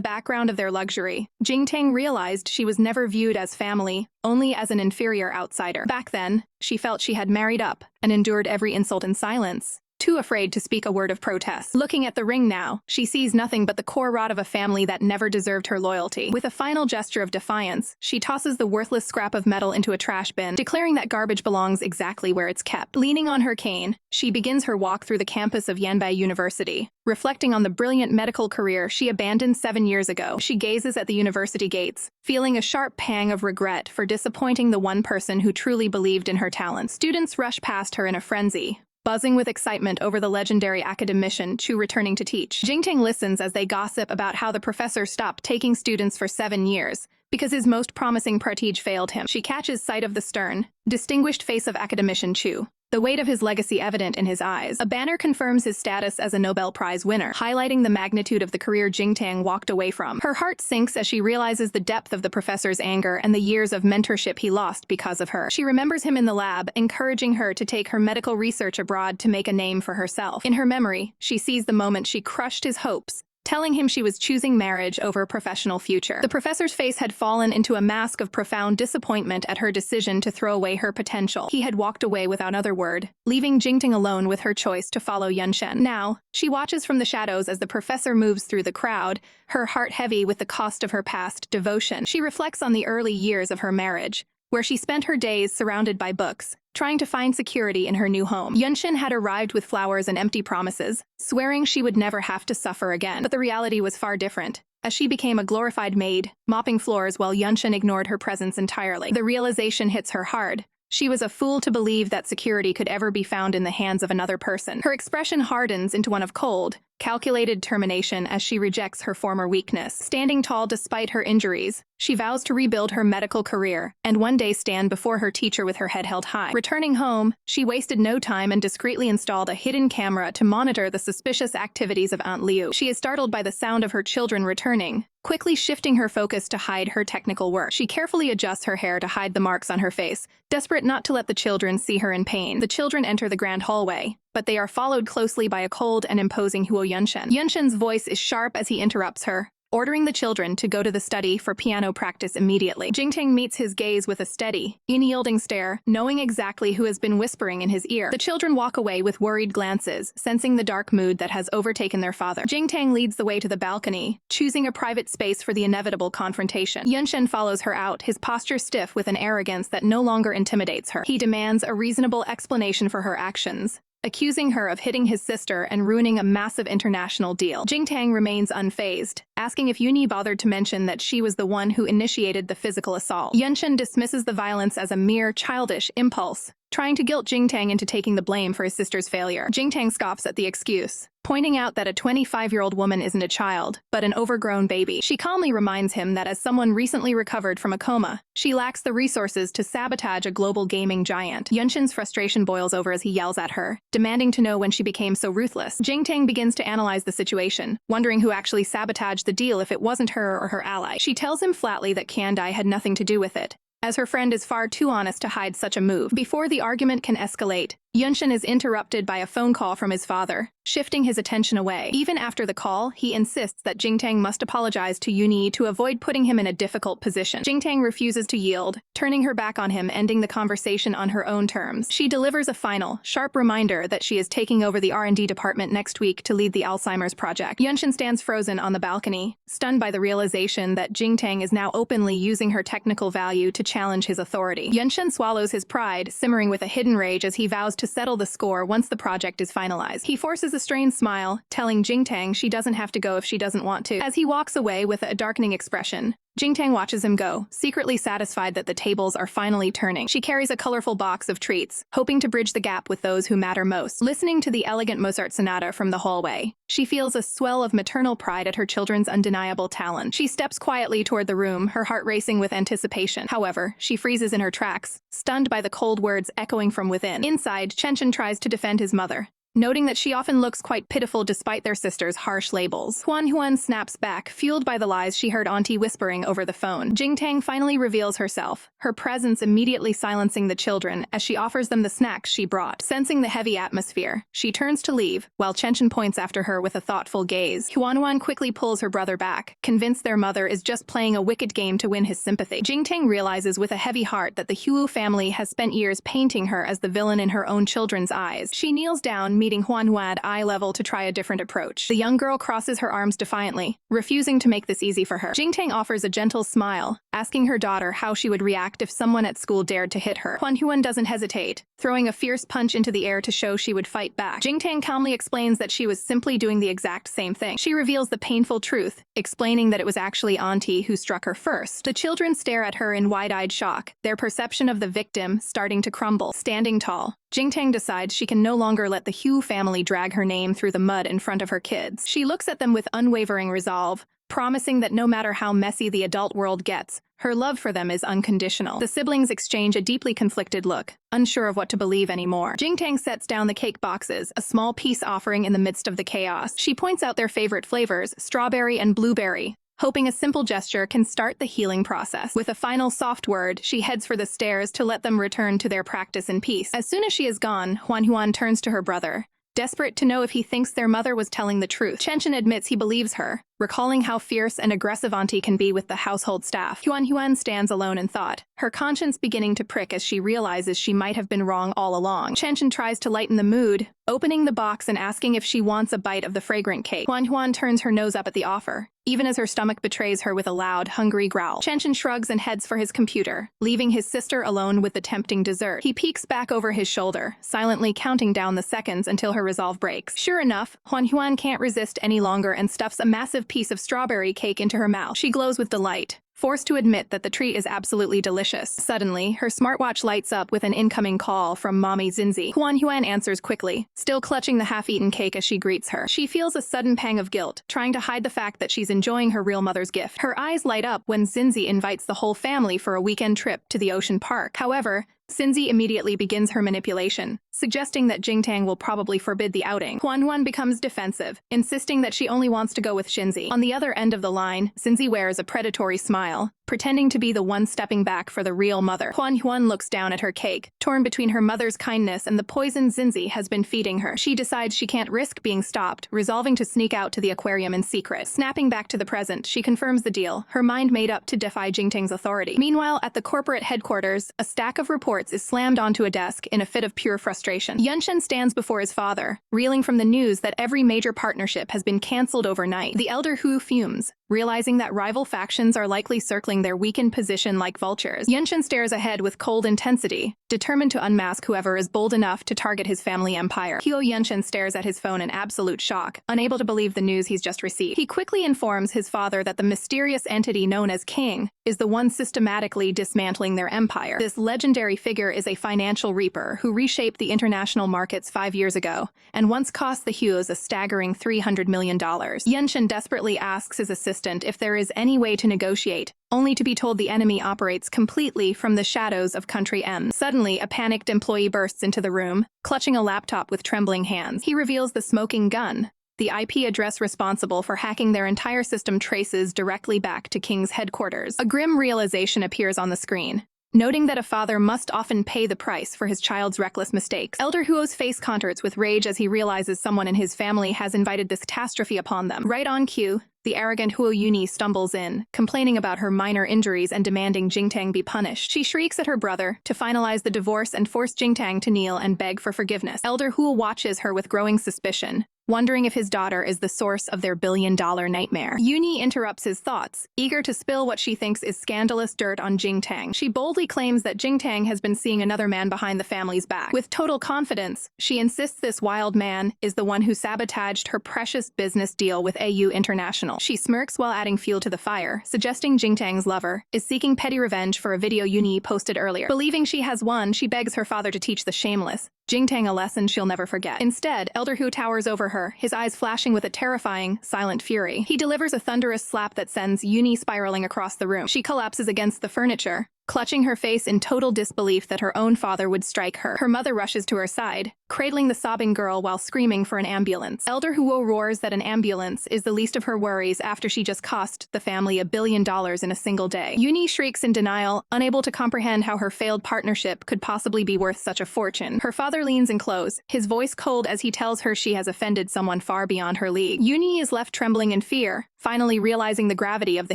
[SPEAKER 1] background of their luxury, Jingtang realized she was never viewed as family, only as an inferior outsider. Back then, she felt she had married up and endured every insult in silence, too afraid to speak a word of protest. Looking at the ring now, she sees nothing but the core rot of a family that never deserved her loyalty. With a final gesture of defiance, she tosses the worthless scrap of metal into a trash bin, declaring that garbage belongs exactly where it's kept. Leaning on her cane, she begins her walk through the campus of Yanbai University, reflecting on the brilliant medical career she abandoned 7 years ago. She gazes at the university gates, feeling a sharp pang of regret for disappointing the one person who truly believed in her talents. Students rush past her in a frenzy, buzzing with excitement over the legendary academician Chu returning to teach. Jingtang listens as they gossip about how the professor stopped taking students for 7 years because his most promising prestige failed him. She catches sight of the stern, distinguished face of academician Chu, the weight of his legacy evident in his eyes. A banner confirms his status as a Nobel Prize winner, highlighting the magnitude of the career Jingtang walked away from. Her heart sinks as she realizes the depth of the professor's anger and the years of mentorship he lost because of her. She remembers him in the lab, encouraging her to take her medical research abroad to make a name for herself. In her memory, she sees the moment she crushed his hopes, telling him she was choosing marriage over a professional future. The professor's face had fallen into a mask of profound disappointment at her decision to throw away her potential. He had walked away without another word, leaving Jingtang alone with her choice to follow Yunshen. Now, she watches from the shadows as the professor moves through the crowd, her heart heavy with the cost of her past devotion. She reflects on the early years of her marriage, where she spent her days surrounded by books, trying to find security in her new home. Yunshen had arrived with flowers and empty promises, swearing she would never have to suffer again. But the reality was far different, as she became a glorified maid, mopping floors while Yunshen ignored her presence entirely. The realization hits her hard. She was a fool to believe that security could ever be found in the hands of another person. Her expression hardens into one of cold, calculated determination as she rejects her former weakness. Standing tall despite her injuries, she vows to rebuild her medical career and one day stand before her teacher with her head held high. Returning home, she wasted no time and discreetly installed a hidden camera to monitor the suspicious activities of Aunt Liu. She is startled by the sound of her children returning, quickly shifting her focus to hide her technical work. She carefully adjusts her hair to hide the marks on her face, desperate not to let the children see her in pain. The children enter the grand hallway, but they are followed closely by a cold and imposing Huo Yunshen. Yunshen's voice is sharp as he interrupts her, ordering the children to go to the study for piano practice immediately. Jingtang meets his gaze with a steady, unyielding stare, knowing exactly who has been whispering in his ear. The children walk away with worried glances, sensing the dark mood that has overtaken their father. Jingtang leads the way to the balcony, choosing a private space for the inevitable confrontation. Yunshen follows her out, his posture stiff with an arrogance that no longer intimidates her. He demands a reasonable explanation for her actions, accusing her of hitting his sister and ruining a massive international deal. Jingtang remains unfazed, asking if Yuni bothered to mention that she was the one who initiated the physical assault. Yunshen dismisses the violence as a mere childish impulse, trying to guilt Jingtang into taking the blame for his sister's failure. Jingtang scoffs at the excuse, pointing out that a 25-year-old woman isn't a child, but an overgrown baby. She calmly reminds him that as someone recently recovered from a coma, she lacks the resources to sabotage a global gaming giant. Yunshen's frustration boils over as he yells at her, demanding to know when she became so ruthless. Jingtang begins to analyze the situation, wondering who actually sabotaged the deal if it wasn't her or her ally. She tells him flatly that Kandai had nothing to do with it, as her friend is far too honest to hide such a move. Before the argument can escalate, Yunshen is interrupted by a phone call from his father, shifting his attention away. Even after the call, he insists that Jingtang must apologize to Yuni to avoid putting him in a difficult position. Jingtang refuses to yield, turning her back on him, ending the conversation on her own terms. She delivers a final, sharp reminder that she is taking over the R&D department next week to lead the Alzheimer's project. Yunshen stands frozen on the balcony, stunned by the realization that Jingtang is now openly using her technical value to challenge his authority. Yunshen swallows his pride, simmering with a hidden rage as he vows to settle the score once the project is finalized. He forces a strained smile, telling Jingtang she doesn't have to go if she doesn't want to. As he walks away with a darkening expression, Jingtang watches him go, secretly satisfied that the tables are finally turning. She carries a colorful box of treats, hoping to bridge the gap with those who matter most. Listening to the elegant Mozart sonata from the hallway, she feels a swell of maternal pride at her children's undeniable talent. She steps quietly toward the room, her heart racing with anticipation. However, she freezes in her tracks, stunned by the cold words echoing from within. Inside, Chenchen tries to defend his mother, noting that she often looks quite pitiful despite their sister's harsh labels. Huan snaps back, fueled by the lies she heard Auntie whispering over the phone. Jingtang finally reveals herself, her presence immediately silencing the children as she offers them the snacks she brought. Sensing the heavy atmosphere, she turns to leave, while Chenchen points after her with a thoughtful gaze. Huan quickly pulls her brother back, convinced their mother is just playing a wicked game to win his sympathy. Jingtang realizes with a heavy heart that the Huo family has spent years painting her as the villain in her own children's eyes. She kneels down, meeting Huanhua at eye level to try a different approach. The young girl crosses her arms defiantly, refusing to make this easy for her. Jingtang offers a gentle smile, asking her daughter how she would react if someone at school dared to hit her. Huanhuan doesn't hesitate, throwing a fierce punch into the air to show she would fight back. Jingtang calmly explains that she was simply doing the exact same thing. She reveals the painful truth, explaining that it was actually Auntie who struck her first. The children stare at her in wide-eyed shock, their perception of the victim starting to crumble. Standing tall, Jingtang decides she can no longer let the Huo family drag her name through the mud in front of her kids. She looks at them with unwavering resolve, promising that no matter how messy the adult world gets, her love for them is unconditional. The siblings exchange a deeply conflicted look, unsure of what to believe anymore. Jingtang sets down the cake boxes, a small peace offering in the midst of the chaos. She points out their favorite flavors, strawberry and blueberry, hoping a simple gesture can start the healing process. With a final soft word, she heads for the stairs to let them return to their practice in peace. As soon as she is gone, Huanhuan turns to her brother, desperate to know if he thinks their mother was telling the truth. Chenchen admits he believes her, recalling how fierce and aggressive Auntie can be with the household staff. Huanhuan stands alone in thought, her conscience beginning to prick as she realizes she might have been wrong all along. Chenchen tries to lighten the mood, opening the box and asking if she wants a bite of the fragrant cake. Huanhuan turns her nose up at the offer, even as her stomach betrays her with a loud, hungry growl. Chenchen shrugs and heads for his computer, leaving his sister alone with the tempting dessert. He peeks back over his shoulder, silently counting down the seconds until her resolve breaks. Sure enough, Huanhuan can't resist any longer and stuffs a massive piece of strawberry cake into her mouth. She glows with delight, forced to admit that the treat is absolutely delicious. Suddenly, her smartwatch lights up with an incoming call from Mommy Zinzi. Huanhuan answers quickly, still clutching the half-eaten cake as she greets her. She feels a sudden pang of guilt, trying to hide the fact that she's enjoying her real mother's gift. Her eyes light up when Zinzi invites the whole family for a weekend trip to the ocean park. However, Zinzi immediately begins her manipulation, suggesting that Jingtang will probably forbid the outing. Huanhuan becomes defensive, insisting that she only wants to go with Xinzi. On the other end of the line, Xinzi wears a predatory smile, pretending to be the one stepping back for the real mother. Huanhuan looks down at her cake, torn between her mother's kindness and the poison Xinzi has been feeding her. She decides she can't risk being stopped, resolving to sneak out to the aquarium in secret. Snapping back to the present, she confirms the deal, her mind made up to defy Jingtang's authority. Meanwhile, at the corporate headquarters, a stack of reports is slammed onto a desk in a fit of pure frustration. Yunshen stands before his father, reeling from the news that every major partnership has been cancelled overnight. The elder Huo fumes, realizing that rival factions are likely circling their weakened position like vultures. Yunshen stares ahead with cold intensity, determined to unmask whoever is bold enough to target his family empire. Huo Yunshen stares at his phone in absolute shock, unable to believe the news he's just received. He quickly informs his father that the mysterious entity known as King is the one systematically dismantling their empire. This legendary figure is a financial reaper who reshaped the international markets 5 years ago and once cost the Huos a staggering $300 million. Yunshen desperately asks his assistant if there is any way to negotiate, only to be told the enemy operates completely from the shadows of Country M. Suddenly, a panicked employee bursts into the room, clutching a laptop with trembling hands. He reveals the smoking gun. The IP address responsible for hacking their entire system traces directly back to King's headquarters. A grim realization appears on the screen, noting that a father must often pay the price for his child's reckless mistakes. Elder Huo's face contorts with rage as he realizes someone in his family has invited this catastrophe upon them. Right on cue, the arrogant Huo Yuni stumbles in, complaining about her minor injuries and demanding Jingtang be punished. She shrieks at her brother to finalize the divorce and force Jingtang to kneel and beg for forgiveness. Elder Huo watches her with growing suspicion, wondering if his daughter is the source of their billion-dollar nightmare. Yuni interrupts his thoughts, eager to spill what she thinks is scandalous dirt on Jingtang. She boldly claims that Jingtang has been seeing another man behind the family's back. With total confidence, she insists this wild man is the one who sabotaged her precious business deal with AU International. She smirks while adding fuel to the fire, suggesting Jingtang's lover is seeking petty revenge for a video Yuni posted earlier. Believing she has won, she begs her father to teach the shameless Jingtang a lesson she'll never forget. Instead, Elder Hu towers over her, his eyes flashing with a terrifying, silent fury. He delivers a thunderous slap that sends Yuni spiraling across the room. She collapses against the furniture, clutching her face in total disbelief that her own father would strike her. Her mother rushes to her side, cradling the sobbing girl while screaming for an ambulance. Elder Huo roars that an ambulance is the least of her worries after she just cost the family $1 billion in a single day. Yuni shrieks in denial, unable to comprehend how her failed partnership could possibly be worth such a fortune. Her father leans in close, his voice cold as he tells her she has offended someone far beyond her league. Yuni is left trembling in fear, finally realizing the gravity of the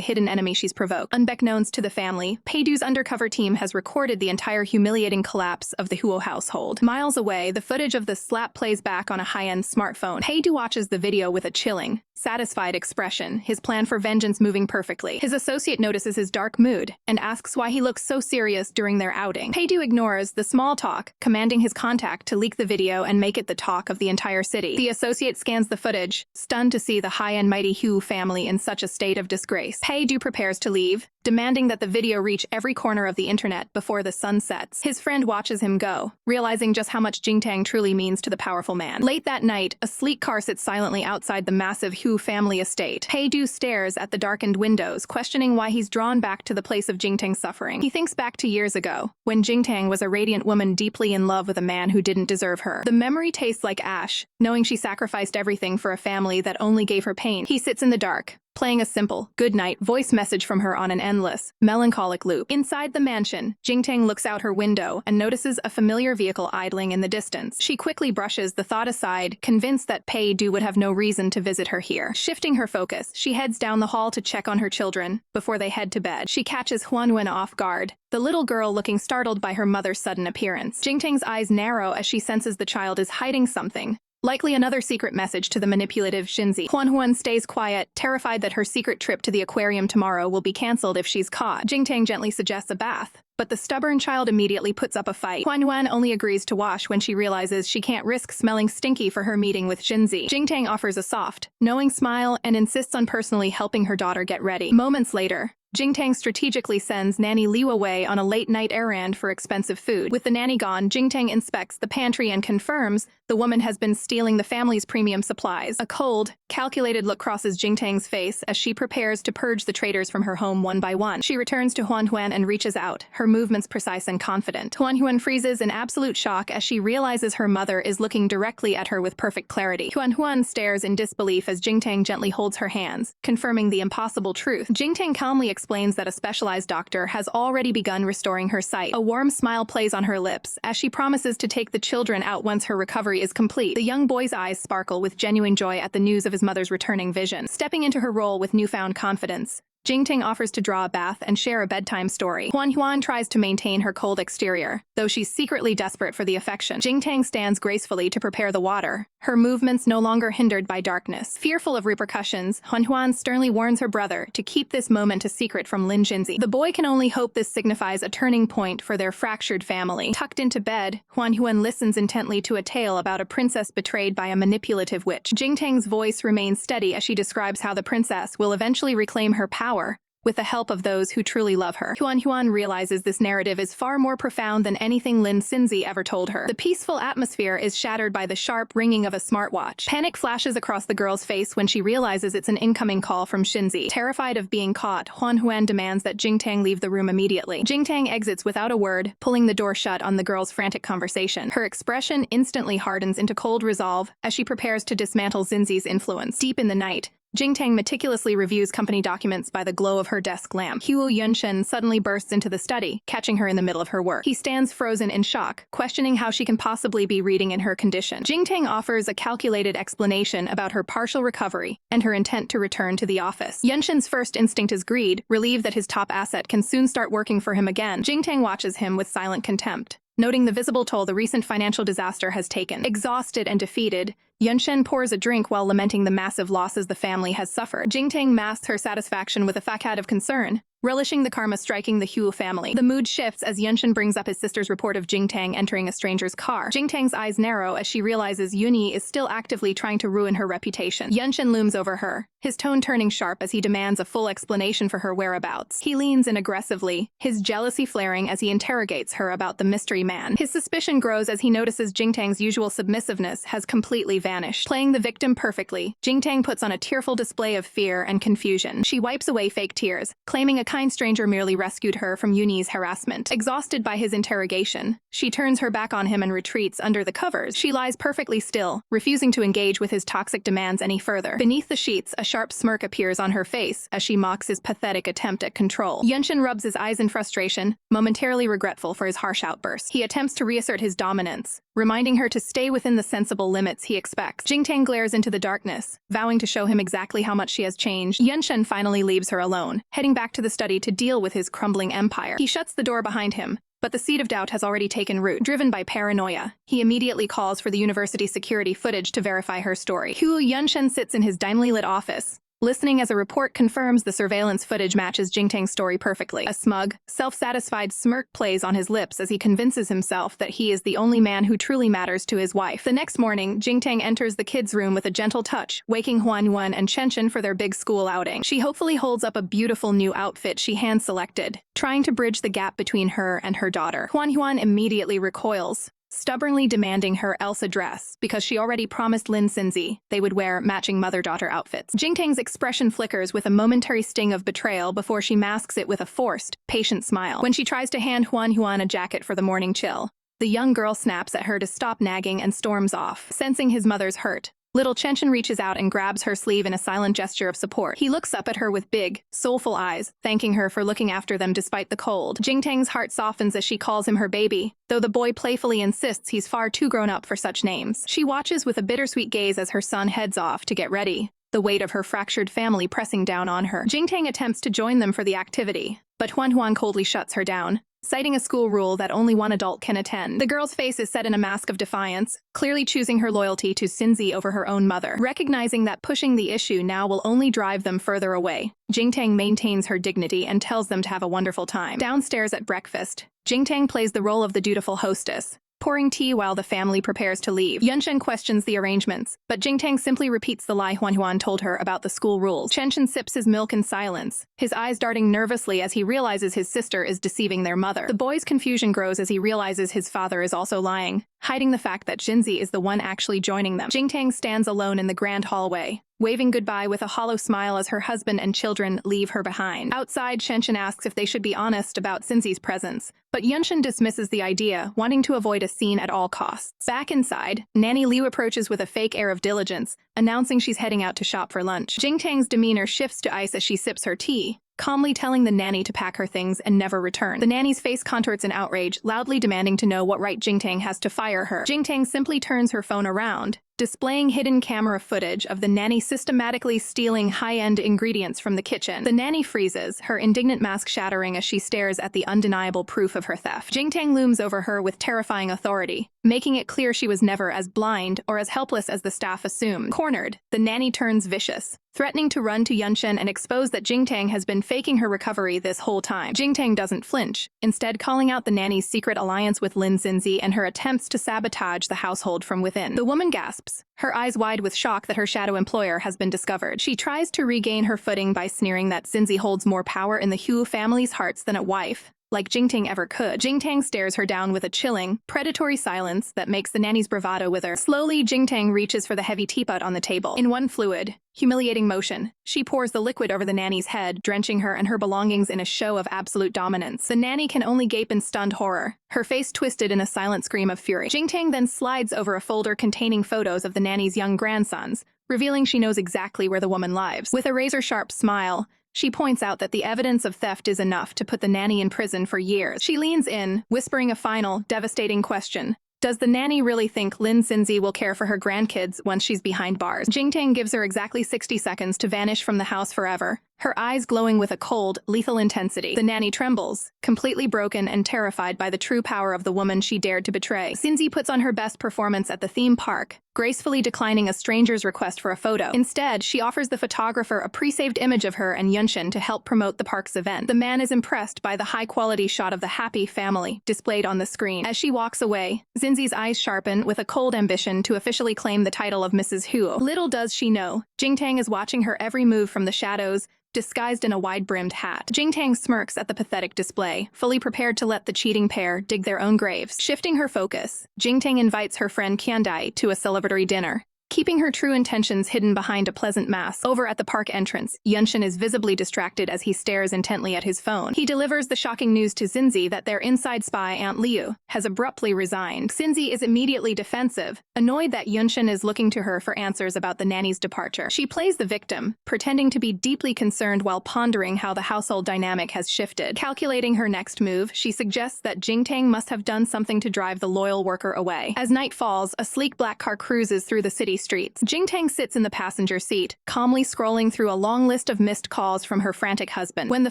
[SPEAKER 1] hidden enemy she's provoked. Unbeknownst to the family, Peidu's under undercover team has recorded the entire humiliating collapse of the Huo household. Miles away, the footage of the slap plays back on a high-end smartphone. Pei-du watches the video with a chilling, satisfied expression, his plan for vengeance moving perfectly. His associate notices his dark mood and asks why he looks so serious during their outing. Pei-du ignores the small talk, commanding his contact to leak the video and make it the talk of the entire city. The associate scans the footage, stunned to see the high and mighty Huo family in such a state of disgrace. Pei-du prepares to leave, demanding that the video reach every corner of the internet before the sun sets. His friend watches him go, realizing just how much Jingtang truly means to the powerful man. Late that night, a sleek car sits silently outside the massive Huo family estate. Pei-du stares at the darkened windows, questioning why he's drawn back to the place of Jingtang's suffering. He thinks back to years ago, when Jingtang was a radiant woman deeply in love with a man who didn't deserve her. The memory tastes like ash, knowing she sacrificed everything for a family that only gave her pain. He sits in the dark, playing a simple, good-night voice message from her on an endless, melancholic loop. Inside the mansion, Jingtang looks out her window and notices a familiar vehicle idling in the distance. She quickly brushes the thought aside, convinced that Pei-du would have no reason to visit her here. Shifting her focus, she heads down the hall to check on her children before they head to bed. She catches Huan off guard, the little girl looking startled by her mother's sudden appearance. Jingtang's eyes narrow as she senses the child is hiding something, likely another secret message to the manipulative Xinzi. Huan stays quiet, terrified that her secret trip to the aquarium tomorrow will be cancelled if she's caught. Jingtang gently suggests a bath, but the stubborn child immediately puts up a fight. Huan only agrees to wash when she realizes she can't risk smelling stinky for her meeting with Xinzi. Jingtang offers a soft, knowing smile and insists on personally helping her daughter get ready. Moments later, Jingtang strategically sends nanny Liu away on a late-night errand for expensive food. With the nanny gone, Jingtang inspects the pantry and confirms the woman has been stealing the family's premium supplies. A cold, calculated look crosses Jingtang's face as she prepares to purge the traitors from her home one by one. She returns to Huan and reaches out, her movements precise and confident. Huan freezes in absolute shock as she realizes her mother is looking directly at her with perfect clarity. Huan stares in disbelief as Jingtang gently holds her hands, confirming the impossible truth. Jingtang calmly explains that a specialized doctor has already begun restoring her sight. A warm smile plays on her lips as she promises to take the children out once her recovery is complete. The young boy's eyes sparkle with genuine joy at the news of his mother's returning vision. Stepping into her role with newfound confidence, Jingtang offers to draw a bath and share a bedtime story. Huan tries to maintain her cold exterior, though she's secretly desperate for the affection. Jingtang stands gracefully to prepare the water, her movements no longer hindered by darkness. Fearful of repercussions, Huan sternly warns her brother to keep this moment a secret from Lin Xinzi. The boy can only hope this signifies a turning point for their fractured family. Tucked into bed, Huan listens intently to a tale about a princess betrayed by a manipulative witch. Jingtang's voice remains steady as she describes how the princess will eventually reclaim her power with the help of those who truly love her. Huan realizes this narrative is far more profound than anything Lin Xinzi ever told her. The peaceful atmosphere is shattered by the sharp ringing of a smartwatch. Panic flashes across the girl's face when she realizes it's an incoming call from Xinzi. Terrified of being caught, Huan demands that Jingtang leave the room immediately. Jingtang exits without a word, pulling the door shut on the girl's frantic conversation. Her expression instantly hardens into cold resolve as she prepares to dismantle Xinzi's influence. Deep in the night, Jingtang meticulously reviews company documents by the glow of her desk lamp. Huo Yunshen suddenly bursts into the study, catching her in the middle of her work. He stands frozen in shock, questioning how she can possibly be reading in her condition. Jingtang offers a calculated explanation about her partial recovery and her intent to return to the office. Yunshen's first instinct is greed, relieved that his top asset can soon start working for him again. Jingtang watches him with silent contempt, noting the visible toll the recent financial disaster has taken. Exhausted and defeated, Yunshen pours a drink while lamenting the massive losses the family has suffered. Jingtang masks her satisfaction with a facade of concern, relishing the karma striking the Huo family. The mood shifts as Yunshen brings up his sister's report of Jingtang entering a stranger's car. Jingtang's eyes narrow as she realizes Yuni is still actively trying to ruin her reputation. Yunshen looms over her, his tone turning sharp as he demands a full explanation for her whereabouts. He leans in aggressively, his jealousy flaring as he interrogates her about the mystery man. His suspicion grows as he notices Jingtang's usual submissiveness has completely vanished. Playing the victim perfectly, Jingtang puts on a tearful display of fear and confusion. She wipes away fake tears, claiming a kind stranger merely rescued her from Yuni's harassment. Exhausted by his interrogation, she turns her back on him and retreats under the covers. She lies perfectly still, refusing to engage with his toxic demands any further. Beneath the sheets, a sharp smirk appears on her face as she mocks his pathetic attempt at control. Yunshen rubs his eyes in frustration, momentarily regretful for his harsh outburst. He attempts to reassert his dominance, reminding her to stay within the sensible limits he expects. Jingtang glares into the darkness, vowing to show him exactly how much she has changed. Yunshen finally leaves her alone, heading back to the study study to deal with his crumbling empire. He shuts the door behind him, but the seed of doubt has already taken root. Driven by paranoia, he immediately calls for the university security footage to verify her story. Huo Yunshen sits in his dimly lit office, listening as a report confirms the surveillance footage matches Jingtang's story perfectly. A smug, self-satisfied smirk plays on his lips as he convinces himself that he is the only man who truly matters to his wife. The next morning, Jingtang enters the kids' room with a gentle touch, waking Huan and Chen for their big school outing. She hopefully holds up a beautiful new outfit she hand-selected, trying to bridge the gap between her and her daughter. Huan immediately recoils, stubbornly demanding her Elsa dress because she already promised Lin Xinzi they would wear matching mother-daughter outfits. Jingtang's expression flickers with a momentary sting of betrayal before she masks it with a forced, patient smile. When she tries to hand Huan a jacket for the morning chill, the young girl snaps at her to stop nagging and storms off. Sensing his mother's hurt, little Chen reaches out and grabs her sleeve in a silent gesture of support. He looks up at her with big, soulful eyes, thanking her for looking after them despite the cold. Jingtang's heart softens as she calls him her baby, though the boy playfully insists he's far too grown up for such names. She watches with a bittersweet gaze as her son heads off to get ready, the weight of her fractured family pressing down on her. Jingtang attempts to join them for the activity, but Huan coldly shuts her down, citing a school rule that only one adult can attend. The girl's face is set in a mask of defiance, clearly choosing her loyalty to Xinzi over her own mother. Recognizing that pushing the issue now will only drive them further away, Jingtang maintains her dignity and tells them to have a wonderful time. Downstairs at breakfast, Jingtang plays the role of the dutiful hostess, pouring tea while the family prepares to leave. Yunshen questions the arrangements, but Jingtang simply repeats the lie Huan told her about the school rules. Chen sips his milk in silence, his eyes darting nervously as he realizes his sister is deceiving their mother. The boy's confusion grows as he realizes his father is also lying, hiding the fact that Xinzi is the one actually joining them. Jingtang stands alone in the grand hallway, waving goodbye with a hollow smile as her husband and children leave her behind. Outside, Chen asks if they should be honest about Xinzi's presence, but Yunshen dismisses the idea, wanting to avoid a scene at all costs. Back inside, Nanny Liu approaches with a fake air of diligence, announcing she's heading out to shop for lunch. Jingtang's demeanor shifts to ice as she sips her tea, calmly telling the nanny to pack her things and never return. The nanny's face contorts in outrage, loudly demanding to know what right Jingtang has to fire her. Jingtang simply turns her phone around, displaying hidden camera footage of the nanny systematically stealing high-end ingredients from the kitchen. The nanny freezes, her indignant mask shattering as she stares at the undeniable proof of her theft. Jingtang looms over her with terrifying authority, making it clear she was never as blind or as helpless as the staff assumed. Cornered, the nanny turns vicious, threatening to run to Yunshen and expose that Jingtang has been faking her recovery this whole time. Jingtang doesn't flinch, instead calling out the nanny's secret alliance with Lin Xinzi and her attempts to sabotage the household from within. The woman gasps, her eyes wide with shock that her shadow employer has been discovered. She tries to regain her footing by sneering that Xinzi holds more power in the Huo family's hearts than a wife, like Jingtang ever could. Jingtang stares her down with a chilling, predatory silence that makes the nanny's bravado wither. Slowly, Jingtang reaches for the heavy teapot on the table. In one fluid, humiliating motion, she pours the liquid over the nanny's head, drenching her and her belongings in a show of absolute dominance. The nanny can only gape in stunned horror, her face twisted in a silent scream of fury. Jingtang then slides over a folder containing photos of the nanny's young grandsons, revealing she knows exactly where the woman lives. With a razor-sharp smile, she points out that the evidence of theft is enough to put the nanny in prison for years. She leans in, whispering a final, devastating question. Does the nanny really think Lin Xinzi will care for her grandkids once she's behind bars? Jingtang gives her exactly 60 seconds to vanish from the house forever, her eyes glowing with a cold, lethal intensity. The nanny trembles, completely broken and terrified by the true power of the woman she dared to betray. Xinzi puts on her best performance at the theme park, gracefully declining a stranger's request for a photo. Instead, she offers the photographer a pre-saved image of her and Yunshen to help promote the park's event. The man is impressed by the high-quality shot of the happy family displayed on the screen. As she walks away, Xinzi's eyes sharpen with a cold ambition to officially claim the title of Mrs. Huo. Little does she know, Jingtang is watching her every move from the shadows, disguised in a wide-brimmed hat. Jingtang smirks at the pathetic display, fully prepared to let the cheating pair dig their own graves. Shifting her focus, Jingtang invites her friend Qiandai to a celebratory dinner, keeping her true intentions hidden behind a pleasant mask. Over at the park entrance, Yunshen is visibly distracted as he stares intently at his phone. He delivers the shocking news to Xinzi that their inside spy, Aunt Liu, has abruptly resigned. Xinzi is immediately defensive, annoyed that Yunshen is looking to her for answers about the nanny's departure. She plays the victim, pretending to be deeply concerned while pondering how the household dynamic has shifted. Calculating her next move, she suggests that Jingtang must have done something to drive the loyal worker away. As night falls, a sleek black car cruises through the city streets. Jingtang sits in the passenger seat, calmly scrolling through a long list of missed calls from her frantic husband. When the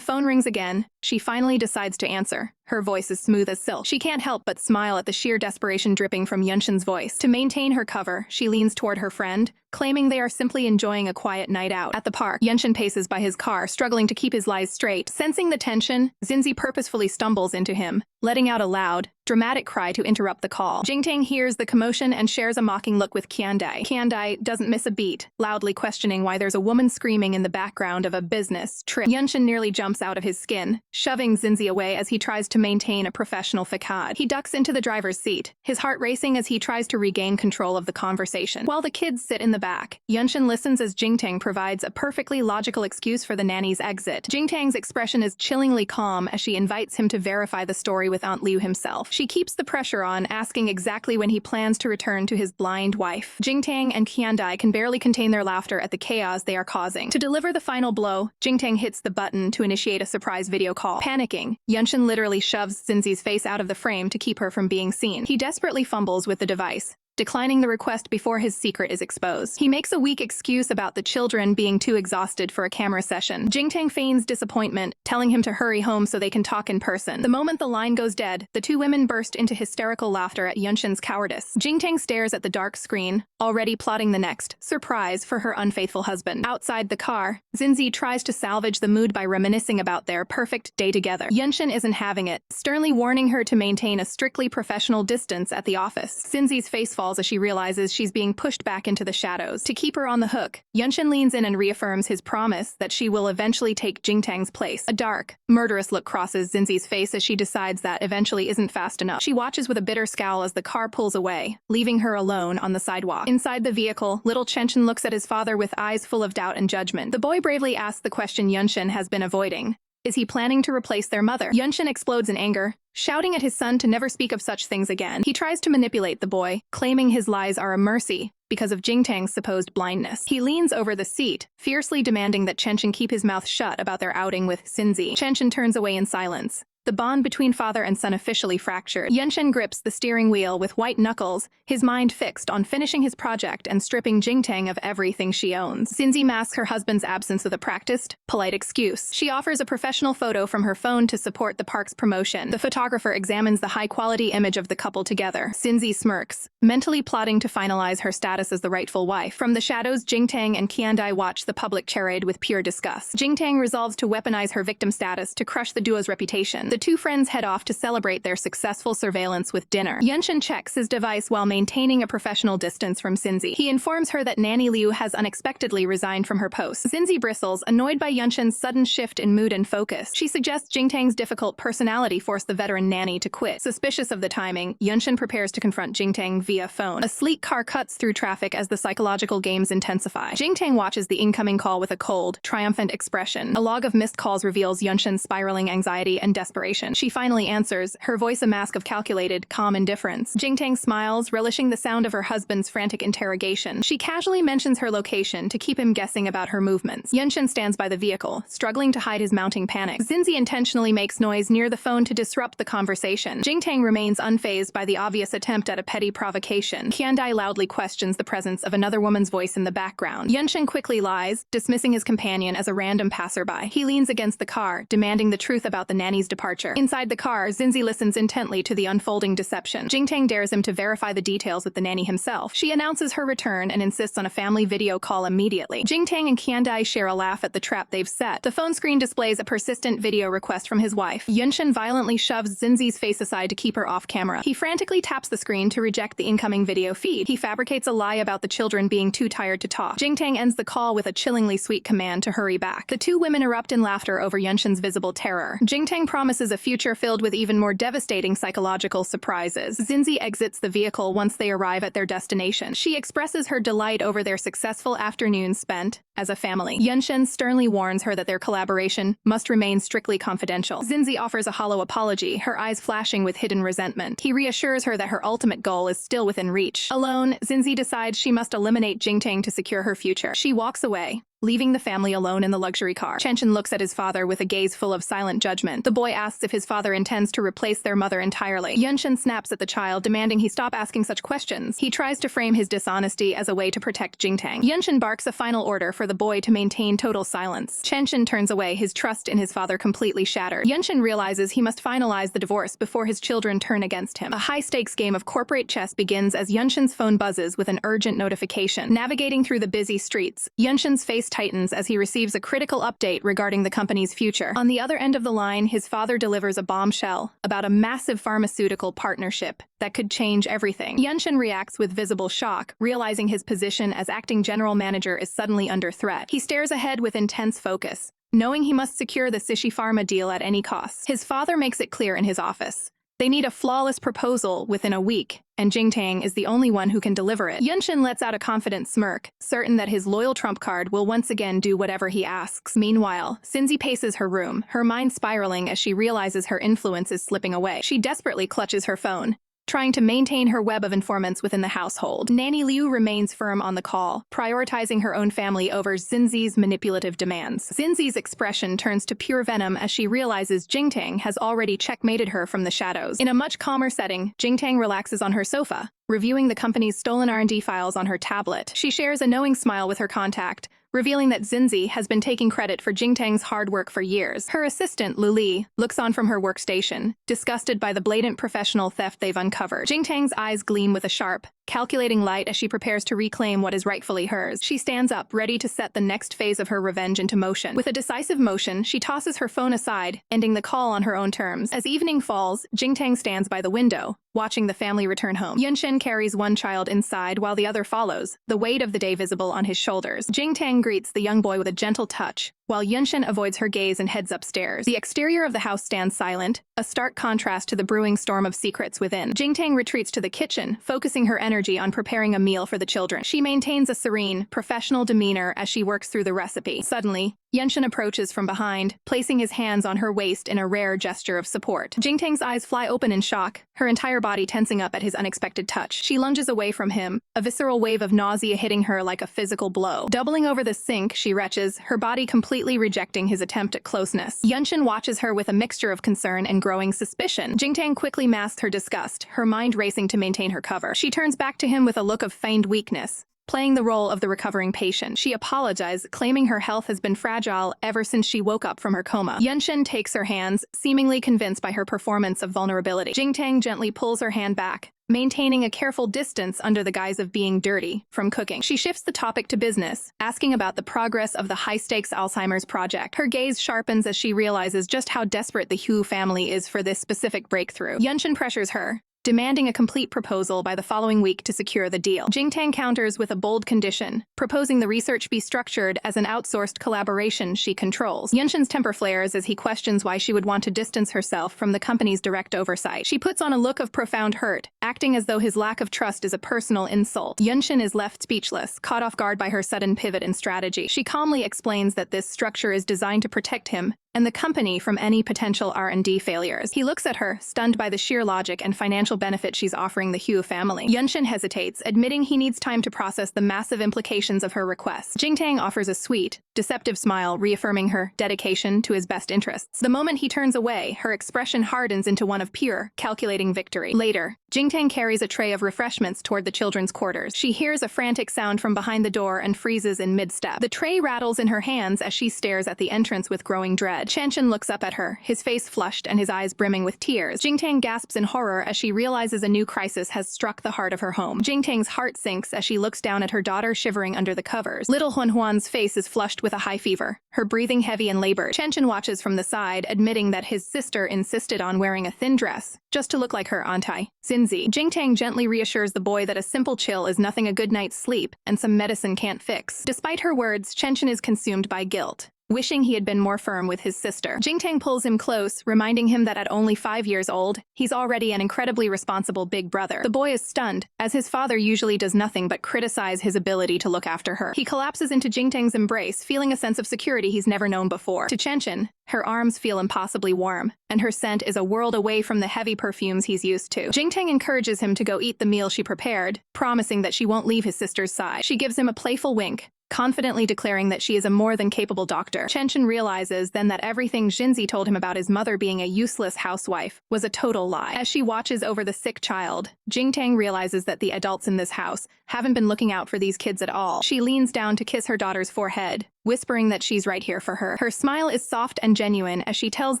[SPEAKER 1] phone rings again, she finally decides to answer. Her voice is smooth as silk. She can't help but smile at the sheer desperation dripping from Yunshen's voice. To maintain her cover, she leans toward her friend, claiming they are simply enjoying a quiet night out. At the park, Yunshen paces by his car, struggling to keep his lies straight. Sensing the tension, Xinzi purposefully stumbles into him, letting out a loud, dramatic cry to interrupt the call. Jingtang hears the commotion and shares a mocking look with Qiandai. Qiandai doesn't miss a beat, loudly questioning why there's a woman screaming in the background of a business trip. Yunshen nearly jumps out of his skin, shoving Xinzi away as he tries to maintain a professional facade. He ducks into the driver's seat, his heart racing as he tries to regain control of the conversation. While the kids sit in the back, Yunshen listens as Jingtang provides a perfectly logical excuse for the nanny's exit. Jingtang's expression is chillingly calm as she invites him to verify the story with Aunt Liu himself. She keeps the pressure on, asking exactly when he plans to return to his blind wife. Jingtang and Qiandai can barely contain their laughter at the chaos they are causing. To deliver the final blow, Jingtang hits the button to initiate a surprise video call. Panicking, Yunshen literally shoves Xinzi's face out of the frame to keep her from being seen. He desperately fumbles with the device, declining the request before his secret is exposed. He makes a weak excuse about the children being too exhausted for a camera session. Jingtang feigns disappointment, telling him to hurry home so they can talk in person. The moment the line goes dead, the two women burst into hysterical laughter at Yunshen's cowardice. Jingtang stares at the dark screen, already plotting the next surprise for her unfaithful husband. Outside the car, Xinzi tries to salvage the mood by reminiscing about their perfect day together. Yunshen isn't having it, sternly warning her to maintain a strictly professional distance at the office. Xinzi's face falls as she realizes she's being pushed back into the shadows. To keep her on the hook, Yunshen leans in and reaffirms his promise that she will eventually take Jingtang's place. A dark, murderous look crosses Xinzi's face as she decides that eventually isn't fast enough. She watches with a bitter scowl as the car pulls away, leaving her alone on the sidewalk. Inside the vehicle, little Chenchen looks at his father with eyes full of doubt and judgment. The boy bravely asks the question Yunshen has been avoiding. Is he planning to replace their mother? Yunshen explodes in anger, shouting at his son to never speak of such things again. He tries to manipulate the boy, claiming his lies are a mercy because of Jingtang's supposed blindness. He leans over the seat, fiercely demanding that Chenchen keep his mouth shut about their outing with Xinzi. Chenchen turns away in silence. The bond between father and son officially fractured. Yunshen grips the steering wheel with white knuckles, his mind fixed on finishing his project and stripping Jingtang of everything she owns. Xinzi masks her husband's absence with a practiced, polite excuse. She offers a professional photo from her phone to support the park's promotion. The photographer examines the high-quality image of the couple together. Xinzi smirks, mentally plotting to finalize her status as the rightful wife. From the shadows, Jingtang and Qiandai watch the public charade with pure disgust. Jingtang resolves to weaponize her victim status to crush the duo's reputation. The two friends head off to celebrate their successful surveillance with dinner. Yunshen checks his device while maintaining a professional distance from Xinzi. He informs her that Nanny Liu has unexpectedly resigned from her post. Xinzi bristles, annoyed by Yunshen's sudden shift in mood and focus. She suggests Jingtang's difficult personality forced the veteran nanny to quit. Suspicious of the timing, Yunshen prepares to confront Jingtang via phone. A sleek car cuts through traffic as the psychological games intensify. Jingtang watches the incoming call with a cold, triumphant expression. A log of missed calls reveals Yunshen's spiraling anxiety and desperation. She finally answers, her voice a mask of calculated, calm indifference. Jingtang smiles, relishing the sound of her husband's frantic interrogation. She casually mentions her location to keep him guessing about her movements. Yunshen stands by the vehicle, struggling to hide his mounting panic. Xinzi intentionally makes noise near the phone to disrupt the conversation. Jingtang remains unfazed by the obvious attempt at a petty provocation. Qiandai loudly questions the presence of another woman's voice in the background. Yunshen quickly lies, dismissing his companion as a random passerby. He leans against the car, demanding the truth about the nanny's departure. Inside the car, Xinzi listens intently to the unfolding deception. Jingtang dares him to verify the details with the nanny himself. She announces her return and insists on a family video call immediately. Jingtang and Qiandai share a laugh at the trap they've set. The phone screen displays a persistent video request from his wife. Yunshen violently shoves Xinzi's face aside to keep her off camera. He frantically taps the screen to reject the incoming video feed. He fabricates a lie about the children being too tired to talk. Jingtang ends the call with a chillingly sweet command to hurry back. The two women erupt in laughter over Yunshen's visible terror. Jingtang promises a future filled with even more devastating psychological surprises. Xinzi exits the vehicle once they arrive at their destination. She expresses her delight over their successful afternoon spent as a family. Yunshen sternly warns her that their collaboration must remain strictly confidential. Xinzi offers a hollow apology, her eyes flashing with hidden resentment. He reassures her that her ultimate goal is still within reach. Alone, Xinzi decides she must eliminate Jingtang to secure her future. She walks away, leaving the family alone in the luxury car. Chenshin looks at his father with a gaze full of silent judgment. The boy asks if his father intends to replace their mother entirely. Yunshin snaps at the child, demanding he stop asking such questions. He tries to frame his dishonesty as a way to protect Jingtang. Yunshin barks a final order for the boy to maintain total silence. Chenshin turns away, his trust in his father completely shattered. Yunshin realizes he must finalize the divorce before his children turn against him. A high-stakes game of corporate chess begins as Yunshin's phone buzzes with an urgent notification. Navigating through the busy streets, Yunshin's face tightens as he receives a critical update regarding the company's future. On the other end of the line, his father delivers a bombshell about a massive pharmaceutical partnership that could change everything. Yunshin reacts with visible shock, realizing his position as acting general manager is suddenly under threat. He stares ahead with intense focus, knowing he must secure the Sishi Pharma deal at any cost. His father makes it clear in his office. They need a flawless proposal within a week, and Jingtang is the only one who can deliver it. Yunshin lets out a confident smirk, certain that his loyal trump card will once again do whatever he asks. Meanwhile, Cinzi paces her room, her mind spiraling as she realizes her influence is slipping away. She desperately clutches her phone, trying to maintain her web of informants within the household. Nanny Liu remains firm on the call, prioritizing her own family over Xinzi's manipulative demands. Xinzi's expression turns to pure venom as she realizes Jingtang has already checkmated her from the shadows. In a much calmer setting, Jingtang relaxes on her sofa, reviewing the company's stolen R&D files on her tablet. She shares a knowing smile with her contact, revealing that Xinzi has been taking credit for Jingtang's hard work for years. Her assistant, Lu Li, looks on from her workstation, disgusted by the blatant professional theft they've uncovered. Jingtang's eyes gleam with a sharp, calculating light as she prepares to reclaim what is rightfully hers. She stands up, ready to set the next phase of her revenge into motion. With a decisive motion, she tosses her phone aside, ending the call on her own terms. As evening falls, Jingtang stands by the window, watching the family return home. Yunshin carries one child inside while the other follows, the weight of the day visible on his shoulders. Jingtang greets the young boy with a gentle touch, while Yunshin avoids her gaze and heads upstairs. The exterior of the house stands silent, a stark contrast to the brewing storm of secrets within. Jingtang retreats to the kitchen, focusing her energy on preparing a meal for the children. She maintains a serene, professional demeanor as she works through the recipe. Suddenly, Yunshin approaches from behind, placing his hands on her waist in a rare gesture of support. Jingtang's eyes fly open in shock, her entire body tensing up at his unexpected touch. She lunges away from him, a visceral wave of nausea hitting her like a physical blow. Doubling over the sink, she retches, her body completely rejecting his attempt at closeness. Yunshin watches her with a mixture of concern and growing suspicion. Jingtang quickly masks her disgust, her mind racing to maintain her cover. She turns back to him with a look of feigned weakness, playing the role of the recovering patient. She apologizes, claiming her health has been fragile ever since she woke up from her coma. Yunshin takes her hands, seemingly convinced by her performance of vulnerability. Jingtang gently pulls her hand back, maintaining a careful distance under the guise of being dirty from cooking. She shifts the topic to business, asking about the progress of the high-stakes Alzheimer's project. Her gaze sharpens as she realizes just how desperate the Huo family is for this specific breakthrough. Yunshin pressures her, demanding a complete proposal by the following week to secure the deal. Jingtang counters with a bold condition, proposing the research be structured as an outsourced collaboration she controls. Yunshin's temper flares as he questions why she would want to distance herself from the company's direct oversight. She puts on a look of profound hurt, acting as though his lack of trust is a personal insult. Yunshin is left speechless, caught off guard by her sudden pivot in strategy. She calmly explains that this structure is designed to protect him and the company from any potential R&D failures. He looks at her, stunned by the sheer logic and financial benefit she's offering the Huo family. Yunshin hesitates, admitting he needs time to process the massive implications of her request. Jingtang offers a sweet, deceptive smile, reaffirming her dedication to his best interests. The moment he turns away, her expression hardens into one of pure, calculating victory. Later, Jingtang carries a tray of refreshments toward the children's quarters. She hears a frantic sound from behind the door and freezes in mid-step. The tray rattles in her hands as she stares at the entrance with growing dread. Chenshin looks up at her, his face flushed and his eyes brimming with tears. Jingtang gasps in horror as she realizes a new crisis has struck the heart of her home. Jingtang's heart sinks as she looks down at her daughter shivering under the covers. Little Huanhuan's face is flushed with a high fever, her breathing heavy and labored. Chenshin watches from the side, admitting that his sister insisted on wearing a thin dress, just to look like her auntie, Xinzi. Jingtang gently reassures the boy that a simple chill is nothing a good night's sleep, and some medicine can't fix. Despite her words, Chenshin is consumed by guilt, wishing he had been more firm with his sister. Jingtang pulls him close, reminding him that at only 5 years old, he's already an incredibly responsible big brother. The boy is stunned, as his father usually does nothing but criticize his ability to look after her. He collapses into Jingtang's embrace, feeling a sense of security he's never known before. To Chenshin, her arms feel impossibly warm, and her scent is a world away from the heavy perfumes he's used to. Jingtang encourages him to go eat the meal she prepared, promising that she won't leave his sister's side. She gives him a playful wink, confidently declaring that she is a more than capable doctor. Chenshin realizes then that everything Jinzi told him about his mother being a useless housewife was a total lie. As she watches over the sick child, Jingtang realizes that the adults in this house haven't been looking out for these kids at all. She leans down to kiss her daughter's forehead, whispering that she's right here for her. Her smile is soft and genuine as she tells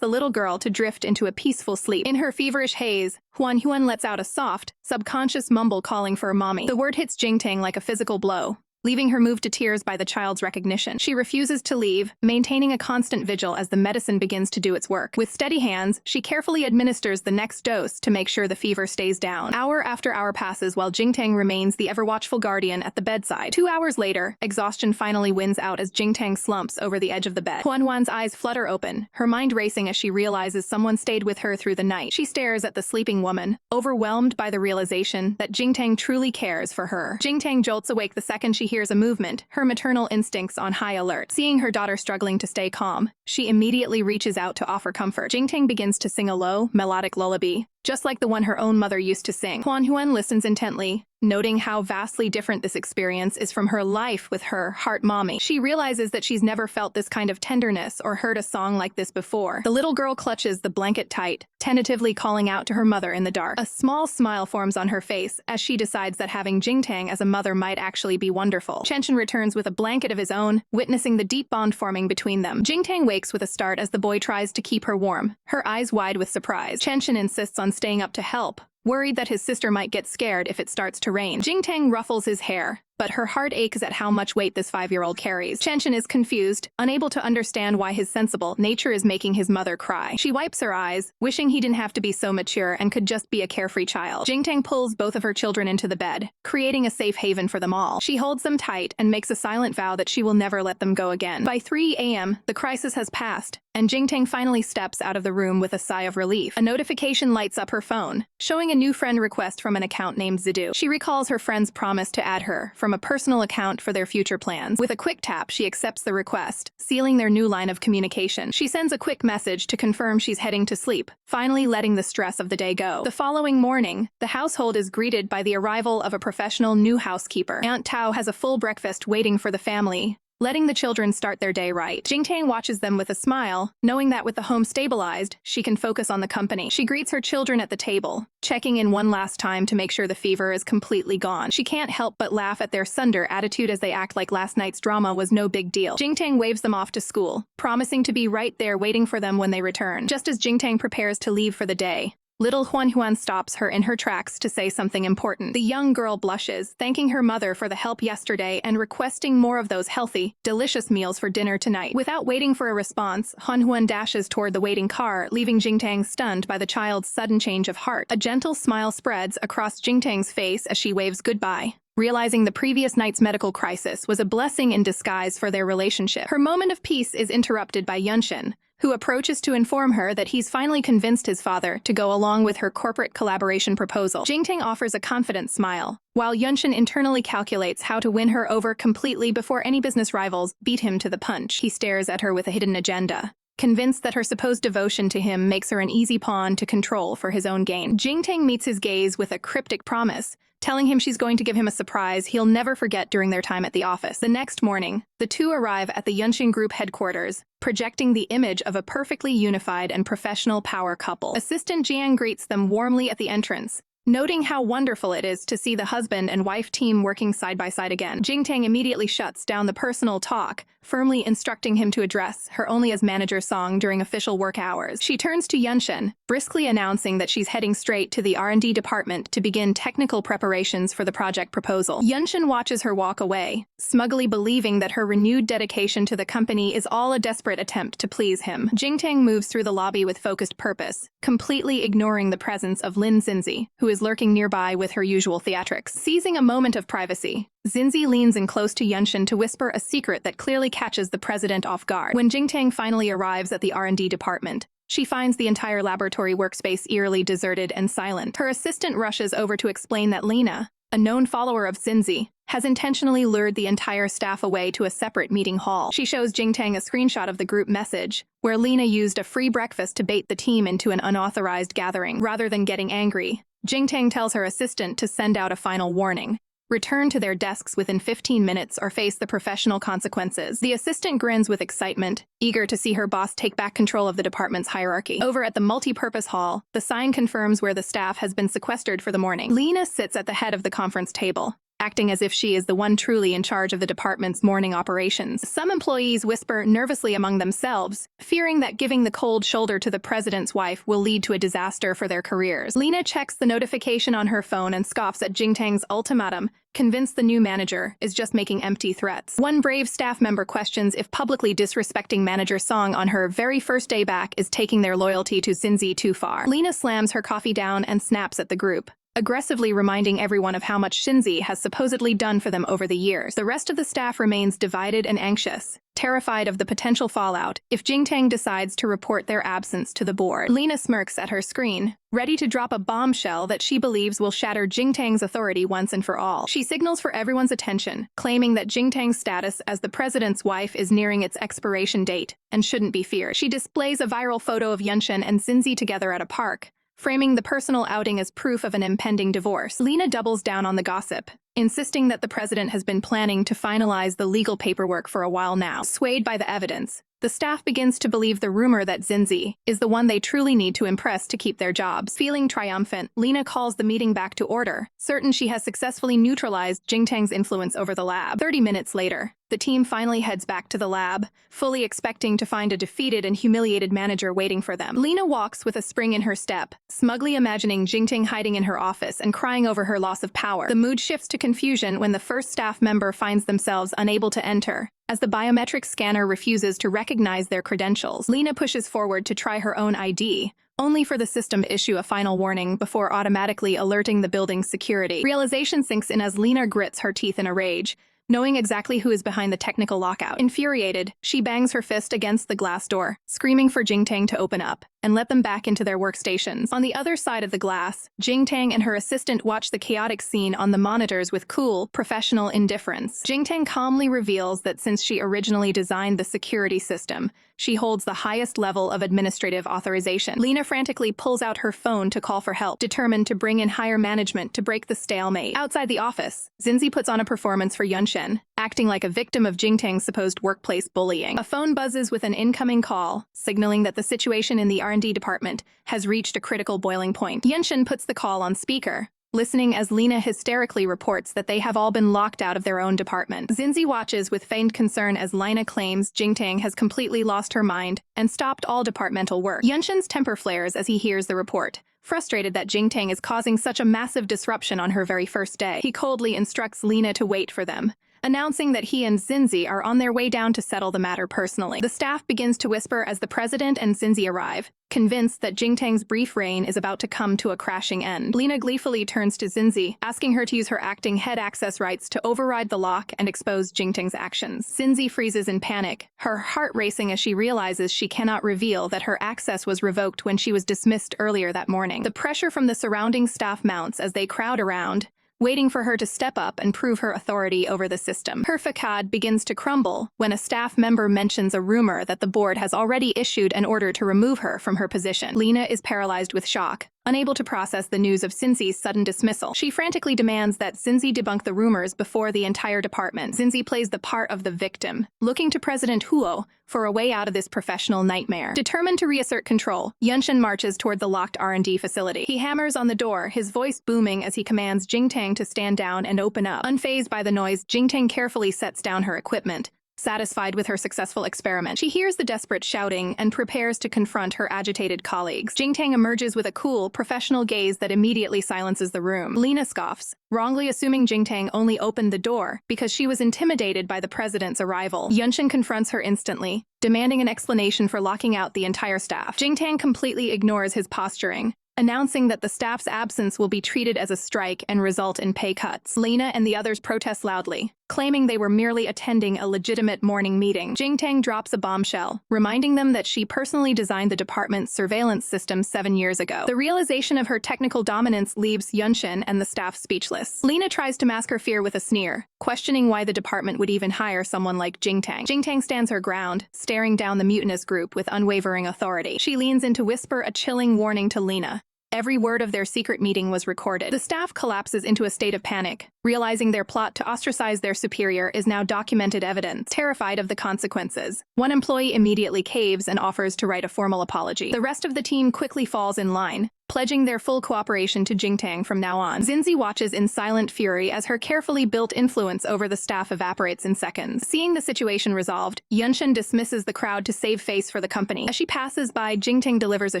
[SPEAKER 1] the little girl to drift into a peaceful sleep. In her feverish haze, Huo Yunshen lets out a soft, subconscious mumble calling for a mommy. The word hits Jingtang like a physical blow, leaving her moved to tears by the child's recognition. She refuses to leave, maintaining a constant vigil as the medicine begins to do its work. With steady hands, she carefully administers the next dose to make sure the fever stays down. Hour after hour passes while Jingtang remains the ever-watchful guardian at the bedside. 2 hours later, exhaustion finally wins out as Jingtang slumps over the edge of the bed. Huanhuan's eyes flutter open, her mind racing as she realizes someone stayed with her through the night. She stares at the sleeping woman, overwhelmed by the realization that Jingtang truly cares for her. Jingtang jolts awake the second she hears a movement, her maternal instincts on high alert. Seeing her daughter struggling to stay calm, she immediately reaches out to offer comfort. Jingtang begins to sing a low, melodic lullaby, just like the one her own mother used to sing. Huanhuan listens intently, noting how vastly different this experience is from her life with her heart mommy. She realizes that she's never felt this kind of tenderness or heard a song like this before. The little girl clutches the blanket tight, tentatively calling out to her mother in the dark. A small smile forms on her face as she decides that having Jingtang as a mother might actually be wonderful. Chenshin returns with a blanket of his own, witnessing the deep bond forming between them. Jingtang wakes with a start as the boy tries to keep her warm, her eyes wide with surprise. Chenshin insists on staying up to help, worried that his sister might get scared if it starts to rain. Jingtang ruffles his hair, but her heart aches at how much weight this 5-year-old carries. Chenshin is confused, unable to understand why his sensible nature is making his mother cry. She wipes her eyes, wishing he didn't have to be so mature and could just be a carefree child. Jingtang pulls both of her children into the bed, creating a safe haven for them all. She holds them tight and makes a silent vow that she will never let them go again. By 3 a.m., the crisis has passed, and Jingtang finally steps out of the room with a sigh of relief. A notification lights up her phone, showing a new friend request from an account named Zidu. She recalls her friend's promise to add her from a personal account for their future plans. With a quick tap, she accepts the request, sealing their new line of communication. She sends a quick message to confirm she's heading to sleep, finally letting the stress of the day go. The following morning, the household is greeted by the arrival of a professional new housekeeper. Aunt Tao has a full breakfast waiting for the family, letting the children start their day right. Jingtang watches them with a smile, knowing that with the home stabilized, she can focus on the company. She greets her children at the table, checking in one last time to make sure the fever is completely gone. She can't help but laugh at their sunder attitude as they act like last night's drama was no big deal. Jingtang waves them off to school, promising to be right there waiting for them when they return. Just as Jingtang prepares to leave for the day, little Huanhuan stops her in her tracks to say something important. The young girl blushes, thanking her mother for the help yesterday and requesting more of those healthy, delicious meals for dinner tonight. Without waiting for a response, Huanhuan dashes toward the waiting car, leaving Jingtang stunned by the child's sudden change of heart. A gentle smile spreads across Jingtang's face as she waves goodbye, realizing the previous night's medical crisis was a blessing in disguise for their relationship. Her moment of peace is interrupted by Yunshen, who approaches to inform her that he's finally convinced his father to go along with her corporate collaboration proposal. Jingtang offers a confident smile, while Yunshen internally calculates how to win her over completely before any business rivals beat him to the punch. He stares at her with a hidden agenda, convinced that her supposed devotion to him makes her an easy pawn to control for his own gain. Jingtang meets his gaze with a cryptic promise, telling him she's going to give him a surprise he'll never forget during their time at the office. The next morning, the two arrive at the Yunshen Group headquarters, projecting the image of a perfectly unified and professional power couple. Assistant Jiang greets them warmly at the entrance, noting how wonderful it is to see the husband and wife team working side by side again. Jingtang immediately shuts down the personal talk, firmly instructing him to address her only as manager Song during official work hours. She turns to Yunshen, briskly announcing that she's heading straight to the R&D department to begin technical preparations for the project proposal. Yunshen watches her walk away, smugly believing that her renewed dedication to the company is all a desperate attempt to please him. Jingtang moves through the lobby with focused purpose, completely ignoring the presence of Lin Xinzi, who is lurking nearby with her usual theatrics. Seizing a moment of privacy, Xinzi leans in close to Yunshen to whisper a secret that clearly catches the president off guard. When Jingtang finally arrives at the R&D department, she finds the entire laboratory workspace eerily deserted and silent. Her assistant rushes over to explain that Lena, a known follower of Xinzi, has intentionally lured the entire staff away to a separate meeting hall. She shows Jingtang a screenshot of the group message, where Lena used a free breakfast to bait the team into an unauthorized gathering. Rather than getting angry, Jingtang tells her assistant to send out a final warning, return to their desks within 15 minutes or face the professional consequences. The assistant grins with excitement, eager to see her boss take back control of the department's hierarchy. Over at the multi-purpose hall, the sign confirms where the staff has been sequestered for the morning. Lena sits at the head of the conference table, acting as if she is the one truly in charge of the department's morning operations. Some employees whisper nervously among themselves, fearing that giving the cold shoulder to the president's wife will lead to a disaster for their careers. Lena checks the notification on her phone and scoffs at Jingtang's ultimatum, convinced the new manager is just making empty threats. One brave staff member questions if publicly disrespecting manager Song on her very first day back is taking their loyalty to Xinzi too far. Lena slams her coffee down and snaps at the group, aggressively reminding everyone of how much Xinzi has supposedly done for them over the years. The rest of the staff remains divided and anxious, terrified of the potential fallout if Jingtang decides to report their absence to the board. Lena smirks at her screen, ready to drop a bombshell that she believes will shatter Jingtang's authority once and for all. She signals for everyone's attention, claiming that Jingtang's status as the president's wife is nearing its expiration date and shouldn't be feared. She displays a viral photo of Yunshen and Xinzi together at a park, framing the personal outing as proof of an impending divorce. Lena doubles down on the gossip, insisting that the president has been planning to finalize the legal paperwork for a while now. Swayed by the evidence, the staff begins to believe the rumor that Xinzi is the one they truly need to impress to keep their jobs. Feeling triumphant, Lena calls the meeting back to order, certain she has successfully neutralized Jingtang's influence over the lab. 30 minutes later, the team finally heads back to the lab, fully expecting to find a defeated and humiliated manager waiting for them. Lena walks with a spring in her step, smugly imagining Jingtang hiding in her office and crying over her loss of power. The mood shifts to confusion when the first staff member finds themselves unable to enter, as the biometric scanner refuses to recognize their credentials. Lena pushes forward to try her own ID, only for the system to issue a final warning before automatically alerting the building's security. Realization sinks in as Lena grits her teeth in a rage, knowing exactly who is behind the technical lockout. Infuriated, she bangs her fist against the glass door, screaming for Jingtang to open up and let them back into their workstations. On the other side of the glass, Jingtang and her assistant watch the chaotic scene on the monitors with cool, professional indifference. Jingtang calmly reveals that since she originally designed the security system, she holds the highest level of administrative authorization. Lena frantically pulls out her phone to call for help, determined to bring in higher management to break the stalemate. Outside the office, Xinzi puts on a performance for Yunshen, acting like a victim of Jingtang's supposed workplace bullying. A phone buzzes with an incoming call, signaling that the situation in the R&D department has reached a critical boiling point. Yunshen puts the call on speaker, listening as Lena hysterically reports that they have all been locked out of their own department. Xinzi watches with feigned concern as Lena claims Jingtang has completely lost her mind and stopped all departmental work. Yunshen's temper flares as he hears the report, frustrated that Jingtang is causing such a massive disruption on her very first day. He coldly instructs Lena to wait for them, announcing that he and Xinzi are on their way down to settle the matter personally. The staff begins to whisper as the president and Xinzi arrive, convinced that Jingtang's brief reign is about to come to a crashing end. Lena gleefully turns to Xinzi, asking her to use her acting head access rights to override the lock and expose Jingtang's actions. Xinzi freezes in panic, her heart racing as she realizes she cannot reveal that her access was revoked when she was dismissed earlier that morning. The pressure from the surrounding staff mounts as they crowd around, waiting for her to step up and prove her authority over the system. Her facade begins to crumble when a staff member mentions a rumor that the board has already issued an order to remove her from her position. Lena is paralyzed with shock, unable to process the news of Xinzi's sudden dismissal. She frantically demands that Xinzi debunk the rumors before the entire department. Xinzi plays the part of the victim, looking to President Huo for a way out of this professional nightmare. Determined to reassert control, Yunshen marches toward the locked R&D facility. He hammers on the door, his voice booming as he commands Jingtang to stand down and open up. Unfazed by the noise, Jingtang carefully sets down her equipment, satisfied with her successful experiment. She hears the desperate shouting and prepares to confront her agitated colleagues. Jingtang emerges with a cool, professional gaze that immediately silences the room. Lena scoffs, wrongly assuming Jingtang only opened the door because she was intimidated by the president's arrival. Yunshen confronts her instantly, demanding an explanation for locking out the entire staff. Jingtang completely ignores his posturing, announcing that the staff's absence will be treated as a strike and result in pay cuts. Lena and the others protest loudly, claiming they were merely attending a legitimate morning meeting. Jingtang drops a bombshell, reminding them that she personally designed the department's surveillance system 7 years ago. The realization of her technical dominance leaves Yunshen and the staff speechless. Lena tries to mask her fear with a sneer, questioning why the department would even hire someone like Jingtang. Jingtang stands her ground, staring down the mutinous group with unwavering authority. She leans in to whisper a chilling warning to Lena, Every word of their secret meeting was recorded. The staff collapses into a state of panic, realizing their plot to ostracize their superior is now documented evidence. Terrified of the consequences, one employee immediately caves and offers to write a formal apology. The rest of the team quickly falls in line, pledging their full cooperation to Jingtang from now on. Xinzi watches in silent fury as her carefully built influence over the staff evaporates in seconds. Seeing the situation resolved, Yunshen dismisses the crowd to save face for the company. As she passes by, Jingtang delivers a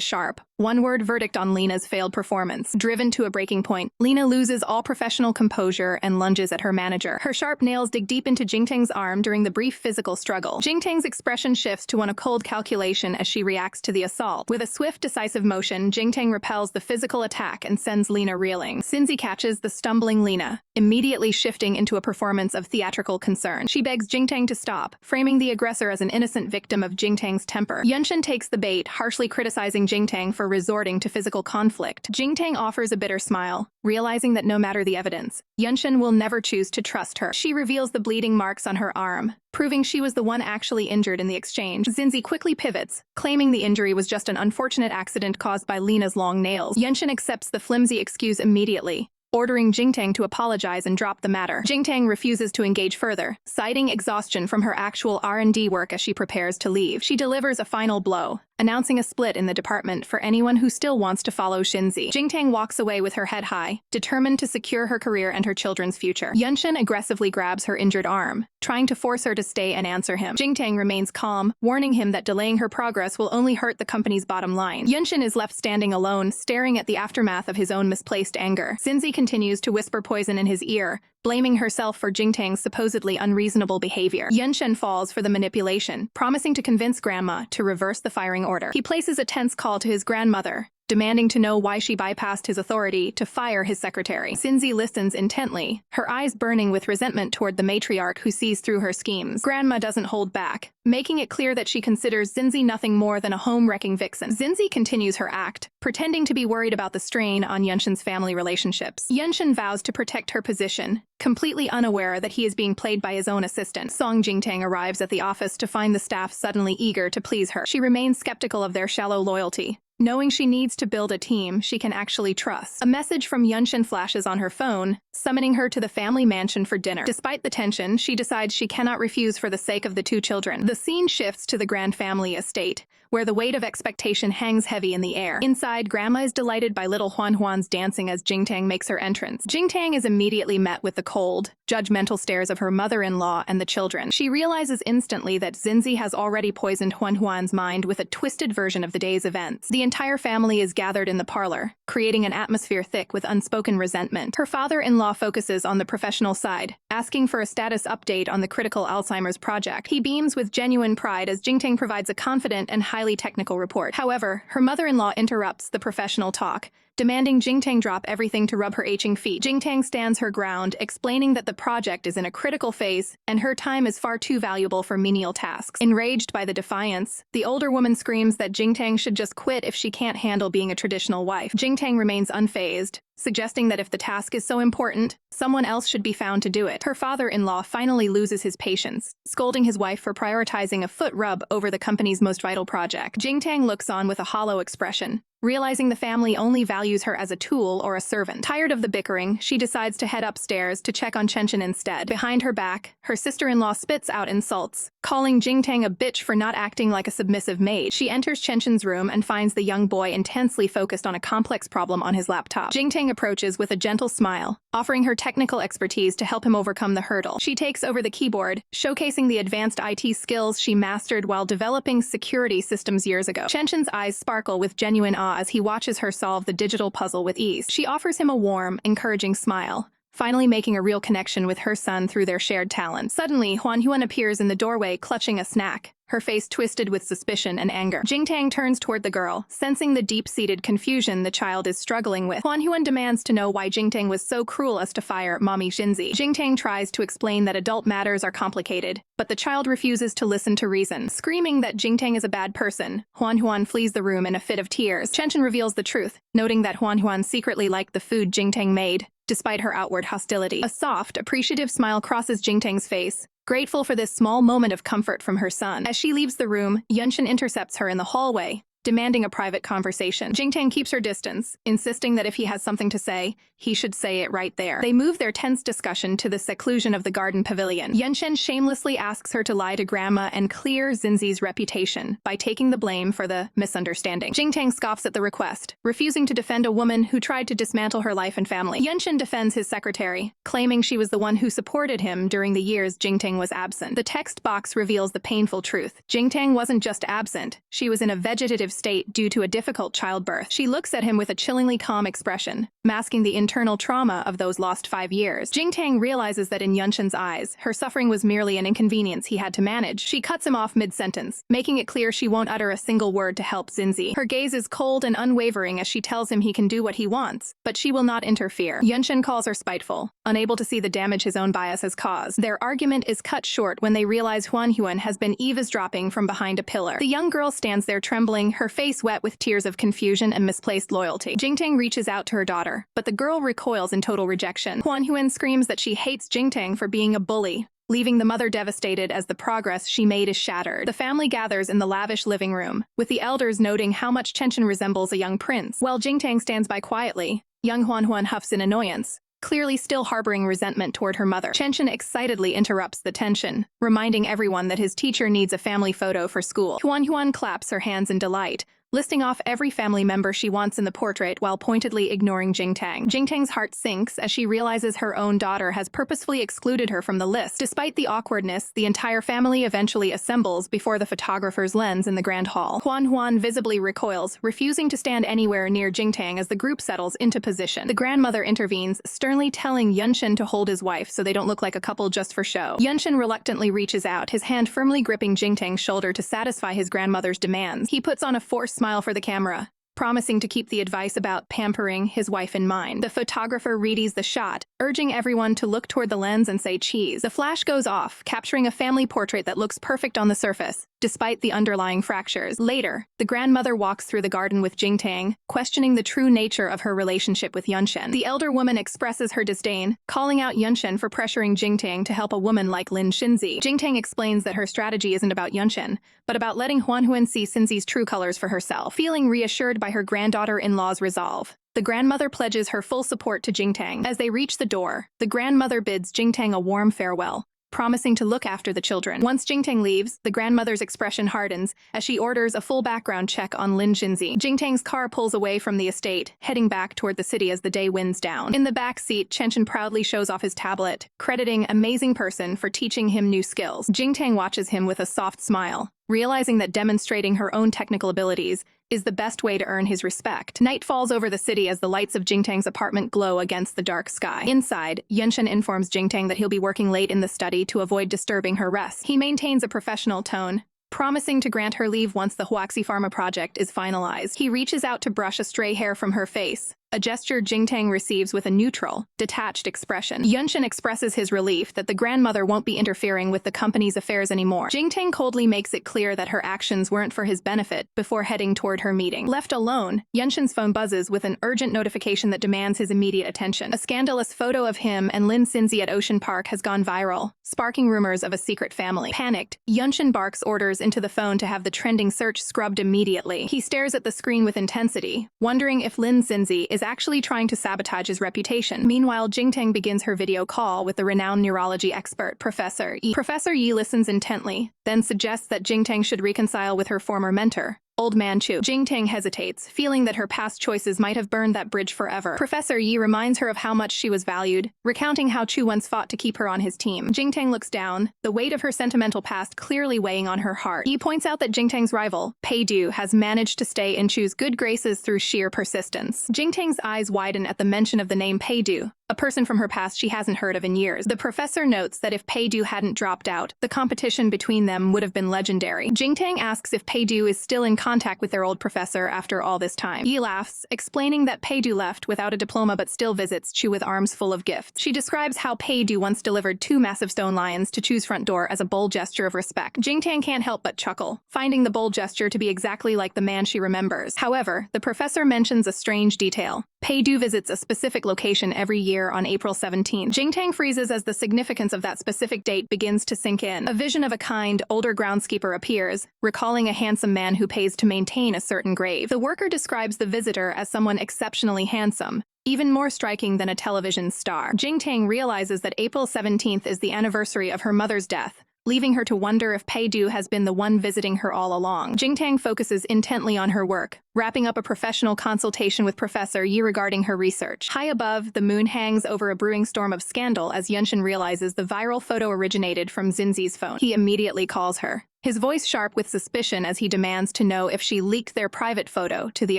[SPEAKER 1] sharp, one-word verdict on Lena's failed performance. Driven to a breaking point, Lena loses all professional composure and lunges at her manager. Her sharp nails dig deep into Jingtang's arm during the brief physical struggle. Jingtang's expression shifts to one of cold calculation as she reacts to the assault. With a swift, decisive motion, Jingtang repels the physical attack and sends Lena reeling. Xinzi catches the stumbling Lena, immediately shifting into a performance of theatrical concern. She begs Jingtang to stop, framing the aggressor as an innocent victim of Jingtang's temper. Yunshen takes the bait, harshly criticizing Jingtang for resorting to physical conflict. Jingtang offers a bitter smile, realizing that no matter the evidence, Yunshen will never choose to trust her. She reveals the bleeding marks on her arm, proving she was the one actually injured in the exchange. Xinzi quickly pivots, claiming the injury was just an unfortunate accident caused by Lena's long nails. Yunshen accepts the flimsy excuse immediately, ordering Jingtang to apologize and drop the matter. Jingtang refuses to engage further, citing exhaustion from her actual R&D work as she prepares to leave. She delivers a final blow, announcing a split in the department for anyone who still wants to follow Xinzi. Jingtang walks away with her head high, determined to secure her career and her children's future. Yunshen aggressively grabs her injured arm, trying to force her to stay and answer him. Jingtang remains calm, warning him that delaying her progress will only hurt the company's bottom line. Yunshen is left standing alone, staring at the aftermath of his own misplaced anger. Xinzi continues to whisper poison in his ear, blaming herself for Jingtang's supposedly unreasonable behavior. Yunshen falls for the manipulation, promising to convince Grandma to reverse the firing order. He places a tense call to his grandmother, demanding to know why she bypassed his authority to fire his secretary. Xinzi listens intently, her eyes burning with resentment toward the matriarch who sees through her schemes. Grandma doesn't hold back, making it clear that she considers Xinzi nothing more than a home-wrecking vixen. Xinzi continues her act, pretending to be worried about the strain on Yunshen's family relationships. Yunshen vows to protect her position, completely unaware that he is being played by his own assistant. Song Jingtang arrives at the office to find the staff suddenly eager to please her. She remains skeptical of their shallow loyalty, knowing she needs to build a team she can actually trust. A message from Yunshen flashes on her phone, summoning her to the family mansion for dinner. Despite the tension, she decides she cannot refuse for the sake of the two children. The scene shifts to the grand family estate, where the weight of expectation hangs heavy in the air. Inside, Grandma is delighted by little Huan's dancing as Jingtang makes her entrance. Jingtang is immediately met with the cold, judgmental stares of her mother-in-law and the children. She realizes instantly that Xinzi has already poisoned Huan's mind with a twisted version of the day's events. The entire family is gathered in the parlor, creating an atmosphere thick with unspoken resentment. Her father-in-law focuses on the professional side, asking for a status update on the critical Alzheimer's project. He beams with genuine pride as Jingtang provides a confident and highly technical report. However, her mother-in-law interrupts the professional talk, demanding Jingtang drop everything to rub her aching feet. Jingtang stands her ground, explaining that the project is in a critical phase and her time is far too valuable for menial tasks. Enraged by the defiance, the older woman screams that Jingtang should just quit if she can't handle being a traditional wife. Jingtang remains unfazed, suggesting that if the task is so important, someone else should be found to do it. Her father-in-law finally loses his patience, scolding his wife for prioritizing a foot rub over the company's most vital project. Jingtang looks on with a hollow expression, realizing the family only values her as a tool or a servant. Tired of the bickering, she decides to head upstairs to check on Chenchen instead. Behind her back, her sister-in-law spits out insults, calling Jingtang a bitch for not acting like a submissive maid. She enters Chenchen's room and finds the young boy intensely focused on a complex problem on his laptop. Jingtang approaches with a gentle smile, offering her technical expertise to help him overcome the hurdle. She takes over the keyboard, showcasing the advanced IT skills she mastered while developing security systems years ago. Chenchen's eyes sparkle with genuine awe as he watches her solve the digital puzzle with ease. She offers him a warm, encouraging smile, finally making a real connection with her son through their shared talent. Suddenly, Huan appears in the doorway clutching a snack, her face twisted with suspicion and anger. Jingtang turns toward the girl, sensing the deep-seated confusion the child is struggling with. Huan demands to know why Jingtang was so cruel as to fire Mommy Xinzi. Jingtang tries to explain that adult matters are complicated, but the child refuses to listen to reason. Screaming that Jingtang is a bad person, Huan flees the room in a fit of tears. Chenchen reveals the truth, noting that Huan secretly liked the food Jingtang made, despite her outward hostility. A soft, appreciative smile crosses Jingtang's face, grateful for this small moment of comfort from her son. As she leaves the room, Yunshen intercepts her in the hallway, demanding a private conversation. Jingtang keeps her distance, insisting that if he has something to say, he should say it right there. They move their tense discussion to the seclusion of the garden pavilion. Yunshen shamelessly asks her to lie to Grandma and clear Xinzi's reputation by taking the blame for the misunderstanding. Jingtang scoffs at the request, refusing to defend a woman who tried to dismantle her life and family. Yunshen defends his secretary, claiming she was the one who supported him during the years Jingtang was absent. The text box reveals the painful truth. Jingtang wasn't just absent, she was in a vegetative state due to a difficult childbirth. She looks at him with a chillingly calm expression, masking the internal trauma of those lost 5 years. Jingtang realizes that in Yunshen's eyes, her suffering was merely an inconvenience he had to manage. She cuts him off mid-sentence, making it clear she won't utter a single word to help Xinzi. Her gaze is cold and unwavering as she tells him he can do what he wants, but she will not interfere. Yunshen calls her spiteful, unable to see the damage his own bias has caused. Their argument is cut short when they realize Huan Yuan has been eavesdropping from behind a pillar. The young girl stands there trembling, her face wet with tears of confusion and misplaced loyalty. Jingtang reaches out to her daughter, but the girl recoils in total rejection. Huan Yuan screams that she hates Jingtang for being a bully, leaving the mother devastated as the progress she made is shattered. The family gathers in the lavish living room, with the elders noting how much Chenshin resembles a young prince. While Jingtang stands by quietly, young Huan Yuan huffs in annoyance, clearly still harboring resentment toward her mother. Chenshin excitedly interrupts the tension, reminding everyone that his teacher needs a family photo for school. Huan Yuan claps her hands in delight, listing off every family member she wants in the portrait while pointedly ignoring Jingtang. Jingtang's heart sinks as she realizes her own daughter has purposefully excluded her from the list. Despite the awkwardness, the entire family eventually assembles before the photographer's lens in the grand hall. Huan Yuan visibly recoils, refusing to stand anywhere near Jingtang as the group settles into position. The grandmother intervenes, sternly telling Yunshen to hold his wife so they don't look like a couple just for show. Yunshen reluctantly reaches out, his hand firmly gripping Jingtang's shoulder to satisfy his grandmother's demands. He puts on a forced smile for the camera, promising to keep the advice about pampering his wife in mind. The photographer readies the shot, urging everyone to look toward the lens and say cheese. The flash goes off, capturing a family portrait that looks perfect on the surface, despite the underlying fractures. Later, the grandmother walks through the garden with Jingtang, questioning the true nature of her relationship with Yunshen. The elder woman expresses her disdain, calling out Yunshen for pressuring Jingtang to help a woman like Lin Xinzi. Jingtang explains that her strategy isn't about Yunshen, but about letting Huan Yuan see Xinzi's true colors for herself. Feeling reassured by her granddaughter-in-law's resolve, the grandmother pledges her full support to Jingtang. As they reach the door, the grandmother bids Jingtang a warm farewell, promising to look after the children. Once Jingtang leaves, the grandmother's expression hardens as she orders a full background check on Lin Xinzi. Jingtang's car pulls away from the estate, heading back toward the city as the day winds down. In the back seat, Chenshin proudly shows off his tablet, crediting Amazing Person for teaching him new skills. Jingtang watches him with a soft smile, realizing that demonstrating her own technical abilities is the best way to earn his respect. Night falls over the city as the lights of Jingtang's apartment glow against the dark sky. Inside, Yunshen informs Jingtang that he'll be working late in the study to avoid disturbing her rest. He maintains a professional tone, promising to grant her leave once the Huaxi Pharma project is finalized. He reaches out to brush a stray hair from her face, a gesture Jingtang receives with a neutral, detached expression. Yunshen expresses his relief that the grandmother won't be interfering with the company's affairs anymore. Jingtang coldly makes it clear that her actions weren't for his benefit before heading toward her meeting. Left alone, Yunshen's phone buzzes with an urgent notification that demands his immediate attention. A scandalous photo of him and Lin Xinzi at Ocean Park has gone viral, sparking rumors of a secret family. Panicked, Yunshen barks orders into the phone to have the trending search scrubbed immediately. He stares at the screen with intensity, wondering if Lin Xinzi is actually trying to sabotage his reputation. Meanwhile, Jingtang begins her video call with the renowned neurology expert, Professor Yi. Professor Yi listens intently, then suggests that Jingtang should reconcile with her former mentor, Old Man Chu. Jingtang hesitates, feeling that her past choices might have burned that bridge forever. Professor Yi reminds her of how much she was valued, recounting how Chu once fought to keep her on his team. Jingtang looks down, the weight of her sentimental past clearly weighing on her heart. Yi points out that Jingtang's rival, Pei Du, has managed to stay in Chu's good graces through sheer persistence. Jingtang's eyes widen at the mention of the name Pei Du, a person from her past she hasn't heard of in years. The professor notes that if Pei Du hadn't dropped out, the competition between them would have been legendary. Jingtang asks if Pei Du is still in contact with their old professor after all this time. Yi laughs, explaining that Pei Du left without a diploma but still visits Chu with arms full of gifts. She describes how Pei Du once delivered 2 massive stone lions to Chu's front door as a bold gesture of respect. Jingtang can't help but chuckle, finding the bold gesture to be exactly like the man she remembers. However, the professor mentions a strange detail. Pei-du visits a specific location every year on April 17. Jingtang freezes as the significance of that specific date begins to sink in. A vision of a kind, older groundskeeper appears, recalling a handsome man who pays to maintain a certain grave. The worker describes the visitor as someone exceptionally handsome, even more striking than a television star. Jingtang realizes that April 17th is the anniversary of her mother's death, leaving her to wonder if Pei-du has been the one visiting her all along. Jingtang focuses intently on her work, wrapping up a professional consultation with Professor Yi regarding her research. High above, the moon hangs over a brewing storm of scandal as Yunshen realizes the viral photo originated from Xinzi's phone. He immediately calls her, his voice sharp with suspicion as he demands to know if she leaked their private photo to the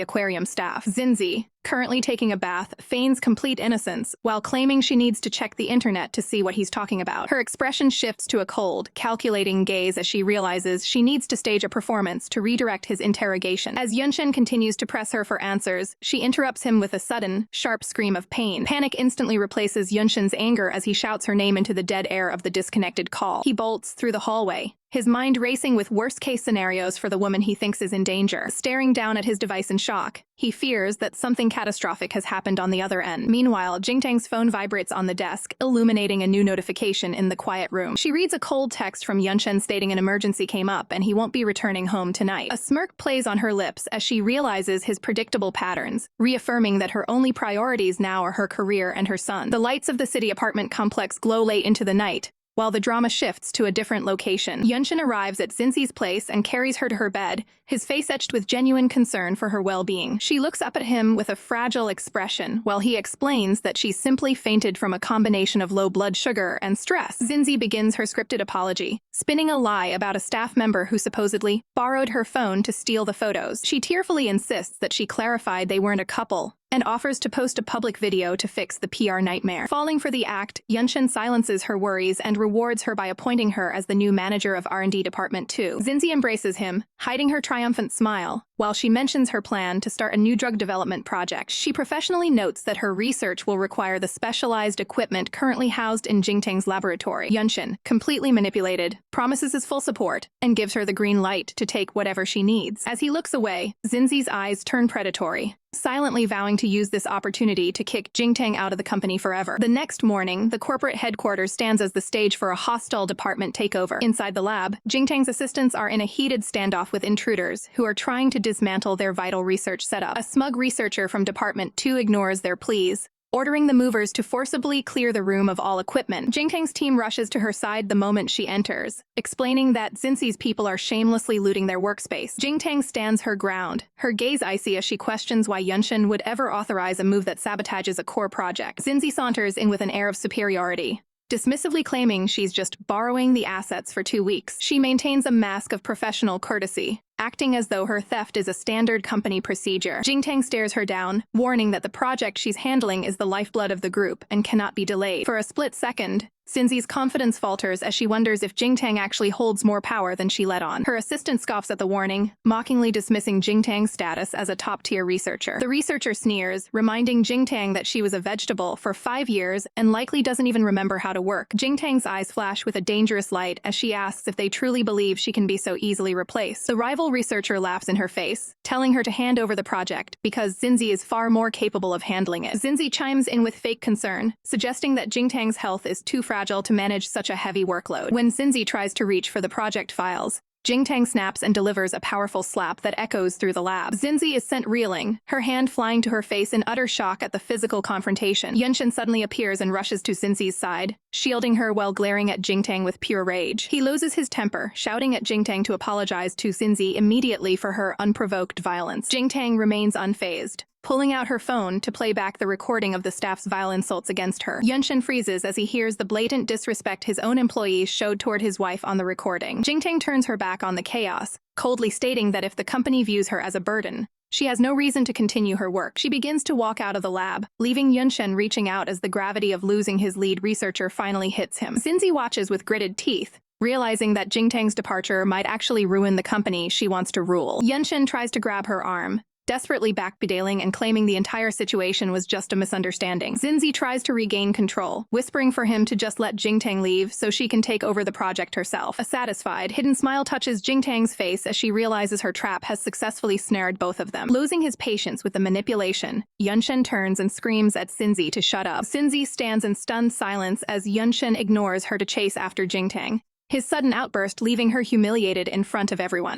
[SPEAKER 1] aquarium staff. Xinzi, currently taking a bath, feigns complete innocence while claiming she needs to check the internet to see what he's talking about. Her expression shifts to a cold, calculating gaze as she realizes she needs to stage a performance to redirect his interrogation. As Yunshen continues to press her for answers, she interrupts him with a sudden, sharp scream of pain. Panic instantly replaces Yunshen's anger as he shouts her name into the dead air of the disconnected call. He bolts through the hallway, his mind racing with worst-case scenarios for the woman he thinks is in danger. Staring down at his device in shock, he fears that something catastrophic has happened on the other end. Meanwhile, Jingtang's phone vibrates on the desk, illuminating a new notification in the quiet room. She reads a cold text from Yunshen stating an emergency came up and he won't be returning home tonight. A smirk plays on her lips as she realizes his predictable patterns, reaffirming that her only priorities now are her career and her son. The lights of the city apartment complex glow late into the night, while the drama shifts to a different location. Yunshen arrives at Xinzi's place and carries her to her bed, his face etched with genuine concern for her well-being. She looks up at him with a fragile expression, while he explains that she simply fainted from a combination of low blood sugar and stress. Xinzi begins her scripted apology, spinning a lie about a staff member who supposedly borrowed her phone to steal the photos. She tearfully insists that she clarified they weren't a couple, and offers to post a public video to fix the PR nightmare. Falling for the act, Yunshen silences her worries and rewards her by appointing her as the new manager of R&D Department 2. Xinzi embraces him, hiding her triumphant smile, while she mentions her plan to start a new drug development project. She professionally notes that her research will require the specialized equipment currently housed in Jingtang's laboratory. Yunshen, completely manipulated, promises his full support and gives her the green light to take whatever she needs. As he looks away, Xinzi's eyes turn predatory, silently vowing to use this opportunity to kick Jingtang out of the company forever. The next morning, the corporate headquarters stands as the stage for a hostile department takeover. Inside the lab, Jingtang's assistants are in a heated standoff with intruders who are trying to dismantle their vital research setup. A smug researcher from Department 2 ignores their pleas, ordering the movers to forcibly clear the room of all equipment. Jingtang's team rushes to her side the moment she enters, explaining that Xinzi's people are shamelessly looting their workspace. Jingtang stands her ground, her gaze icy as she questions why Yunshen would ever authorize a move that sabotages a core project. Xinzi saunters in with an air of superiority, dismissively claiming she's just borrowing the assets for 2 weeks. She maintains a mask of professional courtesy, acting as though her theft is a standard company procedure. Jingtang stares her down, warning that the project she's handling is the lifeblood of the group and cannot be delayed. For a split second, Xinzi's confidence falters as she wonders if Jingtang actually holds more power than she let on. Her assistant scoffs at the warning, mockingly dismissing Jingtang's status as a top-tier researcher. The researcher sneers, reminding Jingtang that she was a vegetable for 5 years and likely doesn't even remember how to work. Jingtang's eyes flash with a dangerous light as she asks if they truly believe she can be so easily replaced. The rival researcher laughs in her face, telling her to hand over the project because Xinzi is far more capable of handling it. Xinzi chimes in with fake concern, suggesting that Jingtang's health is too fragile to manage such a heavy workload. When Xinzi tries to reach for the project files, Jingtang snaps and delivers a powerful slap that echoes through the lab. Xinzi is sent reeling, her hand flying to her face in utter shock at the physical confrontation. Yunshen suddenly appears and rushes to Xinzi's side, shielding her while glaring at Jingtang with pure rage. He loses his temper, shouting at Jingtang to apologize to Xinzi immediately for her unprovoked violence. Jingtang remains unfazed, pulling out her phone to play back the recording of the staff's vile insults against her. Yunshen freezes as he hears the blatant disrespect his own employees showed toward his wife on the recording. Jingtang turns her back on the chaos, coldly stating that if the company views her as a burden, she has no reason to continue her work. She begins to walk out of the lab, leaving Yunshen reaching out as the gravity of losing his lead researcher finally hits him. Xinzi watches with gritted teeth, realizing that Jingtang's departure might actually ruin the company she wants to rule. Yunshen tries to grab her arm, desperately backpedaling and claiming the entire situation was just a misunderstanding. Xinzi tries to regain control, whispering for him to just let Jingtang leave so she can take over the project herself. A satisfied, hidden smile touches Jingtang's face as she realizes her trap has successfully snared both of them. Losing his patience with the manipulation, Yunshen turns and screams at Xinzi to shut up. Xinzi stands in stunned silence as Yunshen ignores her to chase after Jingtang, his sudden outburst leaving her humiliated in front of everyone.